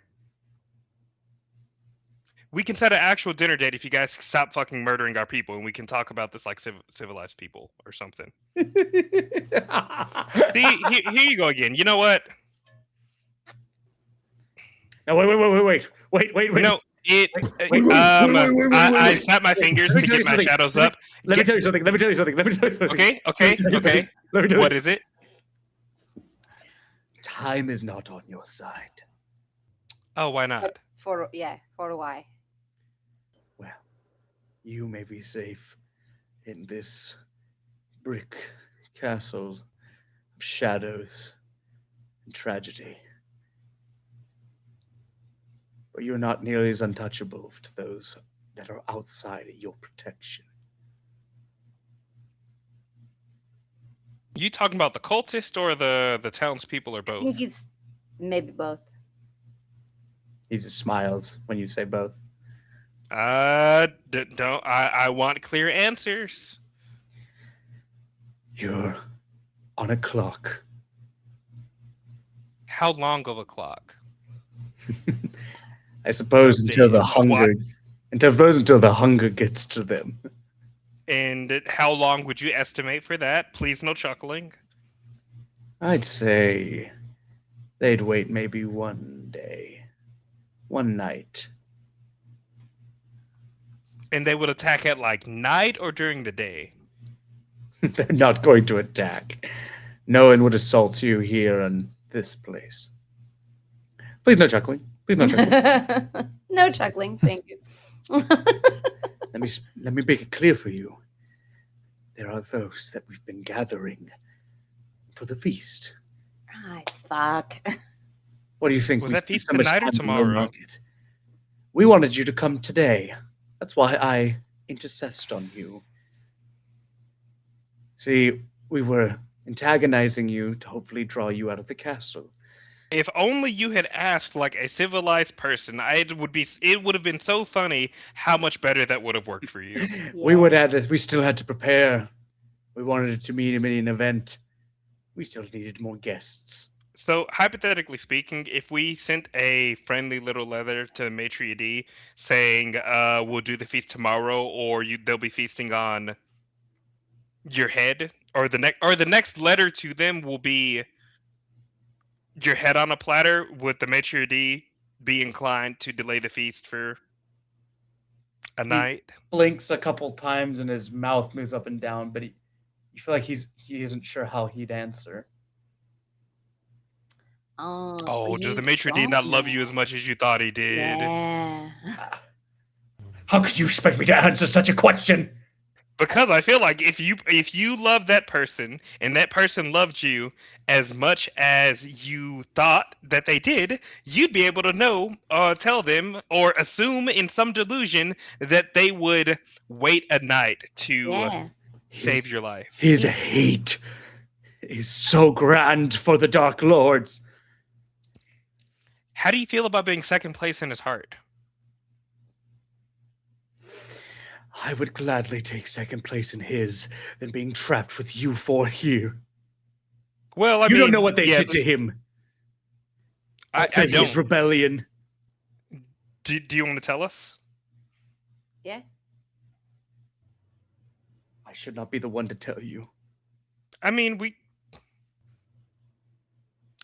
We can set an actual dinner date if you guys stop fucking murdering our people, and we can talk about this like civilized people or something. See, here you go again. You know what? No, wait. No, it. wait, I snap my fingers Let me to tell you get my something. shadows up. Let me tell you something. Okay. Let me tell What you. is it? Time is not on your side. Oh, why not? For a why? Well, you may be safe in this brick castle of shadows and tragedy. But you're not nearly as untouchable to those that are outside of your protection. You talking about the cultist or the townspeople or I both? think it's maybe both. He just smiles when you say both. Don't. I want clear answers. You're on a clock. How long of a clock? I suppose until the What? hunger. Until the hunger gets to them. And how long would you estimate for that? Please, no chuckling. I'd say they'd wait maybe one day, one night. And they would attack at like night or during the day? They're not going to attack. No one would assault you here in this place. Please, no chuckling. Please, no chuckling. No chuckling, thank you. Let me make it clear for you. There are those that we've been gathering for the feast. Right, fuck. What do you think? Was we that spent feast so much tonight or time in the tomorrow? market? We wanted you to come today. That's why I intercessed on you. See, we were antagonizing you to hopefully draw you out of the castle. If only you had asked like a civilized person, it would have been so funny how much better that would have worked for you. We still had to prepare. We wanted it to be an event. We still needed more guests. So hypothetically speaking, if we sent a friendly little letter to Maitre D saying we'll do the feast tomorrow, or they'll be feasting on your head, or the next letter to them will be your head on a platter, would the Maitre D be inclined to delay the feast for a night? Blinks a couple times and his mouth moves up and down, but you feel like he isn't sure how he'd answer. Oh, does the Maitre D not love you as much as you thought he did? Yeah. How could you expect me to answer such a question? Because I feel like if you love that person and that person loved you as much as you thought that they did, you'd be able to know, tell them, or assume in some delusion that they would wait a night to save your life. His hate is so grand for the Dark Lords. How do you feel about being second place in his heart? I would gladly take second place in his than being trapped with you four here. Well, you don't know what they did to him. I His don't. rebellion. Do you want to tell us? Yeah. I should not be the one to tell you. I mean,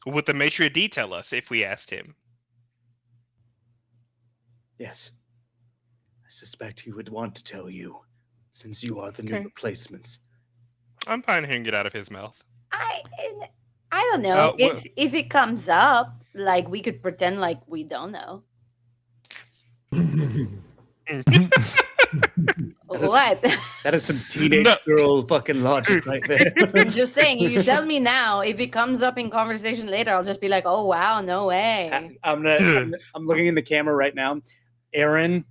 would the Maitre D tell us if we asked him? Yes. I suspect he would want to tell you, since you are the new replacements. I'm fine hearing it out of his mouth. I don't know. If it comes up, like we could pretend like we don't know. What? That is some teenage girl fucking logic right there. I'm just saying, you tell me now. If it comes up in conversation later, I'll just be like, "Oh wow, no way." I'm looking in the camera right now. Aaron,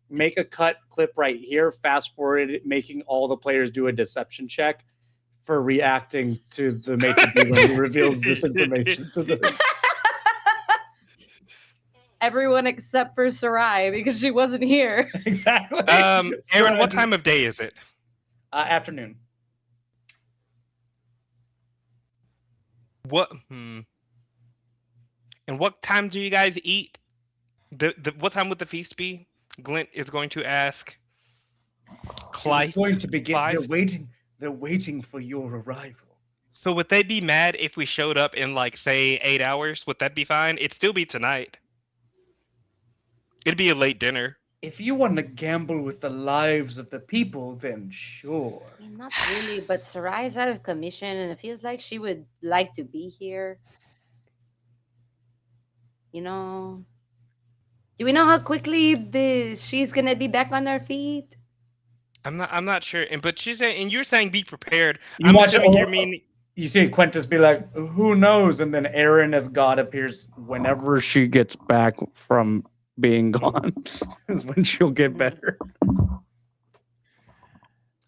make a cut clip right here. Fast forward it, making all the players do a deception check for reacting to the Maitre D when he reveals this information to them. Everyone except for Sarai because she wasn't here. Exactly. Aaron, what time of day is it? Afternoon. What? And what time do you guys eat? What time would the feast be? Glint is going to ask. It's going to begin. They're waiting for your arrival. So would they be mad if we showed up in like say 8 hours? Would that be fine? It'd still be tonight. It'd be a late dinner. If you want to gamble with the lives of the people, then sure. I mean, not really, but Sarai's out of commission, and it feels like she would like to be here. You know, do we know how quickly she's gonna be back on her feet? I'm not sure. But she's saying, and you're saying be prepared. You you see Quintus be like, who knows? And then Erin as God appears whenever she gets back from being gone. Is when she'll get better.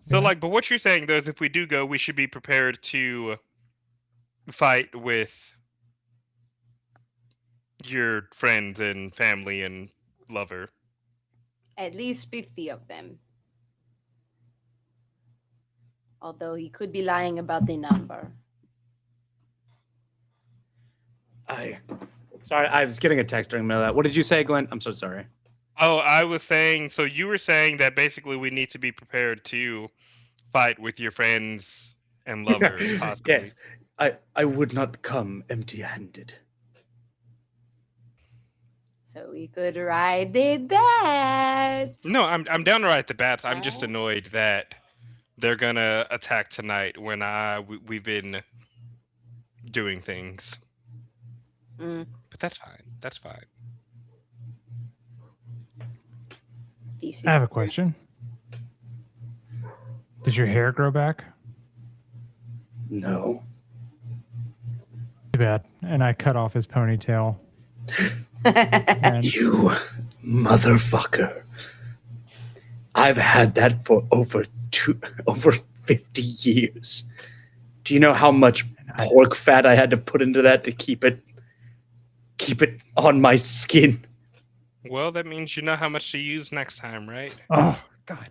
So, like, but what you're saying, though, is if we do go, we should be prepared to fight with your friends and family and lover. At least 50 of them. Although he could be lying about the number. Sorry, I was getting a text during the middle of that. What did you say, Glenn? I'm so sorry. Oh, I was saying, so you were saying that basically we need to be prepared to fight with your friends and lovers, possibly. Yes, I would not come empty-handed. So we could ride the bats. No, I'm down to ride the bats. I'm just annoyed that they're gonna attack tonight when we've been doing things. Mm. But that's fine. That's fine. I have a question. Did your hair grow back? No. Too bad. And I cut off his ponytail. You motherfucker. I've had that for over 50 years. Do you know how much pork fat I had to put into that to keep it on my skin? Well, that means you know how much to use next time, right? Oh, God.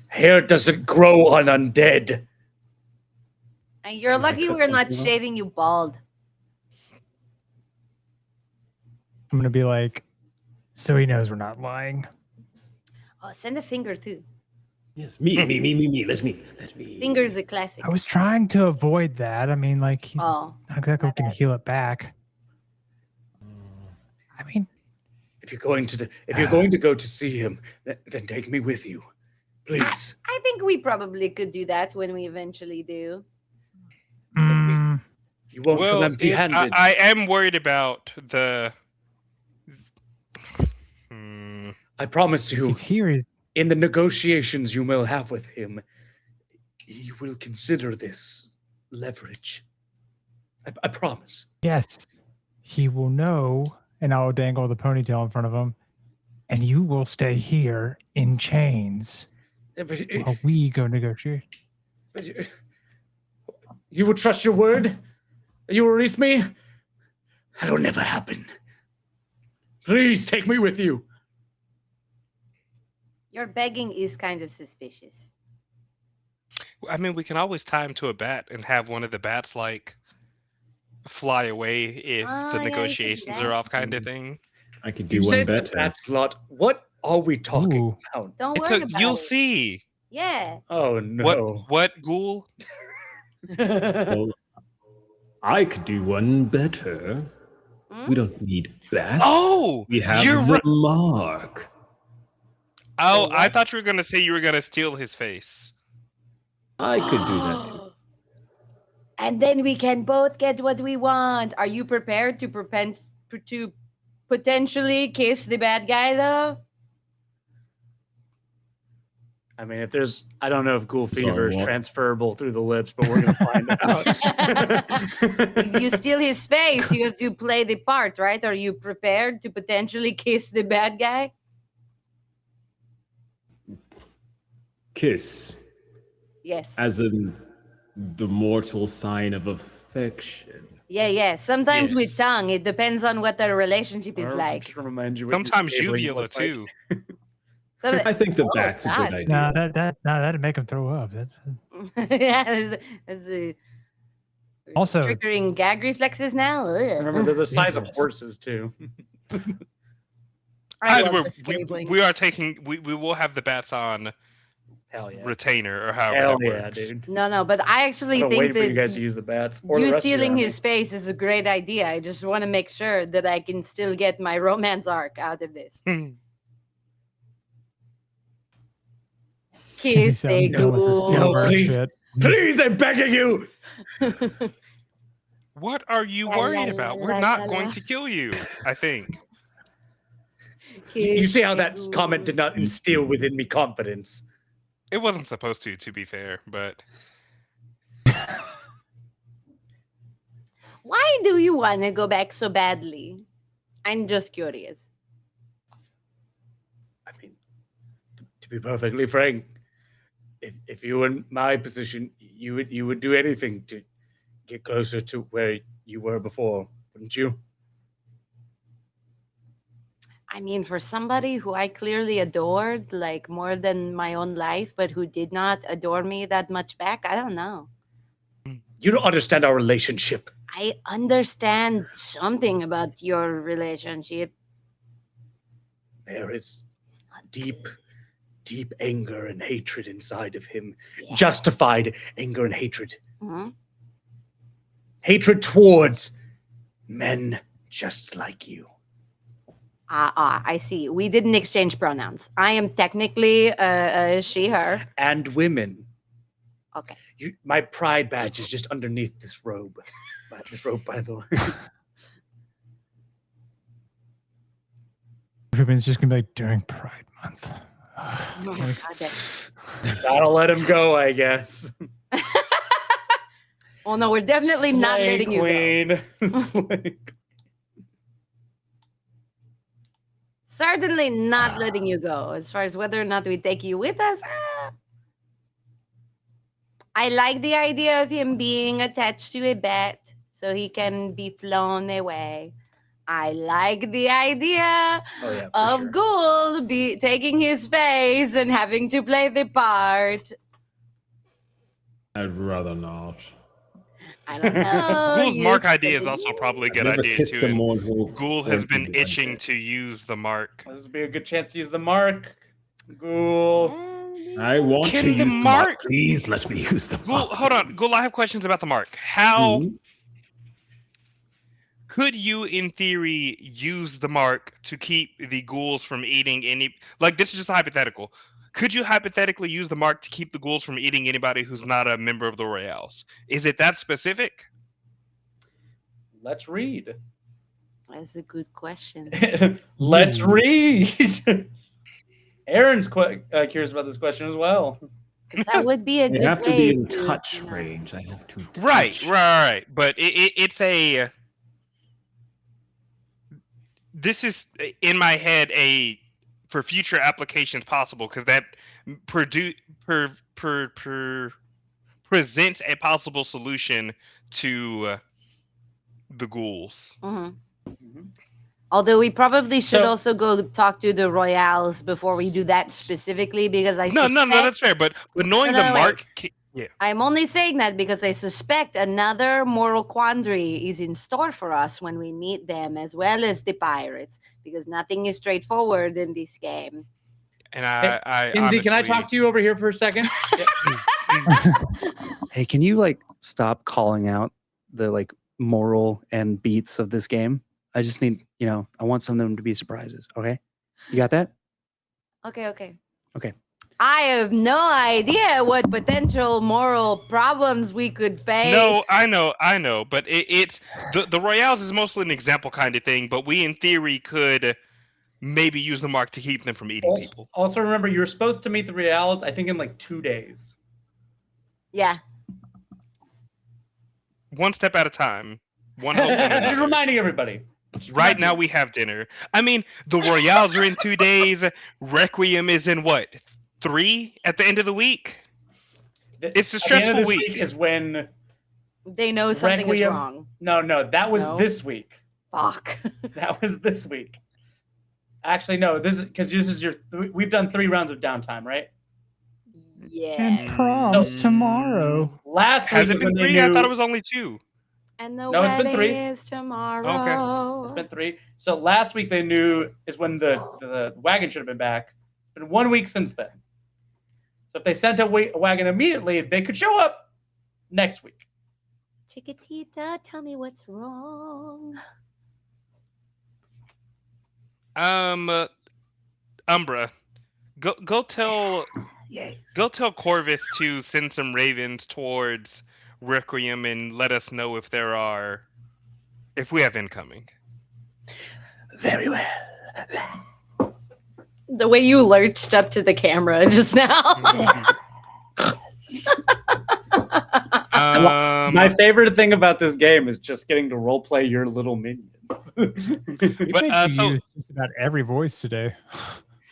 Hair doesn't grow on undead. And you're lucky we're not shaving you bald. I'm going to be like, so he knows we're not lying. Oh, send a finger too. Yes, me. Let's me. Finger is a classic. I was trying to avoid that. I mean, like, he's Oh, not exactly going to heal it back. I mean, If you're going to go to see him, then take me with you, please. I think we probably could do that when we eventually do. You won't come empty-handed. I am worried about the. I promise you, he's here. in the negotiations you will have with him, he will consider this leverage. I promise. Yes, he will know, and I'll dangle the ponytail in front of him, and you will stay here in chains while we go negotiate. You will trust your word? You will release me? That'll never happen. Please take me with you. Your begging is kind of suspicious. I mean, we can always tie him to a bat and have one of the bats like fly away if the negotiations are off, kind of thing. I could do You one said better. that's lot. What are we talking Ooh. about? Don't worry about You'll it. see. Yeah. Oh no. What ghoul? Well, I could do one better. Hmm? We don't need bats. Oh, we have you're the right. mark. Oh, I thought you were gonna say you were gonna steal his face. I could do that too. And then we can both get what we want. Are you prepared to potentially kiss the bad guy, though? I mean, if there's, I don't know if ghoul Sorry, fever is what? transferable through the lips, but we're gonna find out. If you steal his face, you have to play the part, right? Are you prepared to potentially kiss the bad guy? Kiss, Yes. as in the mortal sign of affection. Yeah. Sometimes with Yes. tongue, it depends on what the relationship is Or like. just remind you what your Sometimes stablings uvula look like. too. So I think the Oh, bat's a God. good No, idea. that'd make him throw up. That's yeah, that's a also triggering gag reflexes now. Ugh. Remember, they're the size of Jesus. horses too. I Either love way, the stabling. we are taking. We will have the bats on Hell yeah. retainer or however Hell that yeah, works. dude. No, but I actually I'm think waiting for that you guys to use the bats. Or the you rest of your stealing army. his face is a great idea. I just want to make sure that I can still get my romance arc out of this. Kiss so a done with this ghoul. No, bird please. shit. Please, I'm begging you. What are you La, worried la, about? la, We're la, not la, going la. to kill you. I think. You Kiss see how a that ghoul. comment did not instill within me confidence. It wasn't supposed to be fair, but Why do you want to go back so badly? I'm just curious. I mean, to be perfectly frank, if you were in my position, you would do anything to get closer to where you were before, wouldn't you? I mean, for somebody who I clearly adored, like more than my own life, but who did not adore me that much back, I don't know. You don't understand our relationship. I understand something about your relationship. There is deep anger and hatred inside of him. Yeah. Justified anger and hatred. Mm-hmm. Hatred towards men just like you. I see. We didn't exchange pronouns. I am technically she, her. And women. Okay. My pride badge is just underneath this robe. This robe, by the way. Ruben's just gonna be like, during Pride Month. Oh my God, Gotta let him go, I guess. Oh no, we're definitely not Slay letting you go. Certainly not letting you go. As far as whether or not we take you with us, I like the idea of him being attached to a bat so he can be flown away. I like the idea of Ghoul taking his face and having to play the part. I'd rather not. I don't know. Ghoul's mark idea is also probably a good idea kissed too. a mortal. Ghoul has been itching to use the mark. This would be a good chance to use the mark. Ghoul. I want Can to the use the mark- mark. Please let me use the Ghoul, mark. hold on. Ghoul, I have questions about the mark. How could you, in theory, use the mark to keep the ghouls from eating any... Like, this is just hypothetical. Could you hypothetically use the mark to keep the ghouls from eating anybody who's not a member of the Royales? Is it that specific? Let's read. That's a good question. Let's read. Aaron's curious about this question as well. That would be a good You have to way be in to, touch you know. range. I have to touch. Right. But it's a... This is, in my head, for future applications possible, because that presents a possible solution to the ghouls. Mm-hmm. Although we probably should So- also go talk to the Royales before we do that specifically, because I No, suspect, that's fair. But knowing No, the wait. mark, yeah. I'm only saying that because I suspect another moral quandary is in store for us when we meet them, as well as the pirates, because nothing is straightforward in this game. And I Kinsey, can I honestly- talk to you over here for a second? Hey, can you like stop calling out the like moral and beats of this game? I just need, I want some of them to be surprises. Okay, you got that? Okay. Okay. I have no idea what potential moral problems we could face. No, I know, but it's the Royales is mostly an example kind of thing. But we, in theory, could maybe use the mark to keep them from eating people. Also, remember, you're supposed to meet the Reals, I think, in like 2 days. Yeah. One step at a time. One hope and Just another. reminding everybody. Right now we have dinner. I mean, the Royales are in 2 days. Requiem is in what? 3 at the end of the week? It's a At the end stressful of this week. is when They know something is Requiem- wrong. No, that was No? this week. Fuck. That was this week. Actually, no, this is because this is we've done 3 rounds of downtime, right? Yeah. And prom's tomorrow. Last Has week it was been when 3? they I knew, thought it was only 2. And the No, it's been wedding 3. is tomorrow. It's been 3. So last week they knew is when the wagon should have been back. It's been 1 week since then. So if they sent a wagon immediately, they could show up next week. Chiquitita, tell me what's wrong. Umbra, go tell Yes. go tell Corvus to send some ravens towards Requiem and let us know if we have incoming. Very well. The way you lurched up to the camera just now. My favorite thing about this game is just getting to roleplay your little minions. You But, made me so- use just about every voice today.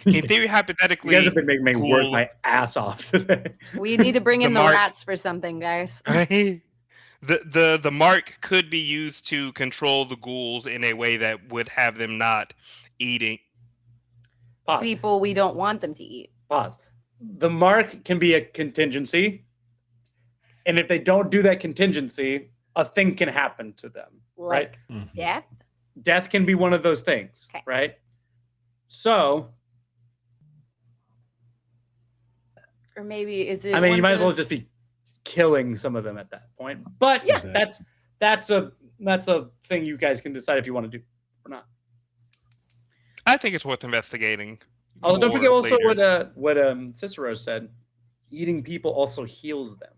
in theory, You hypothetically, guys have been making me work ghoul- my ass off today. We need to bring The in the mark- rats for something, guys. the mark could be used to control the ghouls in a way that would have them not eating. Pause. People we don't want them to eat. Pause. The mark can be a contingency, and if they don't do that contingency, a thing can happen to them. Like Right? death. Death can be one of those things, Okay. right? So, Or maybe is it I mean, one you might as well of just be killing some of them at that point. But Yeah. that's a thing you guys can decide if you want to do or not. I think it's worth investigating. Oh, don't more forget also later. what Cicero said. Eating people also heals them.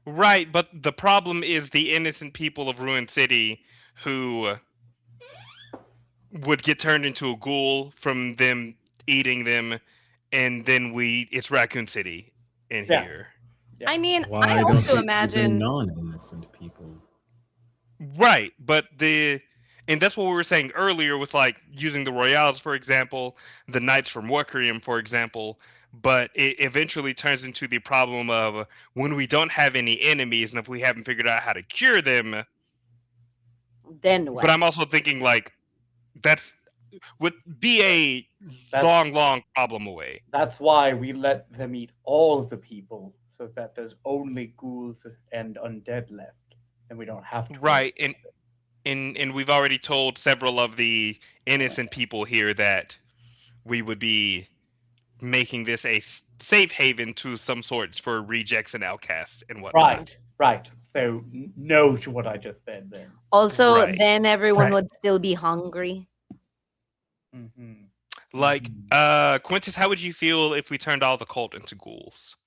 Right, but the problem is the innocent people of Ruined City who would get turned into a ghoul from them eating them, and then it's Raccoon City in Yeah. here. I mean, Why I don't also we imagine non-innocent people? Right, but and that's what we were saying earlier with like using the Royales, for example, the Knights from Warcrium, for example. But it eventually turns into the problem of when we don't have any enemies, and if we haven't figured out how to cure them. then what? But I'm also thinking like that's would be a That's- long problem away. That's why we let them eat all the people, so that there's only ghouls and undead left, and we don't have to. Right, and we've already told several of the innocent people here that we would be making this a safe haven to some sorts for rejects and outcasts and whatnot. Right. So no to what I just said then. Also, Right. then everyone Right. would still be hungry. Mm-hmm. Like, Quintus, how would you feel if we turned all the cult into ghouls?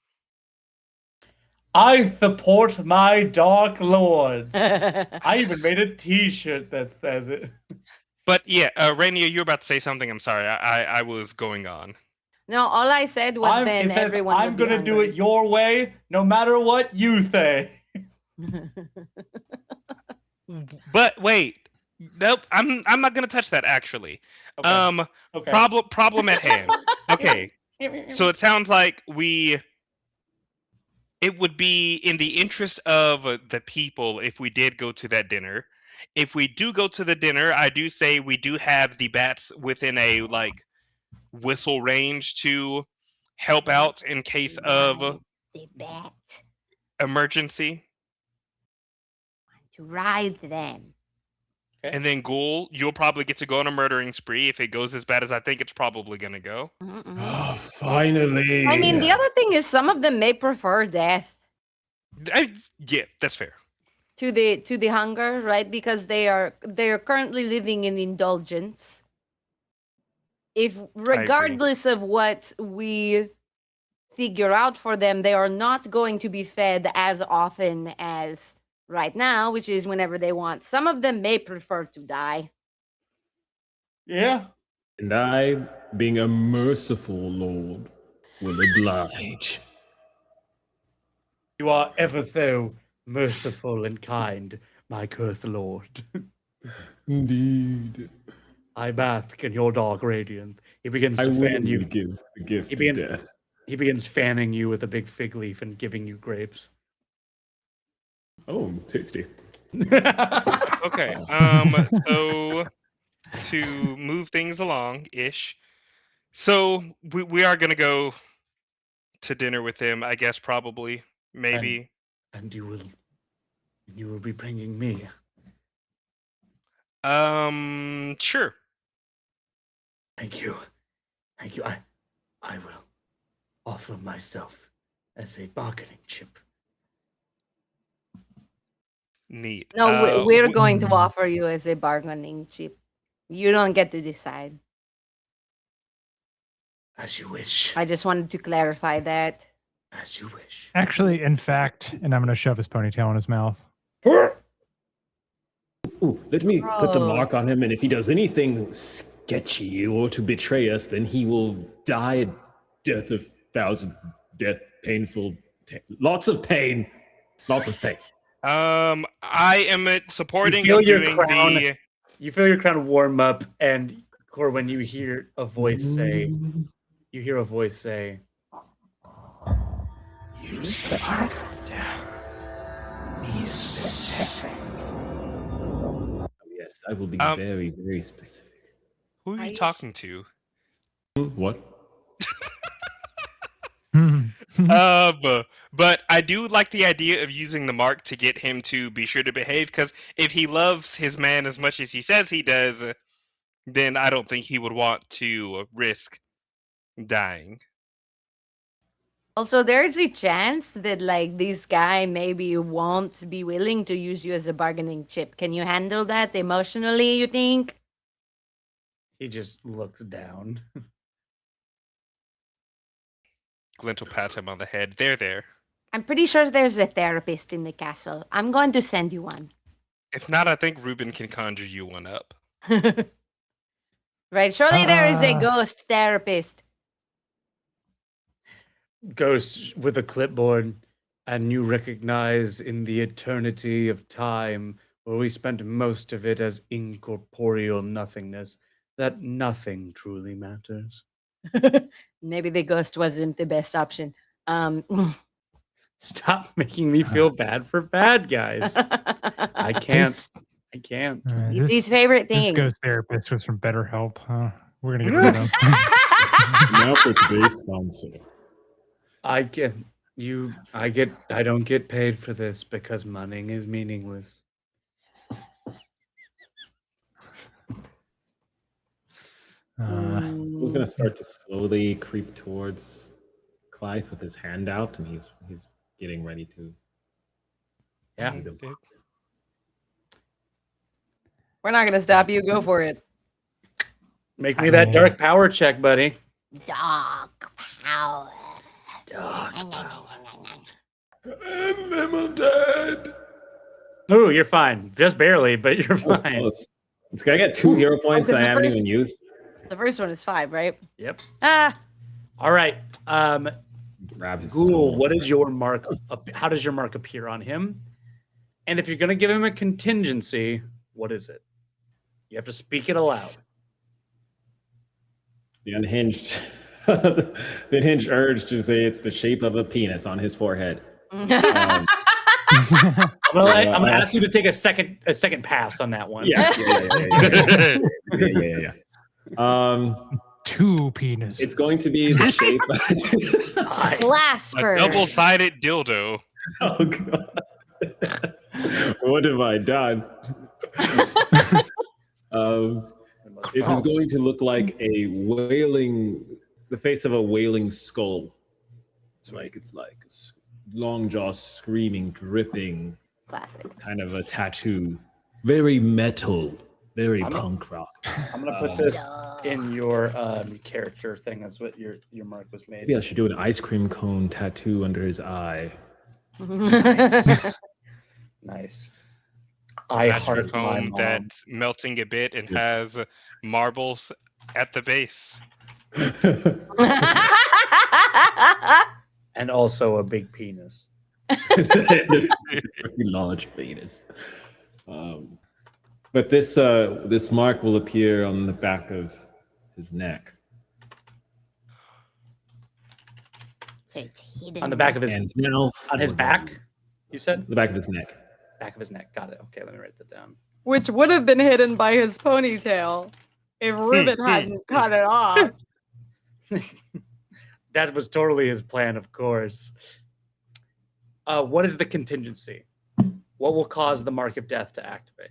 I support my dark lords. No, I even made a T-shirt that says it. But yeah, Rainier, you're about to say something. I'm sorry, I was going on. all I said was then it says, everyone I'm would be gonna do it hungry. your way, no matter what you say. But wait, nope, I'm not gonna touch that actually. Okay. Okay. Problem at hand. Okay, so it sounds like it would be in the interest of the people if we did go to that dinner. If we do go to the dinner, I do say we do have the bats within a like whistle range to help out in case of the bat emergency. to ride them. And then Ghoul, you'll probably get to go on a murdering spree. If it goes as bad as I think it's probably gonna go. Mm-mm. Oh, finally. I mean, the other thing is some of them may prefer death Yeah, that's fair. to the hunger, right? Because they are currently living in indulgence. If regardless of what we figure out for them, they are not going to be fed as often as right now, which is whenever they want. Some of them may prefer to die. Yeah. And I, being a merciful lord, will oblige. You are ever so merciful and kind, my cursed lord. Indeed. I bask in your dark radiance. He begins I to will fan you. give the gift He of begins, death. he begins fanning you with a big fig leaf and giving you grapes. Oh, tasty. Okay. So to move things along ish. So we are gonna go to dinner with him, I guess probably. Maybe. And you will be bringing me. Sure. Thank you. I will offer myself as a bargaining chip. Neat. No, we're going to offer you as a bargaining chip. You don't get to decide. As you wish. I just wanted to clarify that. As you wish. Actually, in fact, and I'm going to shove his ponytail in his mouth. Ooh, let me put the mark Gross. on him, and if he does anything sketchy or to betray us, then he will die a death of painful, lots of pain. Lots of pain. I am supporting feel and your doing crown. the. You feel your crown warm up, and Corwin, you hear a voice say, Use the arc of death. Be specific. Yes, I will be Um, very, very specific. Who are Are you you talking to? What? But I do like the idea of using the mark to get him to be sure to behave. Because if he loves his man as much as he says he does, then I don't think he would want to risk dying. Also, there's a chance that like this guy maybe won't be willing to use you as a bargaining chip. Can you handle that emotionally, you think? he just looks down. Glint will pat him on the head. There. I'm pretty sure there's a therapist in the castle. I'm going to send you one. If not, I think Ruben can conjure you one up. Right, surely there is a ghost therapist. Ghost with a clipboard, and you recognize in the eternity of time, where we spent most of it as incorporeal nothingness, that nothing truly matters. Maybe the ghost wasn't the best option. Stop making me feel bad for bad guys. I can't. I can't. It's his favorite This thing. ghost therapist was from BetterHelp. Huh? We're gonna get rid of him. Now for today's sponsor. I don't get paid for this because money is meaningless. He's gonna start to slowly creep towards Clive with his hand out, and he's getting ready to. Yeah. We're not going to stop you. Go for it. Make me that dark power check, buddy. Dark power. And I'm dead. Ooh, you're fine. Just barely, but you're That was fine. close. It's I got 2 hero points that I the haven't first- even used. The first one is 5, right? Yep. Ah, All right. Grab his Ghoul, soul. what is your mark? How does your mark appear on him? And if you're going to give him a contingency, what is it? You have to speak it aloud. The unhinged, the unhinged urge to say it's the shape of a penis on his forehead. I'm gonna ask you to take a second pass on that one. Yeah. 2 penises. It's going to be the shape. A Clasper. double-sided dildo. Oh god! What have I done? It is going to look like a wailing, the face of a wailing skull. It's like long jaw, screaming, dripping, Classic. kind of a tattoo. Very metal, very punk rock. I'm gonna put this in your character thing. That's what your mark was made. Maybe I should do an ice cream cone tattoo under his eye. Nice. I Ice cream heart my cone mom. that's melting a bit and has marbles at the base. And also a big penis. Very large penis. But this mark will appear on the back of his neck. So it's hidden. On the back of his And now on his back, you said? the back of his neck. Back of his neck. Got it. Okay, let me write that down. Which would have been hidden by his ponytail if Ruben hadn't cut it off. That was totally his plan, of course. What is the contingency? What will cause the mark of death to activate?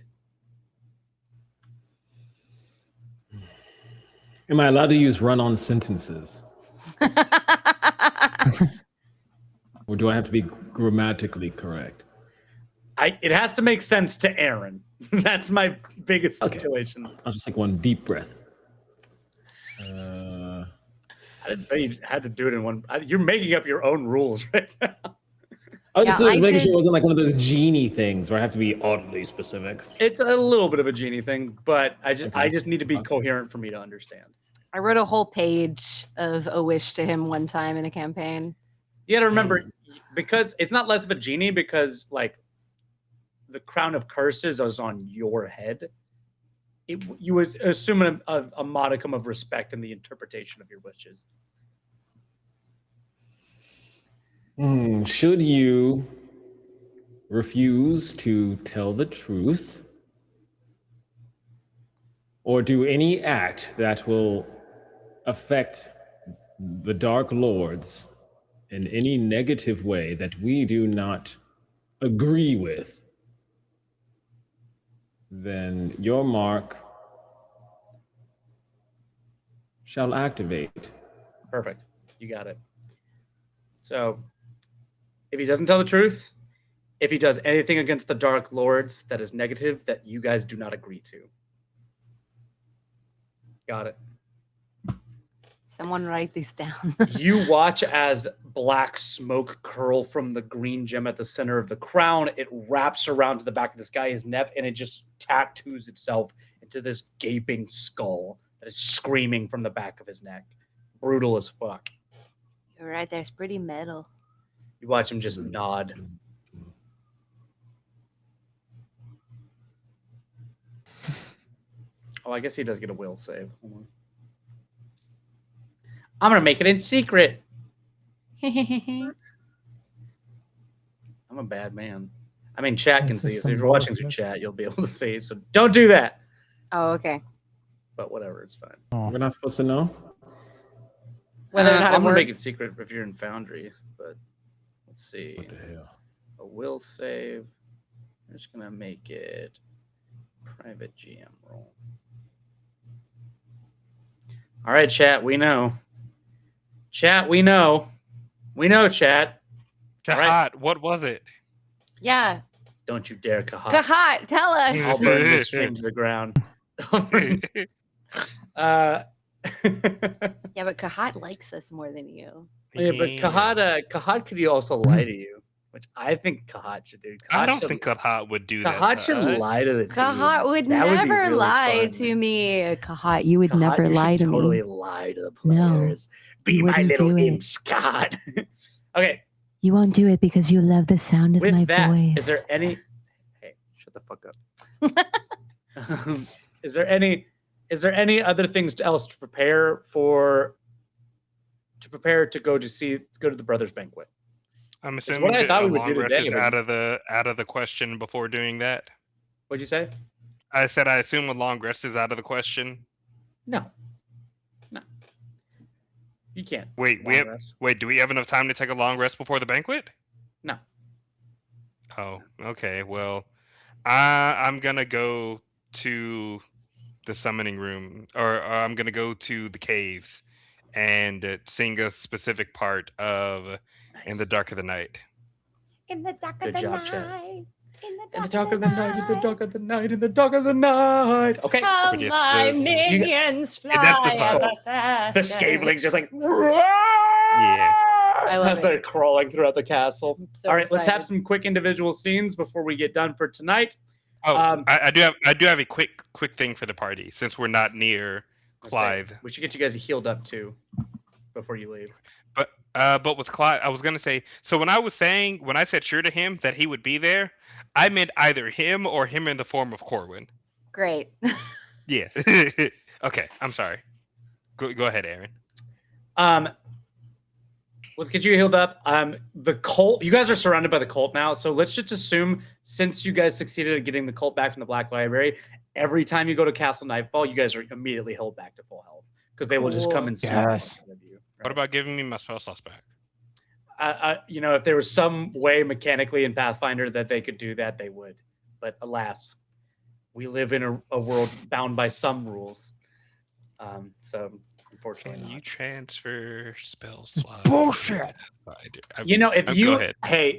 Am I allowed to use run-on sentences? Or do I have to be grammatically correct? It has to make sense to Aaron. That's my biggest stipulation. I'll just take one deep breath. I didn't say you had to do it in one. You're making up your own rules right now. I was just Yeah, I making sure did- it wasn't like one of those genie things where I have to be oddly specific. It's a little bit of a genie thing, but I just need to be coherent for me to understand. I wrote a whole page of a wish to him one time in a campaign. You got to remember, because it's not less of a genie, because like the crown of curses is on your head, you would assume a modicum of respect in the interpretation of your wishes. Should you refuse to tell the truth or do any act that will affect the Dark Lords in any negative way that we do not agree with, then your mark shall activate. Perfect. You got it. So, if he doesn't tell the truth, if he does anything against the Dark Lords that is negative that you guys do not agree to. Got it. Someone write these down. You watch as black smoke curl from the green gem at the center of the crown. It wraps around to the back of this guy, his neck, and it just tattoos itself into this gaping skull that is screaming from the back of his neck. Brutal as fuck. You're right, that's pretty metal. You watch him just nod. Oh, I guess he does get a will save. Hold on. I'm going to make it in secret. I'm a bad man. I mean, chat can see it. So if you're watching through chat, you'll be able to see it. So don't do that. Oh, okay. But whatever, it's fine. We're not supposed to know? Whether or not I'm going to it make works. it secret if you're in Foundry. But let's see. What the hell? A will save. I'm just going to make it private GM role. All right, chat, we know. Chat, we know. We know, chat. All Kahat, right. what was it? Yeah. Don't you dare, Kahat. Kahat, tell us. I'll burn this stream to the ground. Yeah, but Kahat likes us more than you. Yeah, but Kahat could also lie to you, which I think Kahat should do. I Kahat don't should- think Kahat would do that. Kahat to should us. lie to the team. Kahat would That would be never really lie fun. to me. Kahat, you would Kahat, never you lie should to totally me. lie to the No, players. Be you my wouldn't little do it. imp, Scott. Okay, You won't do it because you love the sound of my with that, voice. is there any? Hey, shut the fuck up. Is there any other things else to prepare for? To prepare to go to the brothers' banquet. I'm It's assuming what I that thought a we would long do rest today, is but- out of the question before doing that. What'd you say? I said I assume a long rest is out of the question. No. You can't. Wait, long rest. do we have enough time to take a long rest before the banquet? No. Oh, okay. Well, I'm gonna go to the summoning room, or I'm gonna go to the caves and sing a specific part of "In the Dark of the Night." In the dark Good of the job, Chad. night. In the dark of the night, in the dark of the night, in the dark of the night. Okay. Come, Yes, my the- minions, fly that's the part. ever faster. The Skaveling's just like, Yeah. I love as they're it. crawling throughout the castle. So All right, let's have excited. some quick individual scenes before we get done for tonight. Oh, Um, I do have a quick thing for the party since we're not near Let's say, Clive. we should get you guys healed up too before you leave. But with Clive, I was gonna say. So when I said sure to him that he would be there, I meant either him or him in the form of Corwin. Great. Yeah. Okay. I'm sorry. Go ahead, Aaron. Let's get you healed up. The cult, you guys are surrounded by the cult now, so let's just assume since you guys succeeded at getting the cult back from the Black Library, every time you go to Castle Nightfall, you guys are immediately held back to full health because they will just come and swoop Yes. on you. What about giving me my spell slots back? If there was some way mechanically in Pathfinder that they could do that, they would. But alas, we live in a world bound by some rules. So unfortunately, Can you not. transfer spell slots? bullshit. Go ahead.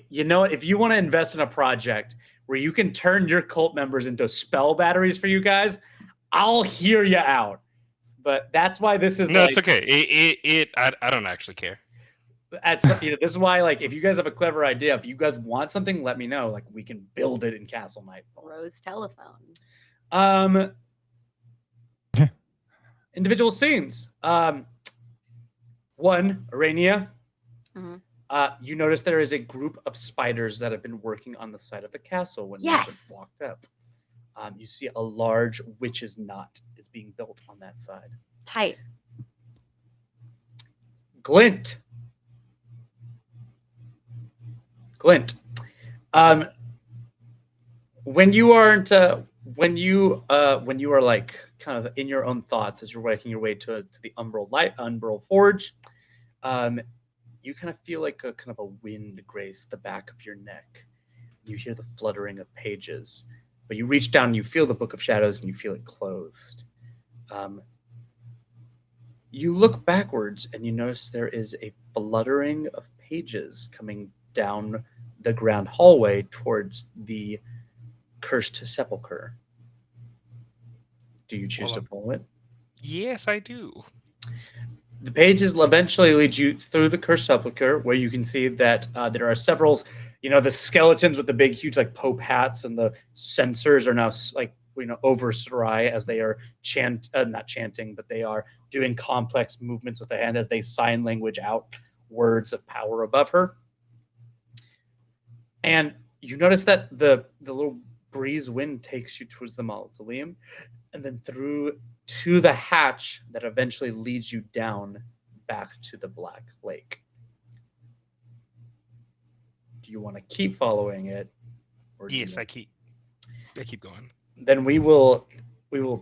If you want to invest in a project where you can turn your cult members into spell batteries for you guys, I'll hear you out. But that's why this is No, it's okay. I don't actually care. this is why, like, if you guys have a clever idea, if you guys want something, let me know. Like, we can build it in Castle Nightfall. Rose telephone. Individual scenes. One, Arania. Mhm. You notice there is a group of spiders that have been working on the side of the castle when you Yes. walked up. You see a large witch's knot is being built on that side. Tight. Glint. When you aren't, when you are like kind of in your own thoughts as you're making your way to the Umbral Forge, you kind of feel like a kind of a wind grace the back of your neck. You hear the fluttering of pages, but you reach down and you feel the Book of Shadows and you feel it closed. You look backwards and you notice there is a fluttering of pages coming down the ground hallway towards the Cursed Sepulchre. Do you choose to follow it? Yes, I do. The pages will eventually lead you through the Cursed Sepulchre, where you can see that there are several, the skeletons with the big, huge, like Pope hats, and the censers are now like, over Sarai as they are not chanting, but they are doing complex movements with their hand as they sign language out words of power above her. And you notice that the little breeze wind takes you towards the mausoleum, and then through to the hatch that eventually leads you down back to the Black Lake. Do you want to keep following it? Or Yes, I keep going. Then we will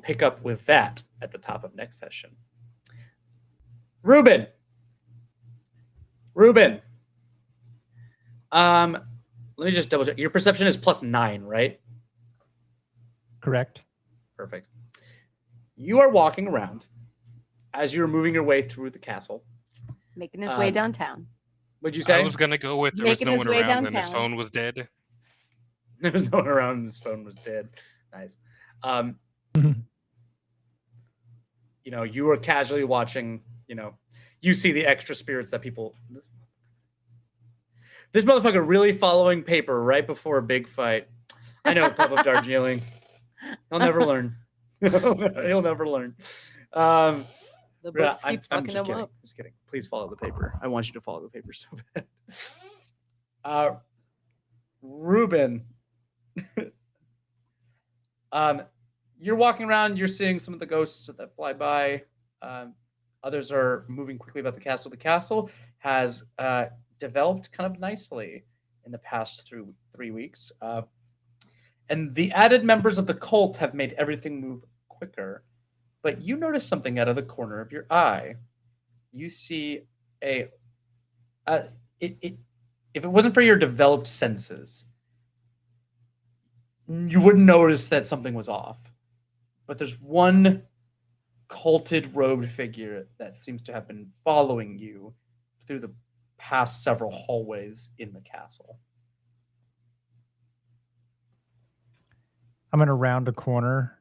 pick up with that at the top of next session. Ruben. Let me just double check. Your perception is +9, right? Correct. Perfect. You are walking around as you're moving your way through the castle. Making his way downtown. What'd you say? I was gonna go with there was Making no his one way around and his downtown. phone was dead. There was no one around and his phone was dead. Nice. You were casually watching, you see the extra spirits that people... This motherfucker really following paper right before a big fight. I know, Club of Darjeeling. He'll never learn. He'll never learn. The books keep I'm fucking just him kidding. up. Just kidding. Please follow the paper. I want you to follow the paper so bad. Ruben, you're walking around. You're seeing some of the ghosts that fly by. Others are moving quickly about the castle. The castle has developed kind of nicely in the past 3 weeks. And the added members of the cult have made everything move quicker. But you notice something out of the corner of your eye. You see if it wasn't for your developed senses, you wouldn't notice that something was off. But there's one culted robed figure that seems to have been following you through the past several hallways in the castle. I'm gonna round a corner,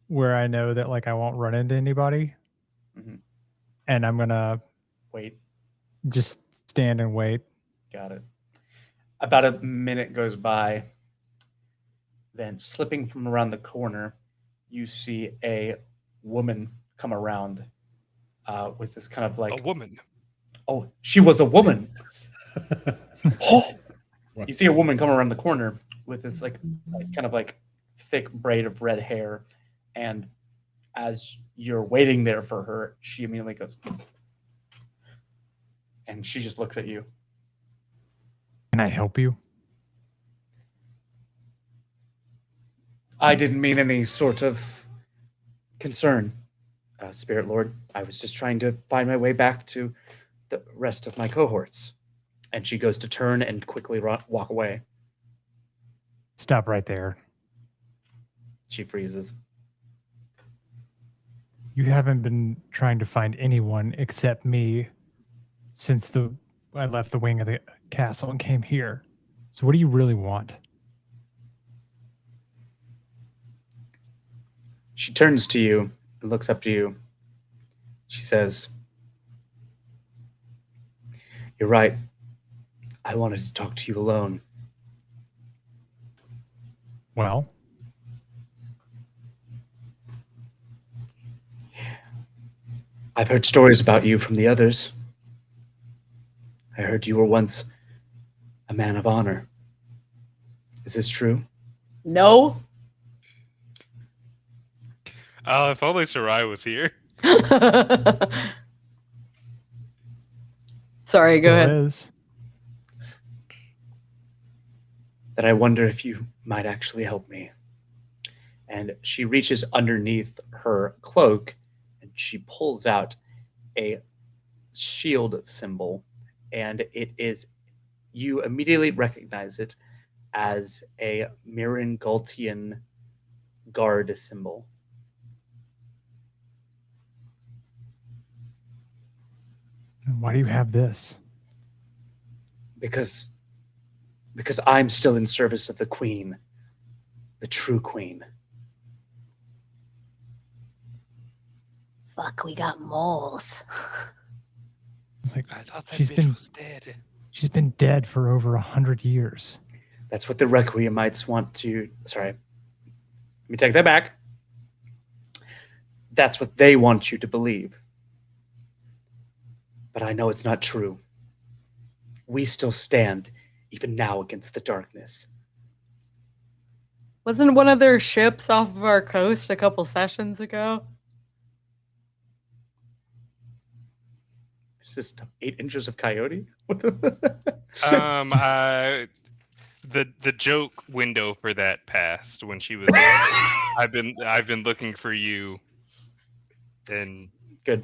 where I know that like I won't run into anybody, and I'm gonna wait, just stand and wait. Got it. About a minute goes by. Then, slipping from around the corner, you see a woman come around with this kind of like a woman. Oh, she was a woman. You see a woman come around the corner with this like kind of like thick braid of red hair, and as you're waiting there for her, she immediately goes, and she just looks at you. Can I help you? I didn't mean any sort of concern, Spirit Lord. I was just trying to find my way back to the rest of my cohorts. And she goes to turn and quickly walk away. Stop right there. She freezes. You haven't been trying to find anyone except me since I left the wing of the castle and came here. So what do you really want? She turns to you and looks up to you. She says, "You're right. I wanted to talk to you alone." Well? I've heard stories about you from the others. I heard you were once a man of honor. Is this true? No. Oh, if only Sarai was here. Sorry, go Still ahead. is. That I wonder if you might actually help me. And she reaches underneath her cloak and she pulls out a shield symbol. And it is, you immediately recognize it as a Mirangultian guard symbol. Why do you have this? Because I'm still in service of the queen, the true queen. Fuck, we got moles. It's like I thought that She's bitch been- was dead. she's been dead for over 100 years. That's what the Requiemites want to... Sorry. Let me take that back. That's what they want you to believe. But I know it's not true. We still stand, even now, against the darkness. Wasn't one of their ships off of our coast a couple sessions ago? It's just 8 inches of coyote? The joke window for that passed when she was. I've been looking for you, and Good.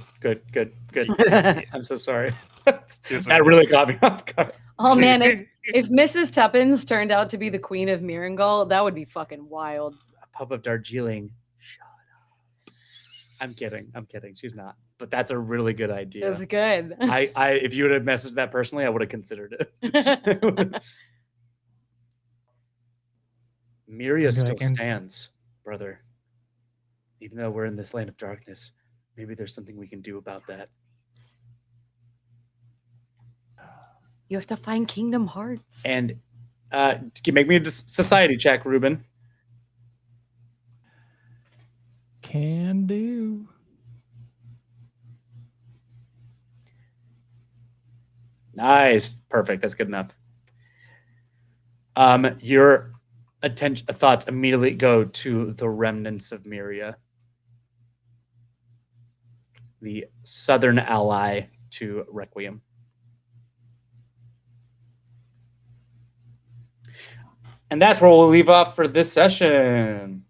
I'm so sorry. It's That really caught me off guard. Oh man, if Mrs. Tuppence turned out to be the queen of Mirangul, that would be fucking wild. A pub of Darjeeling. Shut up. I'm kidding. She's not. But that's a really good idea. It's good. I if you would have messaged that personally, I would have considered it. Miria Maybe still I can- stands, brother. Even though we're in this land of darkness, maybe there's something we can do about that. You have to find Kingdom Hearts. And make me a society check, Ruben. Can do. Nice. Perfect. That's good enough. Your thoughts immediately go to the remnants of Miria, the southern ally to Requiem. And that's where we'll leave off for this session.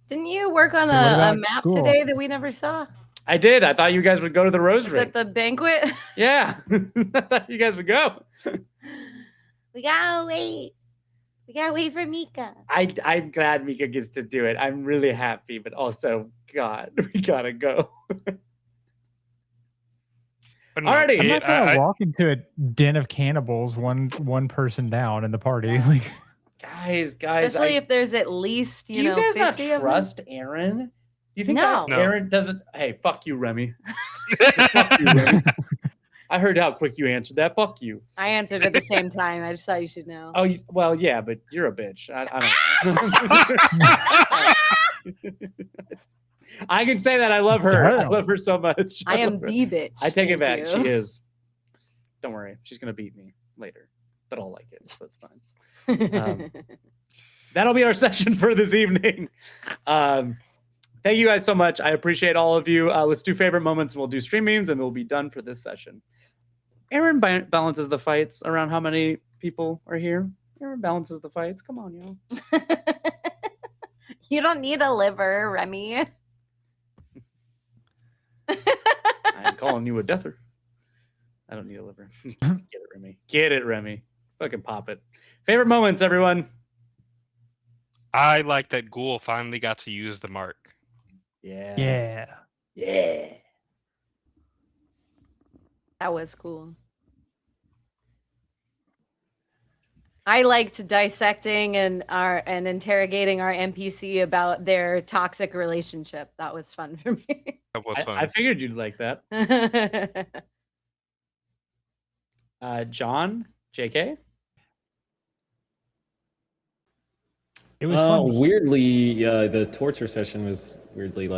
Didn't you work on Hey, what a about map school? today that we never saw? I did. I thought you guys would go to the Rose Was Ring. at the banquet? Yeah. I thought you guys would go. We gotta wait. We gotta wait for Mika. I'm glad Mika gets to do it. I'm really happy, but also, God, we gotta go. but no, Alrighty. I'm not gonna I- walk into a den of cannibals, one person down in the party. Like, Guys, Especially if there's at least, do you you know, guys not 50 of them. trust Aaron? Do you think No. No. Aaron doesn't? Hey, fuck you, Remy. Fuck you, Remy. I heard how quick you answered that. Fuck you. I answered at the same time. I just thought you should know. Oh, well, yeah, but you're a bitch. I don't. I can say that I love her. I Damn. love her so much. I am love her. the bitch. I take it Thank back. you. She is. Don't worry. She's gonna beat me later, but I'll like it, so it's fine. That'll be our session for this evening. Thank you guys so much. I appreciate all of you. Let's do favorite moments, and we'll do stream memes, and we'll be done for this session. Aaron balances the fights around how many people are here. Aaron balances the fights. Come on, yo. You don't need a liver, Remy. I'm calling you a deather. I don't need a liver. Get it, Remy. Get it, Remy. Fucking pop it. Favorite moments, everyone. I like that Ghoul finally got to use the mark. Yeah. yeah. Yeah. That was cool. I liked dissecting and interrogating our NPC about their toxic relationship. That was fun for me. That was fun. I figured you'd like that. John, JK. It was fun. Weirdly, the torture session was weirdly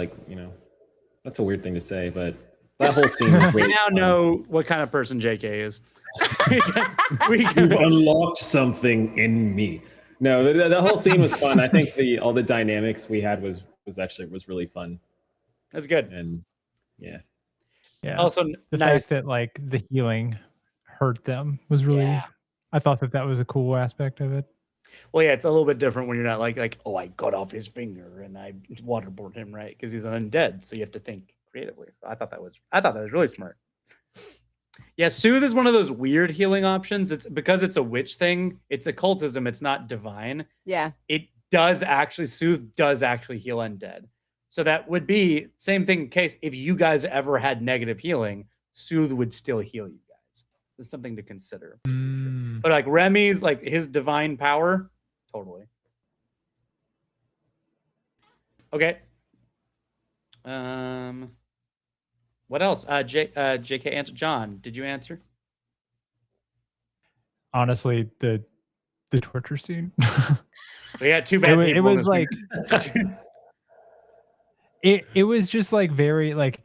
that's a weird thing to say, but That whole scene was We really now fun. know what kind of person JK is. we You've can, unlocked something in me. No, the whole scene was fun. I think all the dynamics we had was really fun. that's good. And yeah. Yeah. Also, The nice. fact that like the healing hurt them was really. Yeah. I thought that was a cool aspect of it. Well, yeah, it's a little bit different when you're not like, oh, I cut off his finger and I waterboard him, right? Because he's an undead, so you have to think creatively. So I thought that was really smart. Yeah, soothe is one of those weird healing options. It's because it's a witch thing. It's occultism. It's not divine. Yeah. It does actually soothe does actually heal undead. So that would be same thing in case if you guys ever had negative healing, soothe would still heal you guys. There's something to consider. But like Remy's, like his divine power, totally. Okay. What else? JK answered. John, did you answer? Honestly, the torture scene. We had two bad people. It in was this like it was just like very like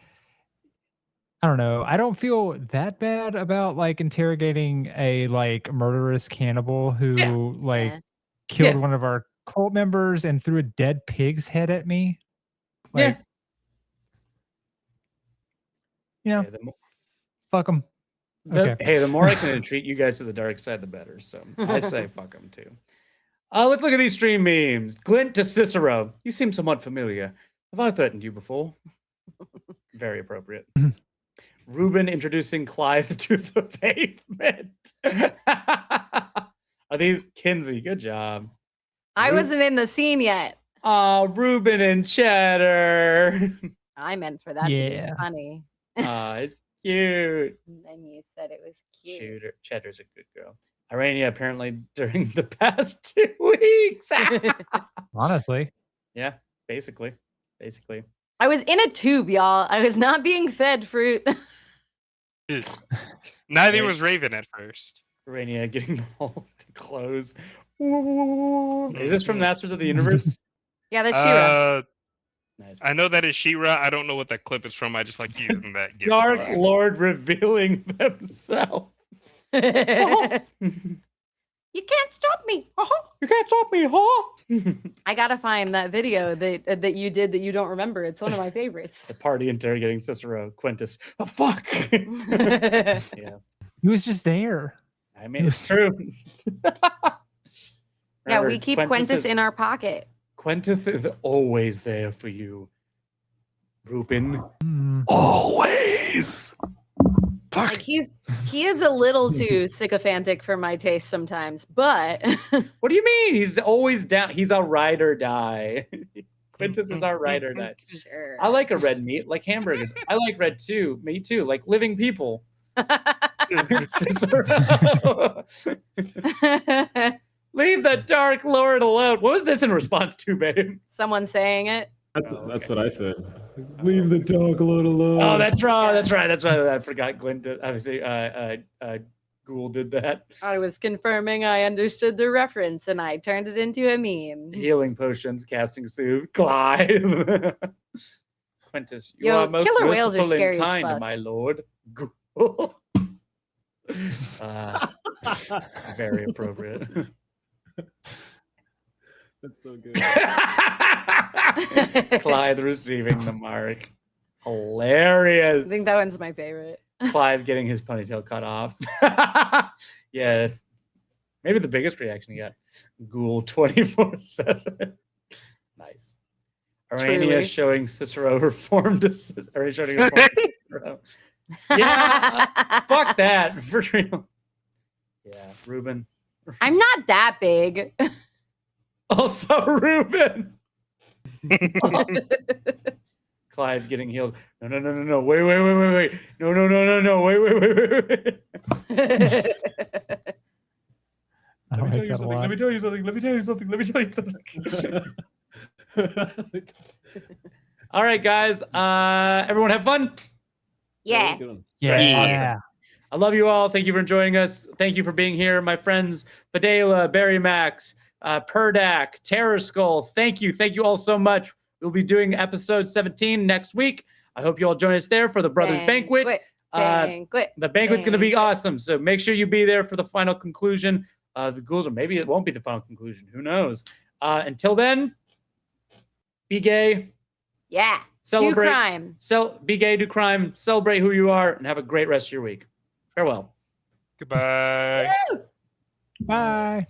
I don't know. I don't feel that bad about like interrogating a like murderous cannibal who like Yeah. killed Yeah. one of our cult members and threw a dead pig's head at me. Yeah. Like, you know, Yeah, fuck them. Hey, the more I can treat you guys to the dark side, the better. So I say fuck them too. Let's look at these stream memes. Glint to Cicero. You seem somewhat familiar. Have I threatened you before? Very appropriate. Ruben introducing Clive to the pavement. Are these Kinsey? Good job. I wasn't in the scene yet. Oh, Ruben and Cheddar. I meant for that to be Yeah. funny. It's cute. And then you said it was cute. Shooter. Cheddar's a good girl. Irania apparently during the past 2 weeks. Honestly. Yeah, basically. I was in a tube, y'all. I was not being fed fruit. Neither Right. was Raven at first. Irania getting the hole to close. Is this from Masters of the Universe? Yeah, that's Shira. Nice. I know that is She-Ra. I don't know what that clip is from. I just like using that. gif. Dark Lord revealing themselves. You can't stop me. You can't stop me, huh? I gotta find that video that you did that you don't remember. It's one of my favorites. The party interrogating Cicero. Quintus. Oh, fuck. Yeah. He was just there. I mean, it's true. Yeah, Remember, we keep Quintus in our pocket. Quintus is always there for you. Ruben. Mm. Always. Like he is a little too sycophantic for my taste sometimes, but What do you mean? He's always down. He's a ride or die. Quintus is our ride or die. sure. I like a red meat, like hamburgers. I like red too. Me too. Like living people. Cicero. Leave the Dark Lord alone. What was this in response to, babe? Someone saying it. That's what I said. Leave the Dark Lord alone. Oh, that's right. That's right. That's right. I forgot Glenn did. Obviously, Ghoul did that. I was confirming I understood the reference and I turned it into a meme. Healing potions, casting soothe, Clive. Quintus, you Yo, are most killer whales are merciful scary and as kind, fuck. my lord. Ghoul. Very appropriate. That's so good. Clyde receiving the mark. Hilarious. I think that one's my favorite. Clive getting his ponytail cut off. Yeah. Maybe the biggest reaction he got. Ghoul 24/7. Nice. Arania Truly. showing Cicero her form to showing her form to Cicero. Yeah. Fuck that. For real. Yeah. Ruben. I'm not that big. Also Ruben. Clive getting healed. No. Wait. No. Wait. I Let me like tell you that a something. lot. Let me tell you something. All right, guys. Everyone have fun. Yeah. Yeah. I love you all. Thank you for joining us. Thank you for being here, my friends. Fadela, Barry Max, Perdak, Terror Skull. Thank you all so much. We'll be doing episode 17 next week. I hope you all join us there for the Brothers Banquet. The banquet's going to be awesome. So make sure you be there for the final conclusion. The ghouls, or maybe it won't be the final conclusion. Who knows? Until then, be gay. Yeah. Celebrate. Do crime. Be gay, do crime. Celebrate who you are, and have a great rest of your week. Farewell. Goodbye. Bye.